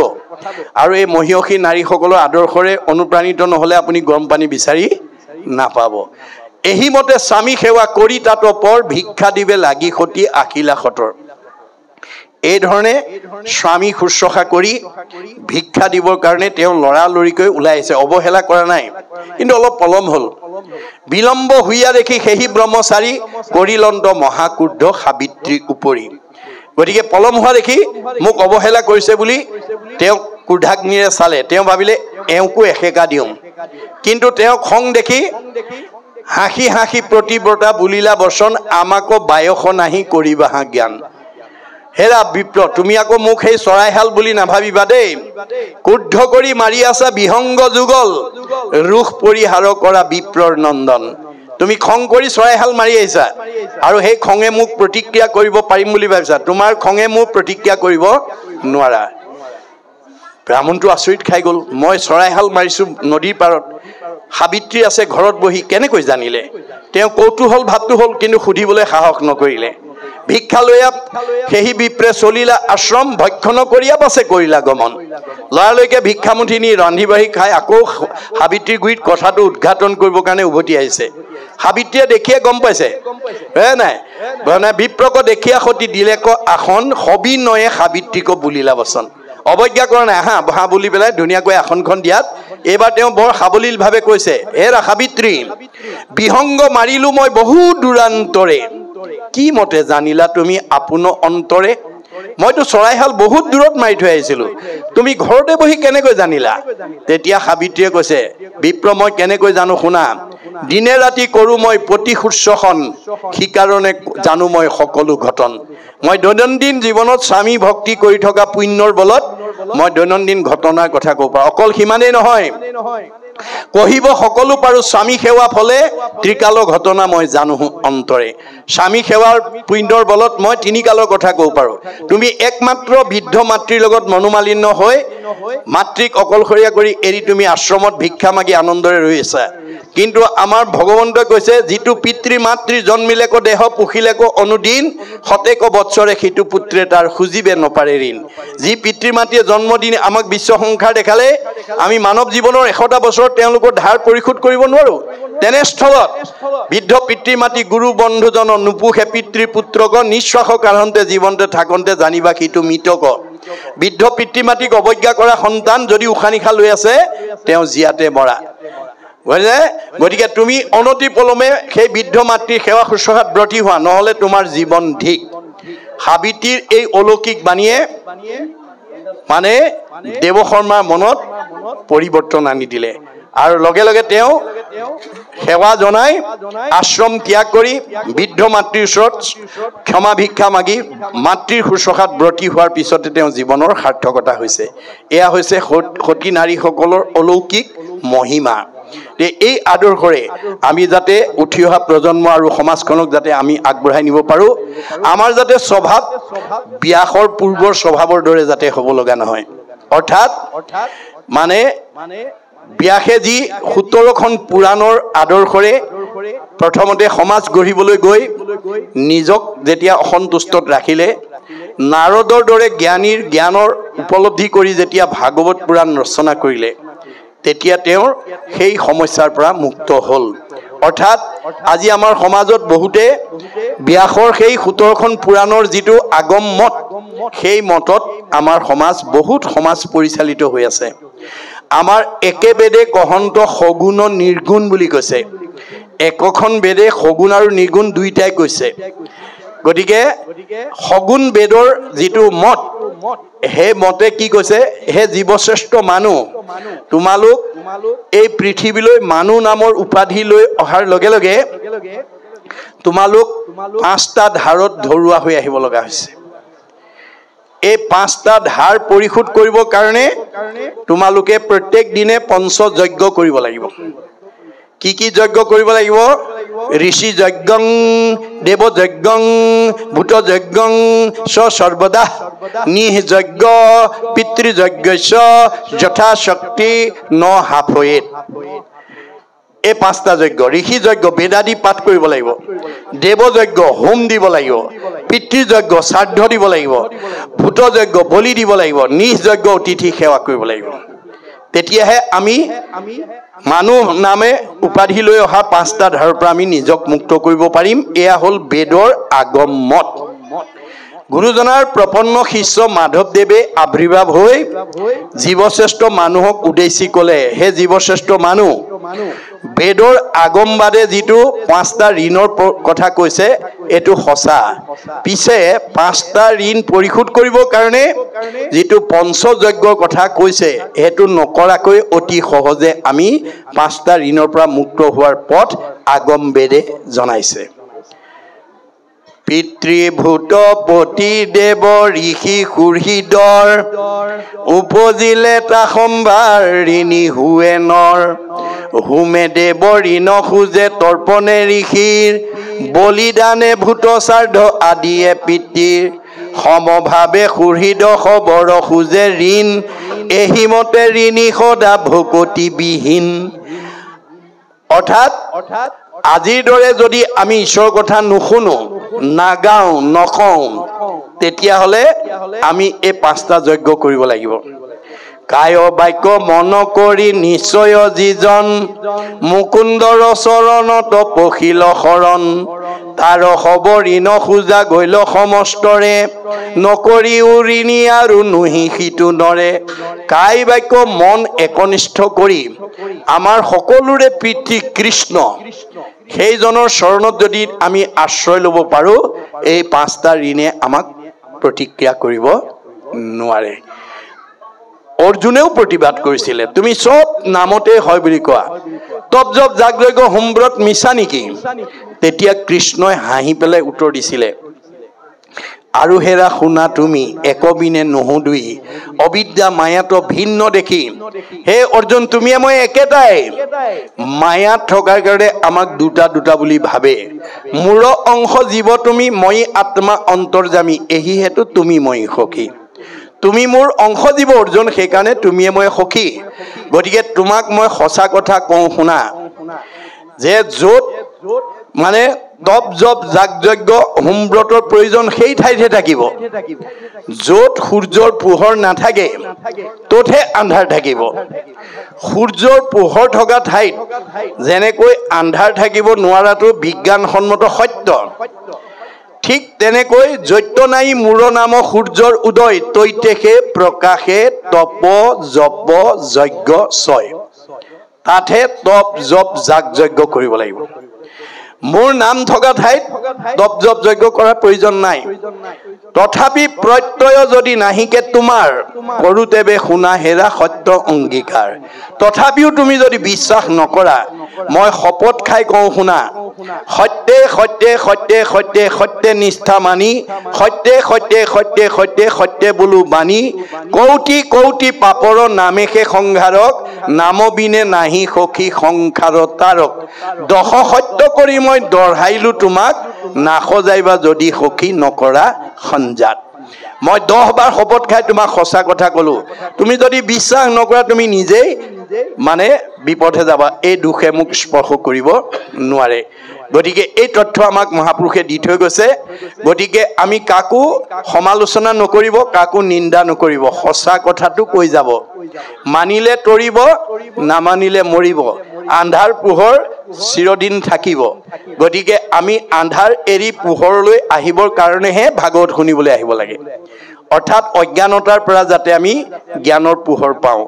আৰু এই মহিয়সী নাৰীসকলৰ আদৰ্শৰে অনুপ্ৰাণিত নহ'লে আপুনি গৰম পানী বিচাৰি নাপাব এহি মতে স্বামী সেৱা কৰি তাতো পৰ ভিক্ষা দিবে লাগি সতি আখিলা সতৰ এই ধৰণে স্বামী শুশ্ৰূষা কৰি ভিক্ষা দিবৰ কাৰণে তেওঁ লৰালৰিকৈ ওলাই আহিছে অৱহেলা কৰা নাই কিন্তু অলপ পলম হ'ল বিলম্ব হৈয়া দেখি সেহি ব্ৰহ্মচাৰী কৰিলন্ত মহাকুৰ্ধ সাবিত্ৰী উপৰি গতিকে পলম হোৱা দেখি মোক অৱহেলা কৰিছে বুলি তেওঁ কুৰ্ধাগ্নিৰে চালে তেওঁ ভাবিলে এওঁকো এসেকা দিওঁ কিন্তু তেওঁ খং দেখি হাঁহি হাঁহি প্ৰতিব্ৰতা বুলিলা বচন আমাকো বায়স নাহি কৰিবা হা জ্ঞান হেৰা বিপ্ৰ তুমি আকৌ মোক সেই চৰাইহাল বুলি নাভাবিবা দেই ক্ৰুদ্ধ কৰি মাৰি আছা বিহংগ যুগল ৰুখ পৰিহাৰ কৰা বিপ্ৰৰ নন্দন তুমি খং কৰি চৰাইহাল মাৰি আহিছা আৰু সেই খঙে মোক প্ৰতিক্ৰিয়া কৰিব পাৰিম বুলি ভাবিছা তোমাৰ খঙে মোক প্ৰতিক্ৰিয়া কৰিব নোৱাৰা ব্ৰাহ্মণটো আচৰিত খাই গ'ল মই চৰাইহাল মাৰিছোঁ নদীৰ পাৰত সাবিত্ৰী আছে ঘৰত বহি কেনেকৈ জানিলে তেওঁ কৌতূহল ভাৱটো হ'ল কিন্তু সুধিবলৈ সাহস নকৰিলে ভিক্ষা লৈয়া সেহি বিপ্ৰে চলিলা আশ্ৰম ভক্ষণ কৰিয়া পাছে কৰিলা গমন লৰালৈকে ভিক্ষামুঠি নি ৰান্ধি বাঢ়ি খাই আকৌ সাবিত্ৰীৰ গুৰিত কথাটো উদ্ঘাটন কৰিবৰ কাৰণে উভতি আহিছে সাবিত্ৰীয়ে দেখিয়ে গম পাইছে নাই মানে বিপ্ৰক দেখিয়া সতি দিলে ক আসন সবিনয়ে সাবিত্ৰীক বুলিলা বচন অৱজ্ঞা কৰা নাই হা বুলি পেলাই ধুনীয়াকৈ আসনখন দিয়াত এইবাৰ তেওঁ বৰ সাৱলীলভাৱে কৈছে হেৰা সাবিত্ৰী বিহংগ মাৰিলো মই বহু দূৰান্তৰে কি মতে জানিলা তুমি আপোন অন্তৰে মইতো চৰাইহাল বহুত দূৰত মাৰি থৈ আহিছিলোঁ তুমি ঘৰতে বহি কেনেকৈ জানিলা তেতিয়া সাবিত্ৰীয়ে কৈছে বিপ্ৰ মই কেনেকৈ জানো শুনা দিনে ৰাতি কৰোঁ মই প্ৰতি শুশ্ৰূষণ সেইকাৰণে জানো মই সকলো ঘটন মই দৈনন্দিন জীৱনত স্বামী ভক্তি কৰি থকা পুণ্যৰ বলত মই দৈনন্দিন ঘটনাৰ কথা ক'ব পাৰোঁ অকল সিমানেই নহয় কহিব সকলো পাৰোঁ স্বামী সেৱা ফলে ত্ৰিকালৰ ঘটনা মই জানো অন্তৰে স্বামী সেৱাৰ পুণ্যৰ বলত মই তিনিকালৰ কথা ক'ব পাৰোঁ তুমি একমাত্ৰ বৃদ্ধ মাতৃৰ লগত মনোমালিন্য হৈ মাতৃক অকলশৰীয়া কৰি এৰি তুমি আশ্ৰমত ভিক্ষা মাগি আনন্দৰে ৰৈ আছা কিন্তু আমাৰ ভগৱন্তই কৈছে যিটো পিতৃ মাতৃ জন্মিলেকো দেহ পুখিলেকো অনুদিন সতেক বৎসৰে সিটো পুত্ৰে তাৰ খুজিবে নপাৰে ঋণ যি পিতৃ মাতৃয়ে জন্ম দি আমাক বিশ্ব সংসাৰ দেখালে আমি মানৱ জীৱনৰ 100টা বছৰ ওচৰত তেওঁলোকৰ ধাৰ পৰিশোধ কৰিব নোৱাৰো। তেনেস্থলত বৃদ্ধ পিতৃ মাতৃ গুৰু বন্ধুজন নুপুষে পিতৃ পুত্ৰক নিশ্বাস কাৰণতে জীৱনতে থাকোঁতে জানিবা সিটো মৃতক। বৃদ্ধ পিতৃ মাতৃক অৱজ্ঞা কৰা সন্তান যদি উশাহ নিশাহ লৈ আছে তেওঁ জীয়াতে মৰা। গতিকে তুমি অনতি পলমে সেই বৃদ্ধ মাতৃৰ সেৱা শুশ্ৰূষাত ব্ৰতী হোৱা, নহ'লে তোমাৰ জীৱন ধিক। সাবিত্ৰীৰ এই অলৌকিক বাণীয়ে মানে দেৱ শৰ্মাৰ মনত পৰিৱৰ্তন আনি দিলে আৰু লগে লগে তেওঁ সেৱা জনাই আশ্ৰম ত্যাগ কৰি বৃদ্ধ মাতৃৰ ওচৰত ক্ষমা ভিক্ষা মাগি মাতৃৰ শুশ্ৰূষাত ব্ৰতী হোৱাৰ পিছতে তেওঁ জীৱনৰ সাৰ্থকতা হৈছে। এয়া হৈছে সতী নাৰীসকলৰ অলৌকিক মহিমা। এই আদৰ্শৰে আমি যাতে উঠি অহা প্ৰজন্ম আৰু সমাজখনক যাতে আমি আগবঢ়াই নিব পাৰোঁ, আমাৰ যাতে স্বভাৱ ব্যাসৰ পূৰ্বৰ স্বভাৱৰ দৰে যাতে হ'ব লগা নহয়। অৰ্থাৎ মানে ব্যাসে যি 17খন পুৰাণৰ আদৰ্শৰে প্ৰথমতে সমাজ গঢ়িবলৈ গৈ নিজক যেতিয়া অসন্তুষ্টত ৰাখিলে, নাৰদৰ দৰে জ্ঞানীৰ জ্ঞানৰ উপলব্ধি কৰি যেতিয়া ভাগৱত পুৰাণ ৰচনা কৰিলে, তেতিয়া তেওঁৰ সেই সমস্যাৰ পৰা মুক্ত হ'ল। অৰ্থাৎ আজি আমাৰ সমাজত বহুতে ব্যাসৰ সেই 17খন পুৰাণৰ যিটো আগম মত, সেই মতত আমাৰ বহুত সমাজ পৰিচালিত হৈ আছে। আমাৰ একে বেদে কহন্ত সগুণ নিৰ্গুণ বুলি কৈছে। একোখন বেদে সগুণ আৰু নিৰ্গুণ দুইটাই কৈছে। গতিকে সগুণ বেদৰ যিটো মত, সেই মতে কি কৈছে, হে জীৱশ্ৰেষ্ঠ মানুহ, তোমালোক এই পৃথিৱীলৈ মানুহ নামৰ উপাধি লৈ অহাৰ লগে লগে তোমালোক 5টা ধাৰত ধৰুৱা হৈ আহিব লগা হৈছে। এই 5টা ধাৰ পৰিশোধ কৰিবৰ কাৰণে তোমালোকে প্ৰত্যেক দিনে পঞ্চযজ্ঞ কৰিব লাগিব। কি কি যজ্ঞ কৰিব লাগিব? ঋষি যজ্ঞং, দেৱ যজ্ঞং, ভূত যজ্ঞং, সৰ্বদা নিঃযজ্ঞ পিতৃযজ্ঞস্য যথাশক্তি ন হাফয়েত। এই 5টা যজ্ঞ, ঋষি যজ্ঞ বেদাদি পাঠ কৰিব লাগিব, দেৱ যজ্ঞ হোম দিব লাগিব, পিতৃযজ্ঞ শ্ৰাদ্ধ দিব লাগিব, ভূত যজ্ঞ বলি দিব লাগিব, নিঃযজ্ঞ অতিথি সেৱা কৰিব লাগিব। তেতিয়াহে আমি মানুহ নামে উপাধি লৈ অহা 5টা ধাৰৰ পৰা আমি নিজক মুক্ত কৰিব পাৰিম। এয়া হ'ল বেদৰ আগম মত। গুৰুজনাৰ প্ৰপন্ন শিষ্য মাধৱদেৱে আবিৰ্ভাৱ হৈ জীৱশ্ৰেষ্ঠ মানুহক উদ্দেশ্যি ক'লে, হে জীৱশ্ৰেষ্ঠ মানুহ, বেদৰ আগমবাদে যিটো 5টা ঋণৰ কথা কৈছে এইটো সঁচা। পিছে 5টা ঋণ পৰিশোধ কৰিবৰ কাৰণে যিটো পঞ্চযজ্ঞৰ কথা কৈছে, সেইটো নকৰাকৈ অতি সহজে আমি 5টা ঋণৰ পৰা মুক্ত হোৱাৰ পথ আগম বেদে জনাইছে। পিতৃভূত পতি দেৱ ঋষি সুহৃদৰ, উপজিলে তা সম্ভাৰ ঋণী হুৱে নৰ। হোমে দেৱ ঋণ খোজে তৰ্পণে ঋষিৰ, বলিদানে ভূত শ্ৰাদ্ধ আদিয়ে পিতৃৰ। সমভাৱে সুহৃদ সবৰ খোজে ঋণ, এহিমতে ঋণী সদা ভকতি বিহীন। অৰ্থাৎ আজিৰ দৰে যদি আমি ঈশ্বৰৰ কথা নুশুনো, নাগাওঁ, নকওঁ, তেতিয়াহ'লে আমি এই 5টা যজ্ঞ কৰিব লাগিব। কায় বাক্য মন কৰি নিশ্চয় যিজন, মুকুন্দৰ চৰণত পখিল শৰণ। তাৰ হব ঋণ খোজা গৈল সমস্তৰে, নকৰিও ঋণী আৰু নুহি সিটো নৰে। কায় বাক্য মন একনিষ্ঠ কৰি আমাৰ সকলোৰে পিতৃ কৃষ্ণ, সেইজনৰ চৰণত যদি আমি আশ্ৰয় ল'ব পাৰোঁ, এই 5টা ঋণে আমাক প্ৰতিক্ৰিয়া কৰিব নোৱাৰে। অৰ্জুনেও প্ৰতিবাদ কৰিছিলে, তুমি চব নামতে হয় বুলি কোৱা, তপ জপ যাগ যজ্ঞ হোমব্ৰত মিছা নেকি? তেতিয়া কৃষ্ণই হাঁহি পেলাই উত্তৰ দিছিলে, আৰু হেৰা শুনা তুমি একবিনে নুসুধুই, অবিদ্যা মায়াত ভিন্ন দেখি। হে অৰ্জুন, তুমিয়ে মই একেটাই। মায়াত থকাৰ কাৰণে আমাক দুটা দুটা বুলি ভাবে। মূৰ অংশ জীৱ তুমি, মই আত্মা অন্তৰ্যামী, এহি হেতু তুমি মই সখী। তুমি মোৰ অংশ জীৱ অৰ্জুন, সেইকাৰণে তুমিয়ে মই সখী। গতিকে তোমাক মই সঁচা কথা কওঁ শুনা, যে য'ত মানে তপ জপ যাগযজ্ঞ হোমব্ৰতৰ প্ৰয়োজন সেই ঠাইতে থাকিব য'ত সূৰ্যৰ পোহৰ নাথাকে ত'তহে আন্ধাৰ থাকিব সূৰ্যৰ পোহৰ থকা ঠাইত যেনেকৈ আন্ধাৰ থাকিব নোৱাৰাটো বিজ্ঞানসন্মত সত্য ঠিক তেনেকৈ জৈত্যনায়ী মূৰ নাম সূৰ্যৰ উদয় তৈতেষে প্ৰকাশে তপ জপ যজ্ঞ ছয় তাতহে তপ জপ যাগযজ্ঞ কৰিব লাগিব মোৰ নাম থকা ঠাইত তপ জপ যজ্ঞ কৰাৰ প্ৰয়োজন নাই তথাপি প্ৰত্যয় যদি নাহিকে তোমাৰ কৰোতেবে শুনা হেৰা সত্য অংগীকাৰ তথাপিও তুমি যদি বিশ্বাস নকৰা মই শপত খাই কওঁ শুনা সত্যে সত্যে সত্যে সত্যে সত্যে নিষ্ঠা মানি সত্যে সত্যে সত্যে সত্যে সত্যে বোলো বাণী কৌটি কৌটি পাপৰ নামেষে সংহাৰক নাম বিনে নাহি সখী সংসাৰ তাৰক দশ সত্য কৰি মই দঢ়াইলো তোমাক নাসজাইবা যদি সখী নকৰা সঞ্জাত মই 10 বাৰ শপত খাই তোমাক সঁচা কথা কলো তুমি যদি বিশ্বাস নকৰা তুমি নিজেই মানে বিপথে যাবা এই দুখে মোক স্পৰ্শ কৰিব নোৱাৰে গতিকে এই তথ্য আমাক মহাপুৰুষে দি থৈ গৈছে গতিকে আমি কাকো সমালোচনা নকৰিব কাকো নিন্দা নকৰিব সঁচা কথাটো কৈ যাব মানিলে তৰিব নামানিলে মৰিব আন্ধাৰ পোহৰ চিৰদিন থাকিব গতিকে আমি আন্ধাৰ এৰি পোহৰলৈ আহিবৰ কাৰণেহে ভাগৱত শুনিবলৈ আহিব লাগে অৰ্থাৎ অজ্ঞানতাৰ পৰা যাতে আমি জ্ঞানৰ পোহৰ পাওঁ